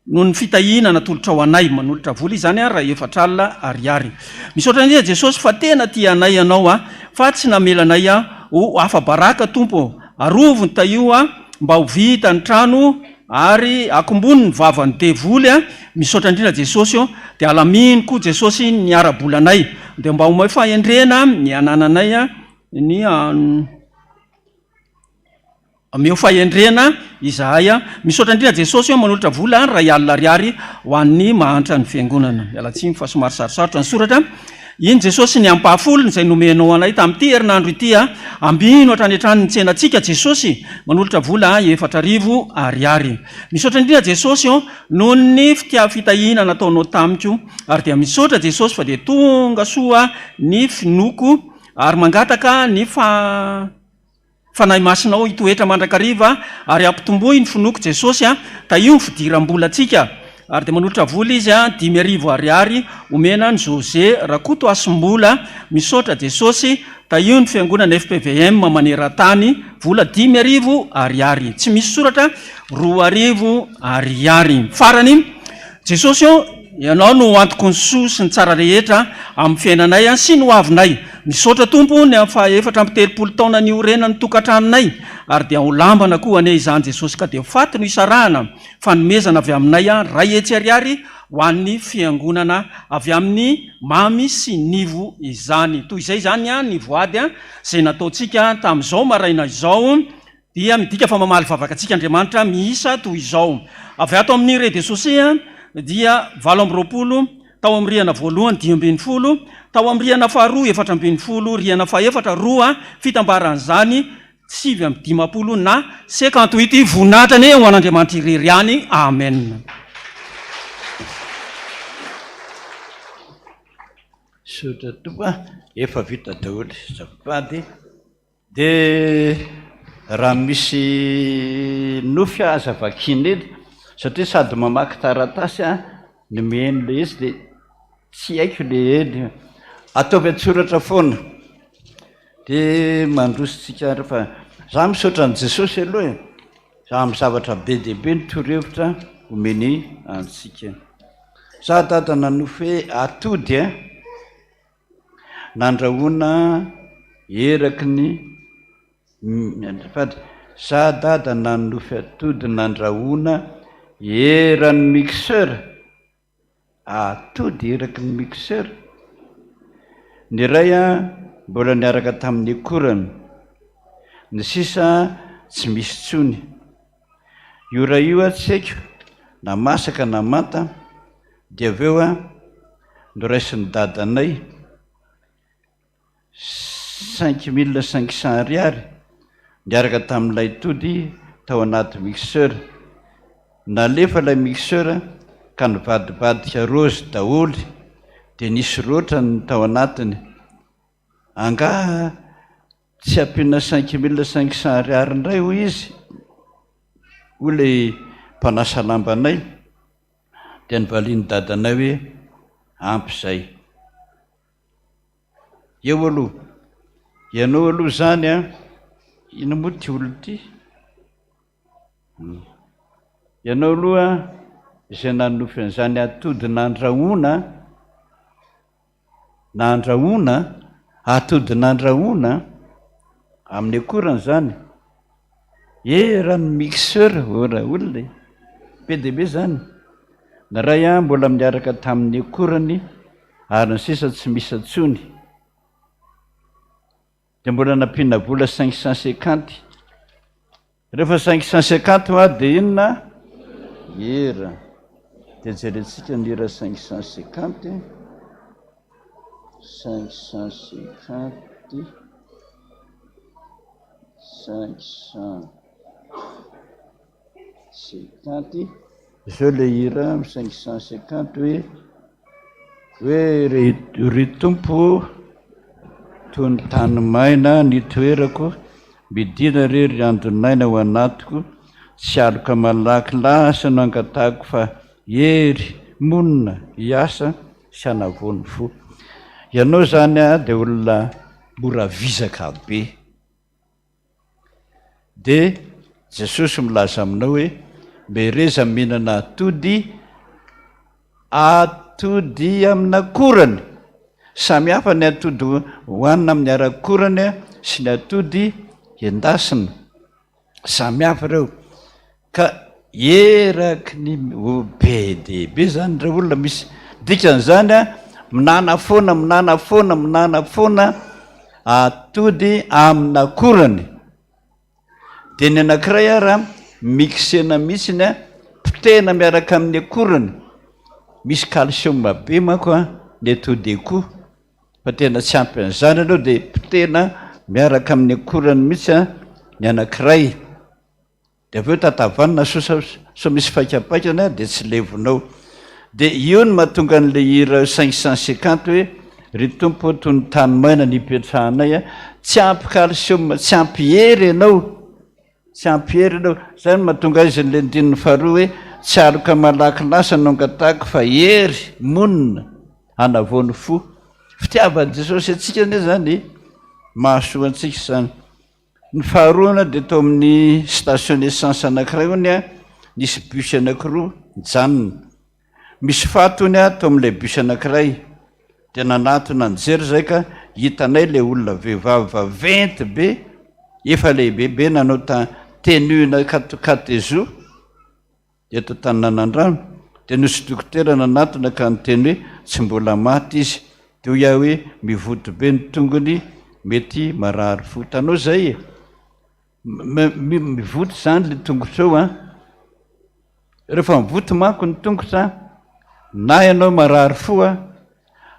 noho ny fitahina natolotra ho anay. Manolotra vola izany a 4 ariary. Misaotra indrindra Jesosy fa tena tia anay ianao a, fa tsy namelanay a ho afa-baraka tompo, arovony taio a mba ho vita ny trano ary akombony ny vavany devoly a. Misaotra indrindra Jesosy io, dia alaminy koa Jesosy ny ara-bolanay, dia mba ho may fahendrena ny anananay a ny meo fahendrena izahay a. Misaotra indrindra Jesosy io manolotra vola 2 ariary ho an'ny mahantra ny fiangonana. Alatsiny fa somary sarosarotra ny soratra. Iny Jesosy ny ampahafolony izay nomenao anay tamin'ity herinandro ity a, ambino hatrany hatrany ny tsenantsika Jesosy. Manolotra vola 4 ariary. Misaotra indrindra Jesosy io noho ny fitahina nataonao tamiko, ary dia misaotra Jesosy fa dia tonga soa ny finoko ary mangataka ny fanahy masinao hitoetra mandrakariva ary ampitomboy ny finoko Jesosy a, taio ny fidiram-bola atsika. Ary dia manolotra vola izy a 10 ariary omena ny José Rakoto Asimbola. Misaotra Jesosy, taio ny fiangonana FPVM maneran-tany vola 10 ariary. Tsy misy soratra 2 ariary. Farany Jesosy io, ianao no antoko ny soa sy ny tsara rehetra amin'ny fiainanay sy ny hoavinay. Misaotra tompo ny 430 taona ny orena ny tokantranonay, ary dia ho lambana koa anay izany Jesosy, ka dia faty no isarahana fanomezana avy aminay ray hetsy ariary ho an'ny fiangonana avy amin'ny mamy sy nivo izany. Toy izay zany ny voady izay nataontsika tamin'izao maraina izao, dia midika fa mamaly vavaka antsika Andriamanitra miisa toy izao. Avy ato amin'ny réseaux sociaux dia 20 tao amin'ny rihana voalohany 10, tao amin'ny rihana faharoa 4, rihana fahaefatra 2 fitambaran'izany 7 na 58 voninahitra ho an'Andriamanitra irery ihany. Amen. Sotra toa efa vita daholo zavapady dia raha misy nofy azavakiny ely satria sady mamaky taratasy a ny miheno le izy de tsy haiko le ely ataovy antsoratra foana de mandrositsika rehefa za misaotra an' Jesosy aloha za amin'ny zavatra be dehibe nitorevitra omeny antsika za dada nanofy hoe atody nandrahoana eraky ny za dada nanofy atody nandrahoana eran'ny mixeur atody eraky ny mixeur ny ray mbola niaraka tamin'ny akorany ny sisa tsy misy tsony io raha io tsy haiko na masaka na manta de avy eo noraisiny dadanay 5500 ariary niaraka tamin'ilay tody tao anaty mixeur nalefa ilay mixeur ka nivadibadika rozy daholy de nisy roatra ny tao anatiny anga tsy ampina 5500 ariary indray hoy izy ho le mpanasa lambanay de nivaliny dadanay hoe ampy zay eo aloha ianao aloha zany ino moa ty olo ty ianao aloha izay nanofen'izany atody nandrahoana atody nandrahoana amin'ny akorany zany rano mixeur ora olona be dehibe zany na ray mbola miaraka tamin'ny akorany ary ny sisa tsy misy atsony de mbola nampiana vola 550 rehefa 550 de inona era de jeretsika ny era 550 zao le ira 550 hoe ry tompo toy ny tany maina nitoerako midina rery andonaina ho anatiko tsy aloka malaky lasa no angatahako fa ery monina hiasa sy anavony fo ianao zany de olona mora vizaka be de Jesosy milaza aminao hoe mereza mihinana atody amina korany samy hafa ny atody hoanina amin'ny arakorany sy ny atody endasina samy hafa reo ka eraky ny be dehibe zany reo olona misy dikan'izany minana foana atody amina korany de ny anankiray raha mixena mihitsiny pitena miaraka amin'ny akorany misy calcium be manko ny atody akoho fa tena tsy ampy an'izany aloha de pitena miaraka amin'ny akorany mihitsy ny anankiray de aveo tatavanina so misy faikapaikana de tsy levonao de io ny mahatonga an'le ira 550 hoe ry tompo toy ny tany maina nipetrahanay tsy ampy calcium tsy ampy hery ianao zany mahatonga izy le ndininy faharoa hoe tsy aloka malaky lasa no angatahako fa hery monina anavony fo fitiavan'i Jesosy atsika ne zany mahasoa antsika zany ny faharoana de tao amin'ny station essence anankiray ony nisy bus anankiroa mijanona misy fatony tao amin'ilay bus anankiray de nanatona nijery zay ka hitanay le olona vehivavy vaventy be efa lehibe nanao tenue katezo de to tany nanandrano de nosy dokotera nanatona ka ny teny hoe tsy mbola maty izy de ho iaho hoe mivoto be ny tongony mety marary fo tanao zay mivoto zany le tongotra eo rehefa mivoto manko ny tongotra na ianao marary fo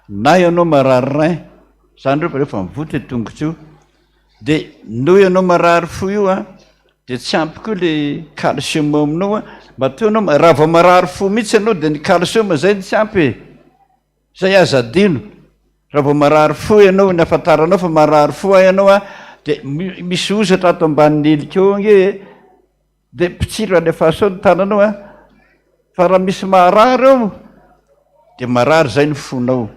na ianao marary rain zany rehefa mivoto le tongotra io de no ianao marary fo io de tsy ampy koa le calcium aminao matoanao raha vao marary fo mihitsy ianao de ny calcium zay tsy ampy zay azadino raha vao marary fo ianao ny afantaranao fa marary fo ianao dia misy ozatra ato ambanin'ny elikeo ange dia mpitsiro any fahaso ny tananao a fa raha misy marary eo dia marary zay ny fonao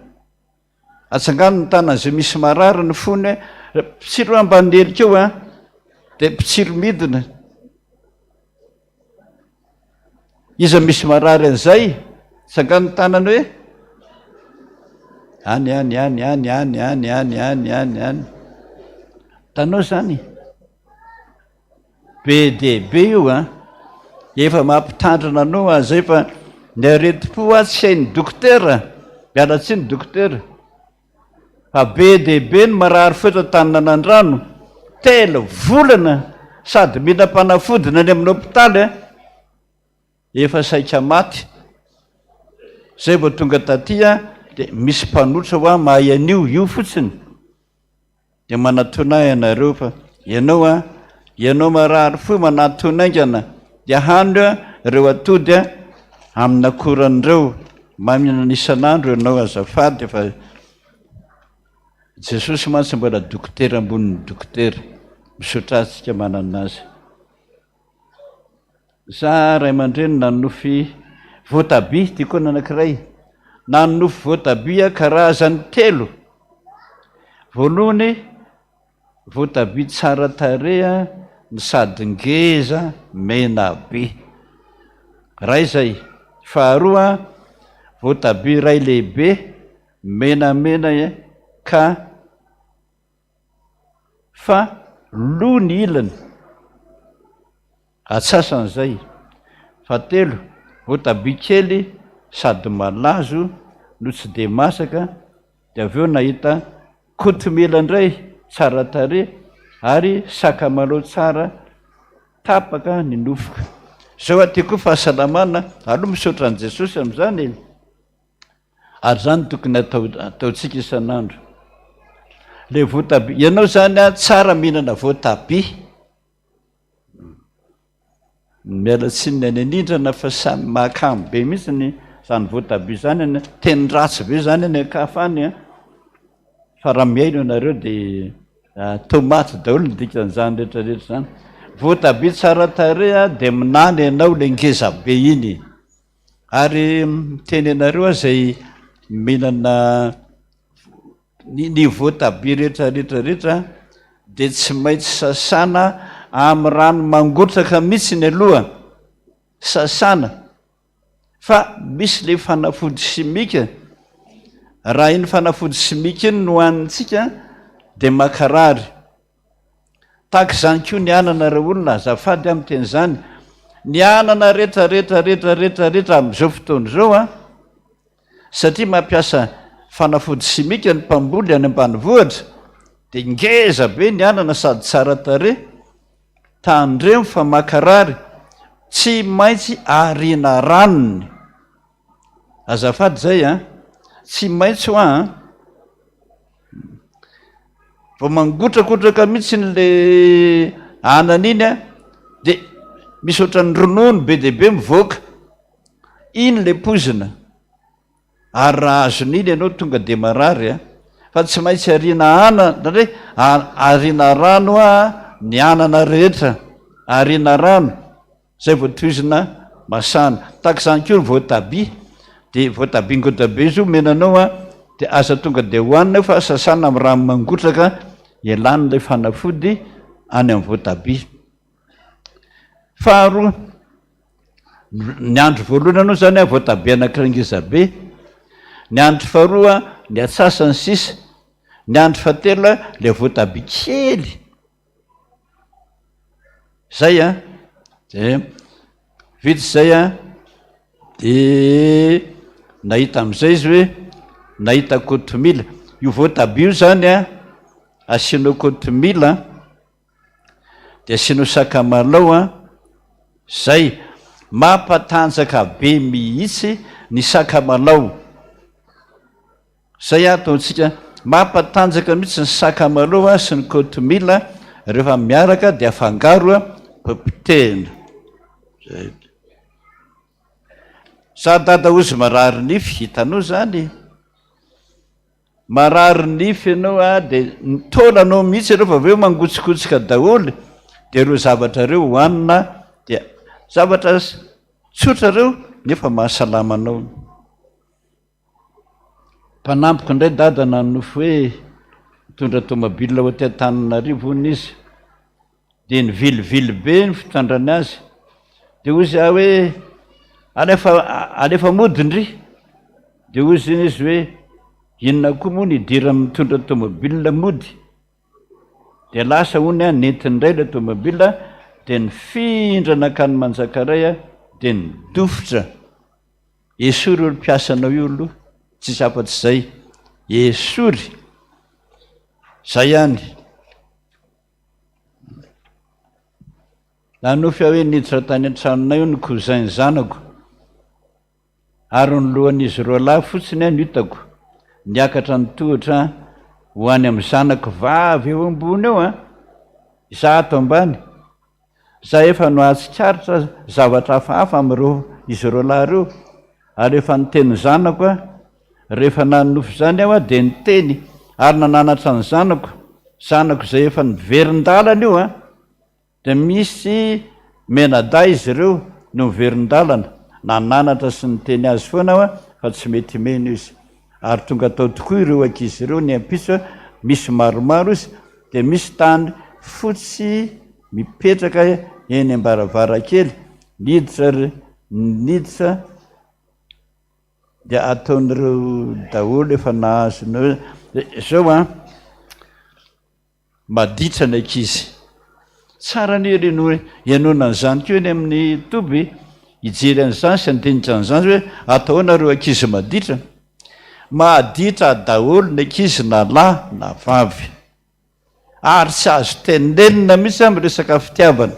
atsangano ny tanan'izay misy marary ny fony mpitsiro ambanin'ny elikeo a dia mpitsiro midina iza misy marary an'izay atsangano ny tanany hoe any tanao zany be dehibe io a efa mampitandrina anao a zay fa ny areti-po a tsy hain'ny dokotera miala tsy ny dokotera fa be dehibe ny marary foetra tanina nan-drano telo volana sady mila-panafodina any amin'ny hôpitaly efa saika maty zay vao tonga taty a dia misy mpanotra ho a mahay an'io io fotsiny dia manatona ianareo fa ianao marary fo manatona aingana dia hano a ireo atody a amin'ny akoran'ireo maminana isan'andro ianao azafady fa Jesosy mantsy mbola dokotera ambonin'ny dokotera misaotra atsika manana azy za ray aman-dreny nanofy voatabia tiako nanankiray nanofy voatabia karazany 3 voalohany voatabia tsara tareha ny sady ngeza mena be ray zay faharoa voatabia ray lehibe menamena ka fa lo ny ilany atsasan'izay fahatelo voatabia kely sady malazo no tsy dia masaka dia avy eo nahita kotomila indray tsara tare ary sakamalaho tsara tapaka ny nofoka zao atiako fahasalamana aloha misaotra an' Jesosy amin'izany ary zany tokony ataontsika isan'andro le voatabia ianao zany a tsara mihinana voatabia miala tsy ny any anindrana fa samy mahakamo be mihitsy ny zany voatabia zany any teny ratsy be zany any akafany a fa raha miaino ianareo dia tomaty daholo ny dikan'izany rehetrarehetra zany voatabia tsara tarea dia minany ianao le ngeza be iny ary miteny ianareo a zay mihinana ny voatabia rehetrarehetrarehetra dia tsy maintsy sasana amin'ny rano mangotraka mihitsy ny aloha sasana fa misy le fanafody simika raha iny fanafody simika iny no hoanintsika dia makarary tahaka izany koa ny anana raha olona azafady amin'ny teny izany ny anana rehetrarehetrarehetrarehetrarehetra amin'izao fotoana izao a satria mampiasa fanafody simika ny mpamboly any ambanivohitra dia ngeza be ny anana sady tsara tare tandremo fa makarary tsy maintsy arina ranony azafady zay a tsy maintsy ho a vao mangotrakotraka mihitsy nyle anana iny a dia misy ohatran'ny ronono be dehibe mivoaka iny le pozina ary raha azon'iny ianao tonga dia marary a fa tsy maintsy arina anana ndray arina rano a ny anana rehetra arina rano zay vao toizina masana tahaka izany koa ny voatabia dia voatabia ngotabe izy io menanao a dia aza tonga dia hohanina fa sasana amin'ny rano mangotraka ialany ilay fanafody any amin'ny voatabia faharoa ny andro voalohany anao zany a voatabia anakirangeza-be ny andro faharoa ny atsasany sisa ny andro fahatelo le voatabia kely zay a dia vita zay a dia nahita amin'izay izy hoe nahita kotomila io voatabia io zany a asianao kotomila dia asianao sakamalaho a zay mampatanjaka be mihitsy ny sakamalaho zay a ataontsika mampatanjaka mihitsy ny sakamalaho a sy ny kotomila rehefa miaraka dia afangaro a popitena zay za dada ozy marary nify hitanao zany marary nify ianao a dia nitolanao mihitsy rehefa aveo mangotsikotsika daholo dia ireo zavatra reo hohanina dia zavatra tsotra reo nefa mahasalamanao. Mpanampiko indray dadana nofo hoe mitondra tomobile ho Antananarivo hono izy dia nivilivily be ny fitandrany azy dia ozy aho hoe alefa modindry dia ozy izy hoe inona koa moa nidira mitondra tomobile mody dia lasa hony a nentindray le tomobile dia nifindrana akany Manjakaray a dia nidofotra. Esory olo mpiasanao io aloha tsy sapatsy zay, esory zay ihany. Nanofy aho hoe niditra tany an-tranonay io nykozainy zanako ary ny lohan'izy roa lahy fotsiny a nitako niakatra ny tohatra ho any amin'ny zanako vavy eo ambony eo a za ato ambany za efa no atsikaritra zavatra hafahafa amin'ireo izy roa lahy reo ary efa niteny zanako a rehefa nanofy zany aho a dia niteny ary nananatra ny zanako zay efa niverin-dalana io a dia misy menada izy ireo no miverin-dalana nananatra sy niteny azy foana aho a fa tsy mety meno izy ary tonga tao tokoa ireo ankizy ireo ny ampitso misy maromaro izy dia misy tany fotsy mipetraka eny ambaravarakely niditra dia ataon'ireo daholo efa nahazonao zao a maditra ny ankizy tsara ny ianona an'izany keo eny amin'ny toby hijery an'izany sy andinitra an'izany hoe ataonareo ankizy maditra daholo ny ankizy na lahy na vavy ary tsy azo tenenina mihitsy amin'ny resaka fitiavana.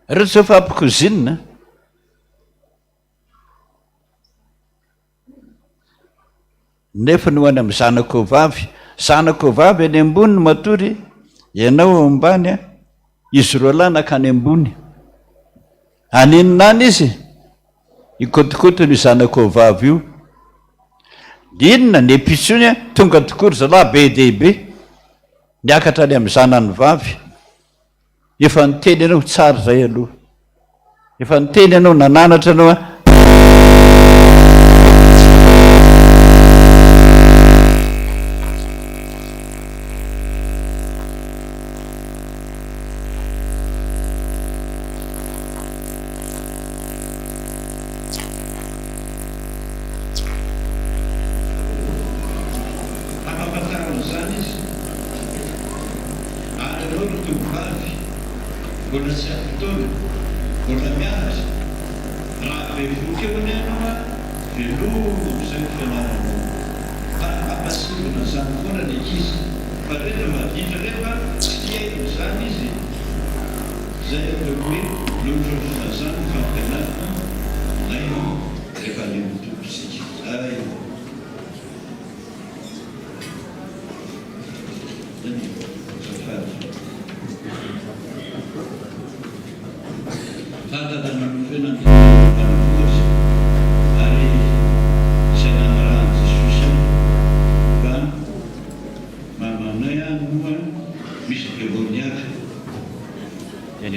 Rehetra zao fampikozinina nefa no any amin'ny zanako vavy any ambony matory ianao ambany a izy roa lahy nakany ambony aninonany izy ikotikoto ny zanako vavy io inona ny epitsony a tonga tokory zalahy be dehibe niakatra any amin'ny zanany vavy efa niteny ianao tsara zay aloha efa niteny ianao nananatra anao a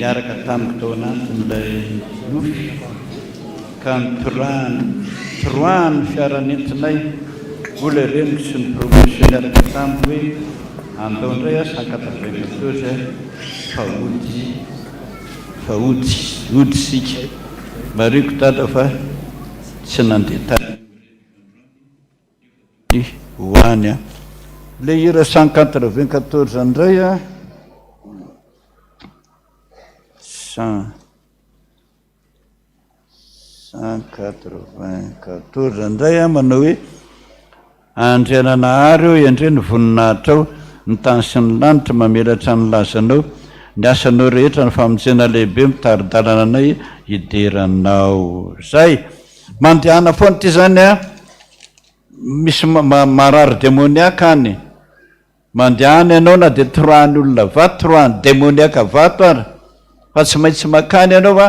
niaraka tamiko tao anatin'ilay nofy ka nitroany fiaranentinay ola reniko sy ny promotion niaraka tamiko hoe andao indray a 194 fa ody sika mariko tata fa tsy nandeha tany hoany a le hira 194 indray a 194 indray a manao hoe andrianana ary eo iandre ny voninahitra ao ny tany sy ny lanitra mamelatra ny lazanao ny asanao rehetra ny famonjena lehibe mitaridalana anay hideranao zay mandehana foana ty zany a misy marary demoniaka any mandehana ianao na dia toroany olona vato toroany demoniaka vato ary fa tsy maintsy makany ianao a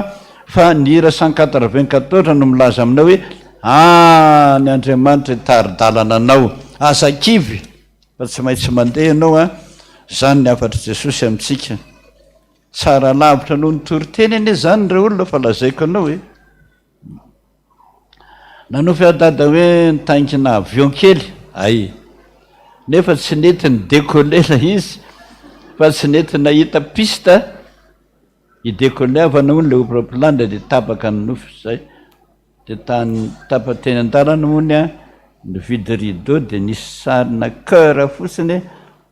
fa ny hira 194 no milaza aminao hoe ny Andriamanitra taridalana anao asa-kivy fa tsy maintsy mandeha ianao a, zany ny afatra Jesosy amintsika. Tsara lavitra noho ny toriteny anie zany reo olona fa lazaiko anao hoe nanao fiadada hoe nitaingina avion kely, ay nefa tsy nety ny décoller izy fa tsy nety nahita piste i-décoller avana hono le roproplan de tapaka ny nofo zay, de tapateny an-dalana mony a nividy rideau de nisy sarina cœur fotsiny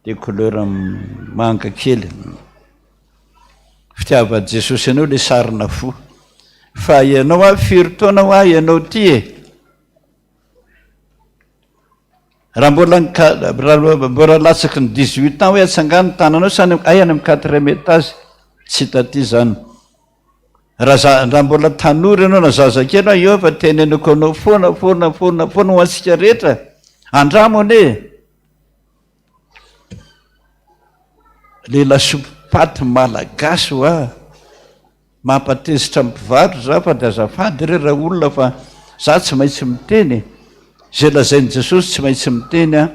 de couleur manga kely. Fitiava Jesosy ianao le sarina fo, fa ianao a firy taona ho ahy ianao ty e, raha mbola latsaky ny 18 ans hoe atsangano tananao sany ay any amin'ny 4e étage, tsy taty zany. Raha mbola tanora ianao na zazakely io fa tenenako anao foana ho antsika rehetra, andramo ane le lasopy paty malagasy ho a, mampatezitra mpivarotra za fa de azafady re raha olona fa za tsy maintsy miteny zay lazainy Jesosy, tsy maintsy miteny a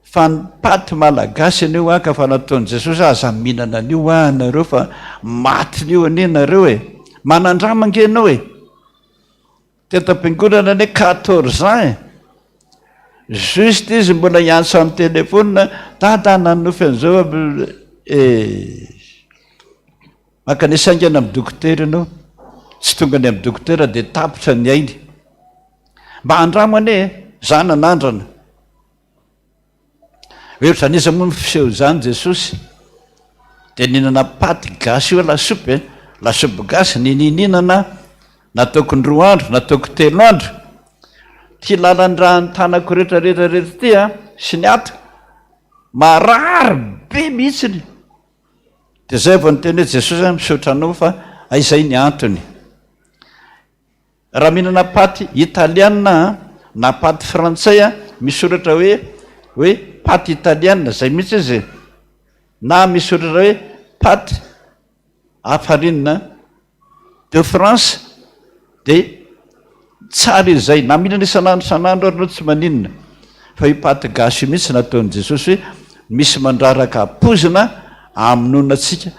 fa ny paty malagasy anio a ka fa nataony Jesosy aza mihinana an'io a nareo fa matin'io anie nareo e, manandrama nge anao e, tetam-piangonana ane 14 ans e, juste izy mbola hiantso amin'ny telefona dada nanofy an'izao maka ne saingana amin'ny dokotera ianao, tsy tonga any amin'ny dokotera de tapitra ny ainy, mba andramo ane za nanandrana. Ohatra aniza moa fiseho zany Jesosy de ninana paty gasy io lasopy lasopy gasy nininana nataoko 2 andro nataoko 3 andro, ty lalan-draha ny tanako rehetrarehetra ty a sy ny ato marary be mihitsiny, de zay vao niteny hoe Jesosy a misaotra anao fa aizay ny antony. Raha mihinana paty italiana na paty frantsay a misoratra hoe paty italiana zay mihitsy izy, na misoratra hoe paty afarinina de France de tsara izay, na mihinana isan'andro arynao tsy maninona, fa io paty gasy mihitsy nataony Jesosy hoe misy mandraraka apozina amin'onatsika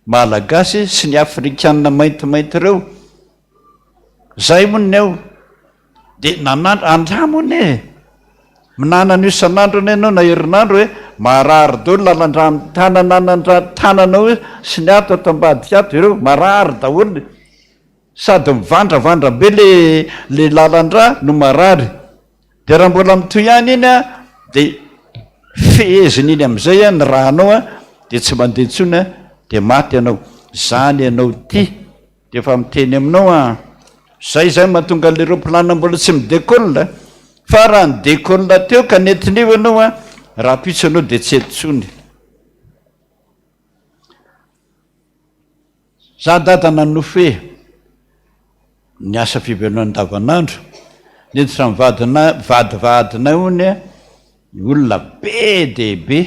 malagasy sy ny afrikanina maintimainty reo, zay moniny ao de nanandro andramo ane minanany isan'andro ane anao na herinandro hoe marary daholo lalan-drano tananao sy ny ato atambadika ato ireo marary daholo, sady mivandravandra be le lalan-dra no marary, de raha mbola mitoy ihany iny a de feheziny iny am'izay a ny rahanao a de tsy mandeha ntsony a de maty ianao. Zany ianao ty de efa miteny aminao a zay mahatonga le roplanina mbola tsy midécolle, fa raha ny décolle teo ka netin'io ianao a raha pitso anao de tsy etintsony. Za dada nanofy ny asa fivelomana andavanandro niditra vadivadina ony a olona be dehibe,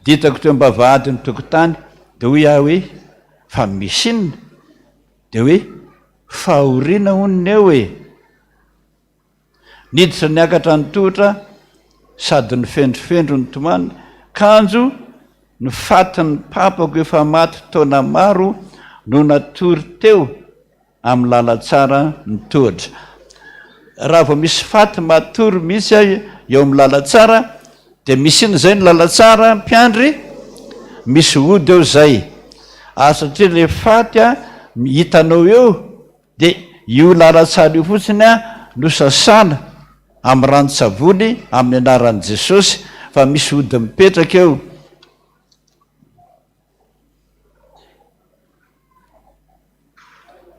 ditako teo mba vady ny tokotany de hoe ah hoe fa misy inona, de hoe fahoriana honiny eo e, niditra niakatra ny tohatra sady ny fendrofendro ny tomany, kanjo ny fatin'ny papako efa maty taona maro no natory teo amin'ny lalatsara ny tohatra. Raha vao misy faty matory misy eo amin'ny lalatsara de misy iny zay ny lalatsara mpiandry, misy ody eo zay satria le faty a hitanao eo de io lalatsara io fotsiny a no sasana amin'ny rano-tsavony amin'ny anaran'i Jesosy, fa misy ody mipetraka eo.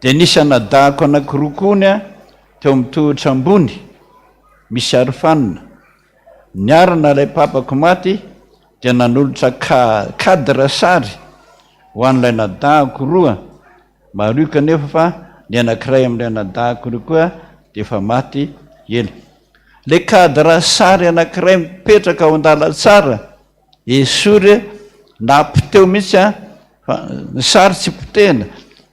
De nisy anadahako anakirokony a teo mitohitra ambony misy arofanina, niarana lay papako maty de nanolotra cadre sary ho an'ilay nadahako roa, marioka nefa fa ny anankiray amin'ilay nadahako roa koa de efa maty ela. Le cadre sary anankiray mipetraka ao an-dalatsara esory nampiteo mihitsy a, fa ny sary tsy potehina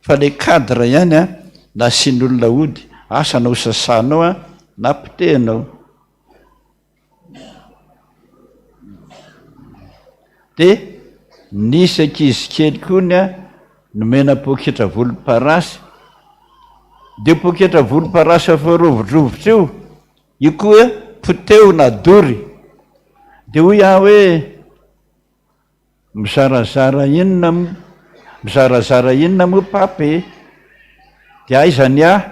fa le cadre ihany a nasian'olona ody asanao sasanao a na pitenao. Dia nisy ankizy kely kony a nomena poketra volomparasy, dia poketra volomparasy efa rovidrovitra io koa poteo na dory, dia hoy aho hoe mizarazara inona moa papy, dia aizany aho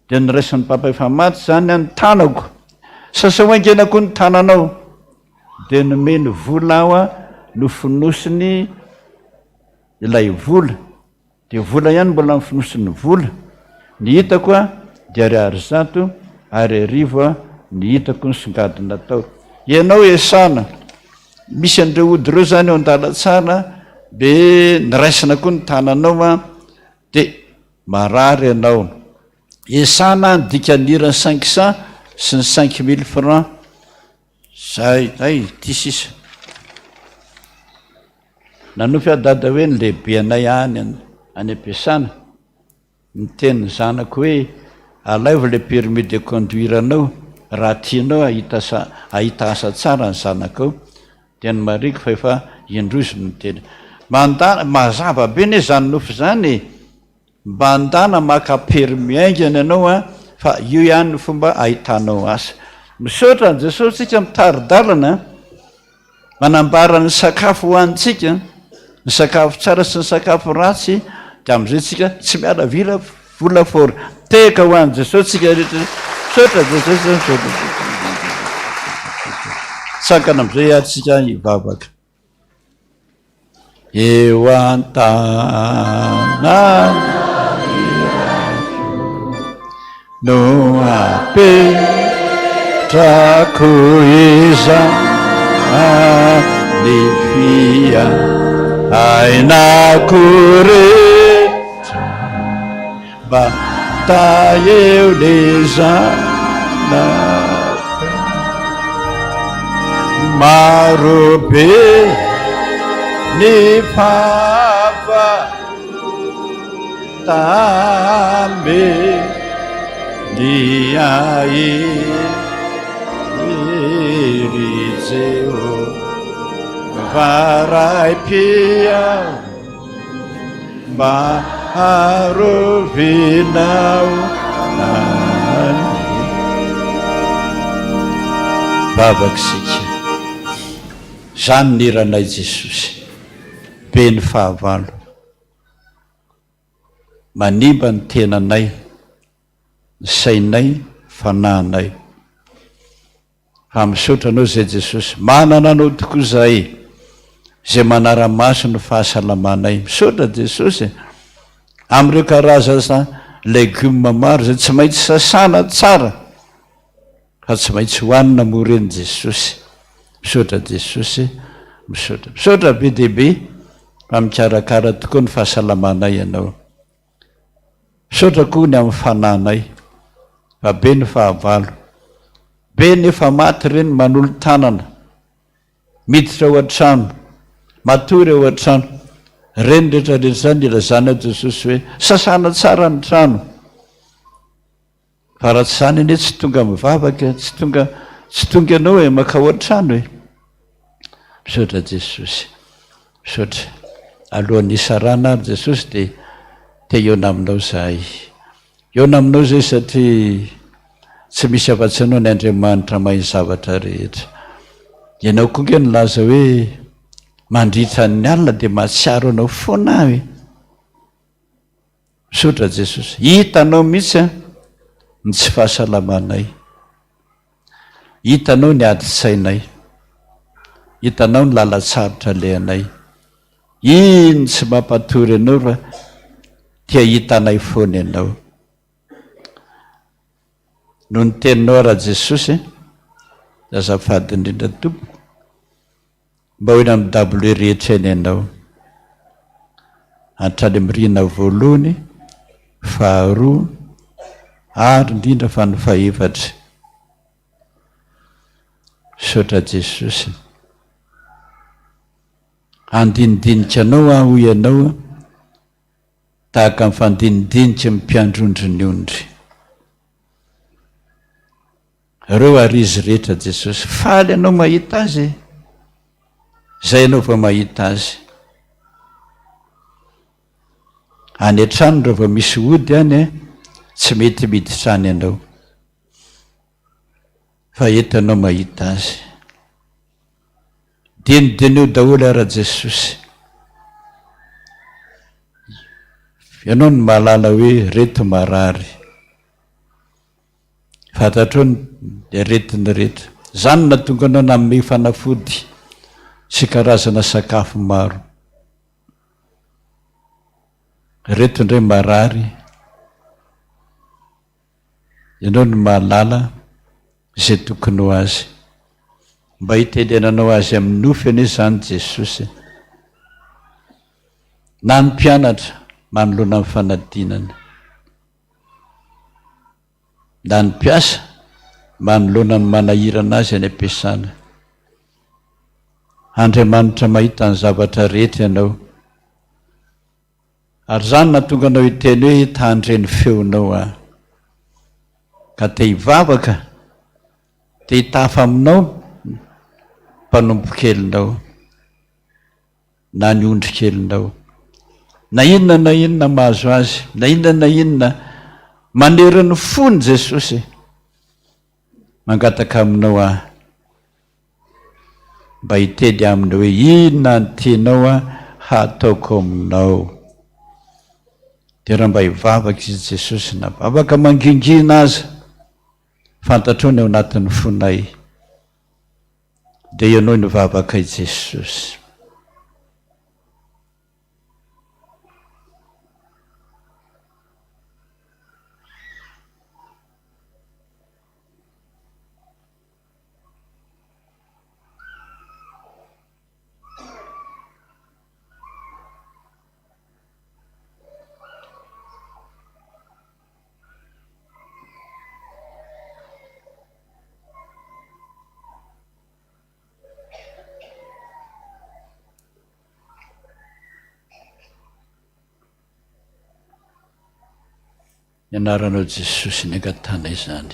dia niraisan'ny papa efa maty zany a ny tanako, sasaoaingena koa ny tananao, dia nomeny vola aho a nofonosiny ilay vola, dia vola ihany mbola nifonosiny vola, ny hitako a dia 200 ary 1000 ny hitako ny songadina tao. Ianao esana, misy andreo ody reo zany eo an-dalatsara be niraisana koa ny tananao a, dia marary ianao, esana ny dikanirany 500 sy ny 5000 francs. Zay ay ty sisa nanofy adada hoe ny lehibe anay any ampiasana, miteny ny zanako hoe alaivo le permis de conduire anao raha tianao ahita asa tsara ny zanakao. Dia ny mariko fa efa indrozy ny teny mazava be ne zany nofy zany, mba andana maka permis aingany ianao a, fa io ihany ny fomba ahitanao asa. Misaotra ny Jesosy tsika mitaridalana, manambara ny sakafo hoanitsika, ny sakafo tsara sy ny sakafo ratsy, dia amin'izay tsika tsy miala vola fory teka ho an'i Jesosy tsika rehetra. Misaotra Jesosy, sakana amin'izay ary tsika hivavaka. Eo an-tana no apetrako izany fia ainako rehetra, mba taeo le zanako marobe ny papa tambe ny ahirizeo varaipia mba arovinao nany. Vavakisika zany niranay Jesosy be ny fahavalo, manimba ny tenanay, ny sainay, fanahinay. Fa misaotra anao zay Jesosy, manana anao tokoa zay zay manara-maso ny fahasalamanay. Misaotra Jesosy amin'ireo karazana legioma maro zay tsy maintsy sasana tsara fa tsy maintsy hohanina moa reny Jesosy. Misaotra Jesosy, misaotra be dehibe fa mikarakara tokoa ny fahasalamanay ianao. Misaotra koa ny amin'ny fanahinay, fa be ny fahavalo, be nefa maty reny manolo tanana, miditra ao an-trano, matory ao an-trano, reny rehetrarehetra zany ilazana Jesosy hoe sasana tsara ny trano. Fa raha tsy zany anie tsy tonga mivavaka, tsy tonga ianao hoe makao an-trano hoe. Misaotra Jesosy, misaotra. Alohan'ny isarana ary Jesosy dia te iona aminao zahay, iona aminao zay satria tsy misy afa-tsy anao ny Andriamanitra mahay zavatra rehetra. Ianao koa nge nilaza hoe mandritra ny alina dia mahatsiaro anao foana hoe. Misaotra Jesosy, hitanao mihitsy ny tsy fahasalamanay, hitanao ny adi-tsainay, hitanao ny lalatsarotra lehanay. Iny tsy mampatory anao fa tia hitanay foana ianao. No ny teninao raha Jesosy, azafady indrindra tompoko, mba hoena amin'ny dable rehetra eny ianao, hatrany mirina voalohany, faharoa ary indrindra fa ny fahaefatra. Misaotra Jesosy, andinidinika anao aho ianao tahaka ny fandinidinika ny mpiandrondry ny ondry. reo ary izy rehetra Jesosy faly anao mahita azy, zay anao va mahita azy. Any an-trano rehefa misy ody any tsy mety miditra any ianao, fa eto anao mahita azy. Denidenio daholo ara Jesosy, ianao no mahalala hoe reto marary, fantatrao ny retiny rehetra. Zany na tonga anao nanome fanafody sy karazana sakafo maro. Reto indray marary, ianao no mahalala izay tokony ho azy, mba hitenenanao azy amin'ny nofy anie zany Jesosy. Na ny mpianatra manoloana amin'ny fanadinana, na ny mpiasa manoloana ny manahirana azy any am-piasana. Andriamanitra mahita ny zavatra rehetra ianao, ary zany na tonga anao hiteny hoe tandreny feonao aho, ka te hivavaka, te hitafa aminao mpanompo-kelinao na ny ondri-kelinao, na inona mahazo azy, na inona maneriny fony Jesosy, mangataka aminao aho mba hiteny aminy hoe inona ny tianao hataoko aminao. Dia raha mba hivavaka izy Jesosy, na afaka mangingina aza, fantatrao ny ao anatin'ny fonay, dia ianao nivavaka i Jesosy. Ianaranao Jesosy ny angatana izany.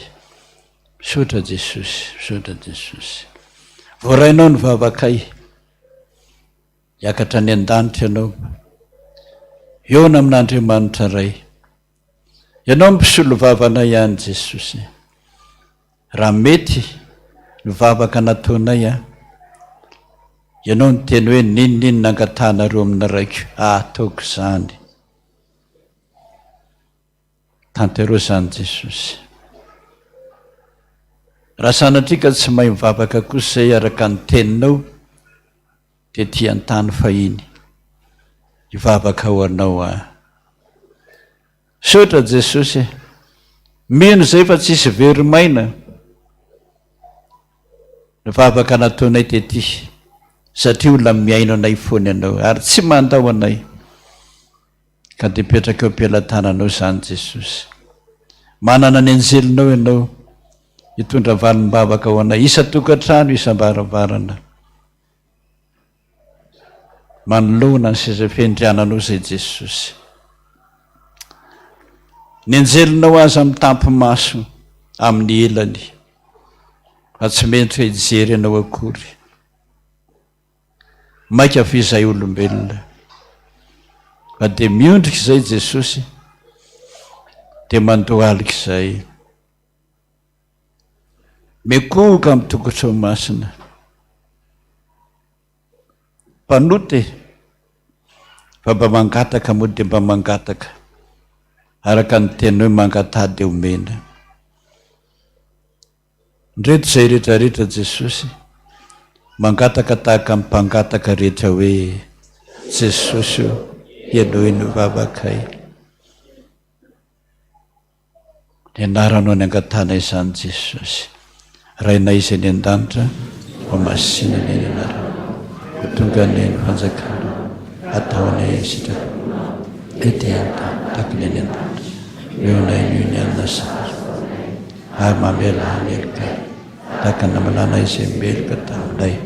Misaotra Jesosy, misaotra Jesosy. Voarainao ny vavakay, hiakatra ny an-danitra ianao, eona amin'Andriamanitra ray. Ianao mpisolo vavanay ihany Jesosy. Raha mety ny vavaka nataonay ianao ny teny hoe ninona angatanareo amina raiko, ataoko zany. Tanterao zany Jesosy. Raha sanatrika tsy mahay mivavaka kosa izay araka ny teninao, dia ty an-tany fahiny hivavaka ho anao aho. Saotra Jesosy, mino izay fa tsisy very maina ny vavaka nataonay tety, satria olona miaino anay foana ianao ary tsy mandao anay. Ka dia petraka eo am-pialan-tananao zany Jesosy. Manana ny anjelinao ianao, hitondra valim-bavaka ho anay isa-tokantrano, isam-baravarana. Manoloana ny seza fiandriananao zay Jesosy. Ny anjelinao aza amin'ny tampi-maso amin'ny elany, fa tsy mentrika hijery ianao akory. Maika fizay olombelona, fa dia miondrika izay Jesosy, dia mandohalika izay. Mikohoka amin'ny tokotro masina, mpanoty fa mba mangataka moa dia mba mangataka araka ny teny hoe mangatady omena. Ndreto izay rehetrarehetra Jesosy, mangataka tahaka amin'ny mpangataka rehetra hoe Jesosy ianao iny vavakay. Ny anaranao ny angatana izany Jesosy. Rainay izay ny an-danitra, ho masina ny anarana, ho tonga ny fanjakana, ataonay sitrana, ety an-tany, takony any an-danitra, eo nay ny ny anasara, ary mamela hamelika, taka namalana izay melika taminay,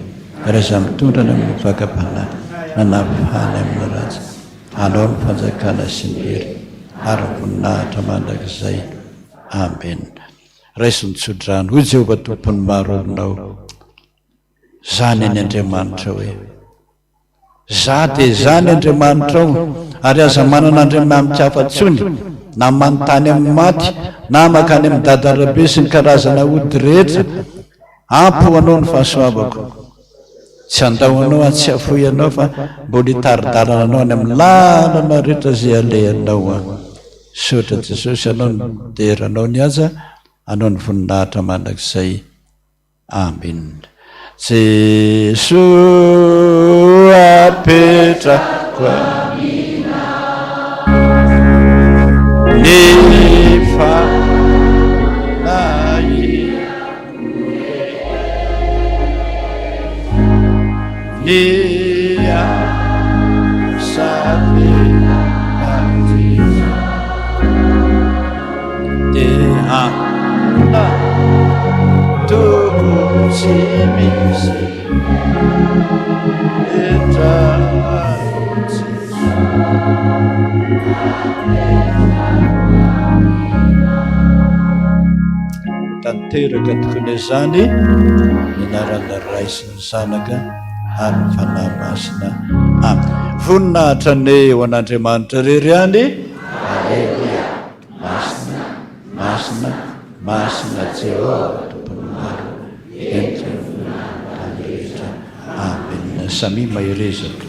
ary iza mitondra ny amin'ny fakam-panahy, nanavahany amin'ny ratsy, anao ny fanjakana sy ny hery, ary voninahitra mandrakizay. Amen. raisonytsodrano hoy jehova tompony maro aminao zany any Andriamanitra hoe za dia zany Andriamanitra ao ary aza manana andriamanitra afa-tsony na manontany amin'ny maty na makany amin'ny dadarabe sy ny karazana ody rehetra ampo anao ny fahasoavako tsy andahoanao any tsy afoy anao fa mbola hitaridarana anao any amin'ny lalana rehetra zay alehanao a sotra Jesosy anao ny deranao ny aza anao ny voninahitra mandrakizay amen Jesosy apetrako nefa Dia sapena dia na tuku simisi eta tanteraka tokony izany minarana ray sy ny zanaka ary ny fanahy masina amen. Voninahitra ny eo an'Andriamanitra rery any. Aleluia. Masina, masina, masina Jehova tompony maro. Endrika rehetra. Amen. Samy maherezaka.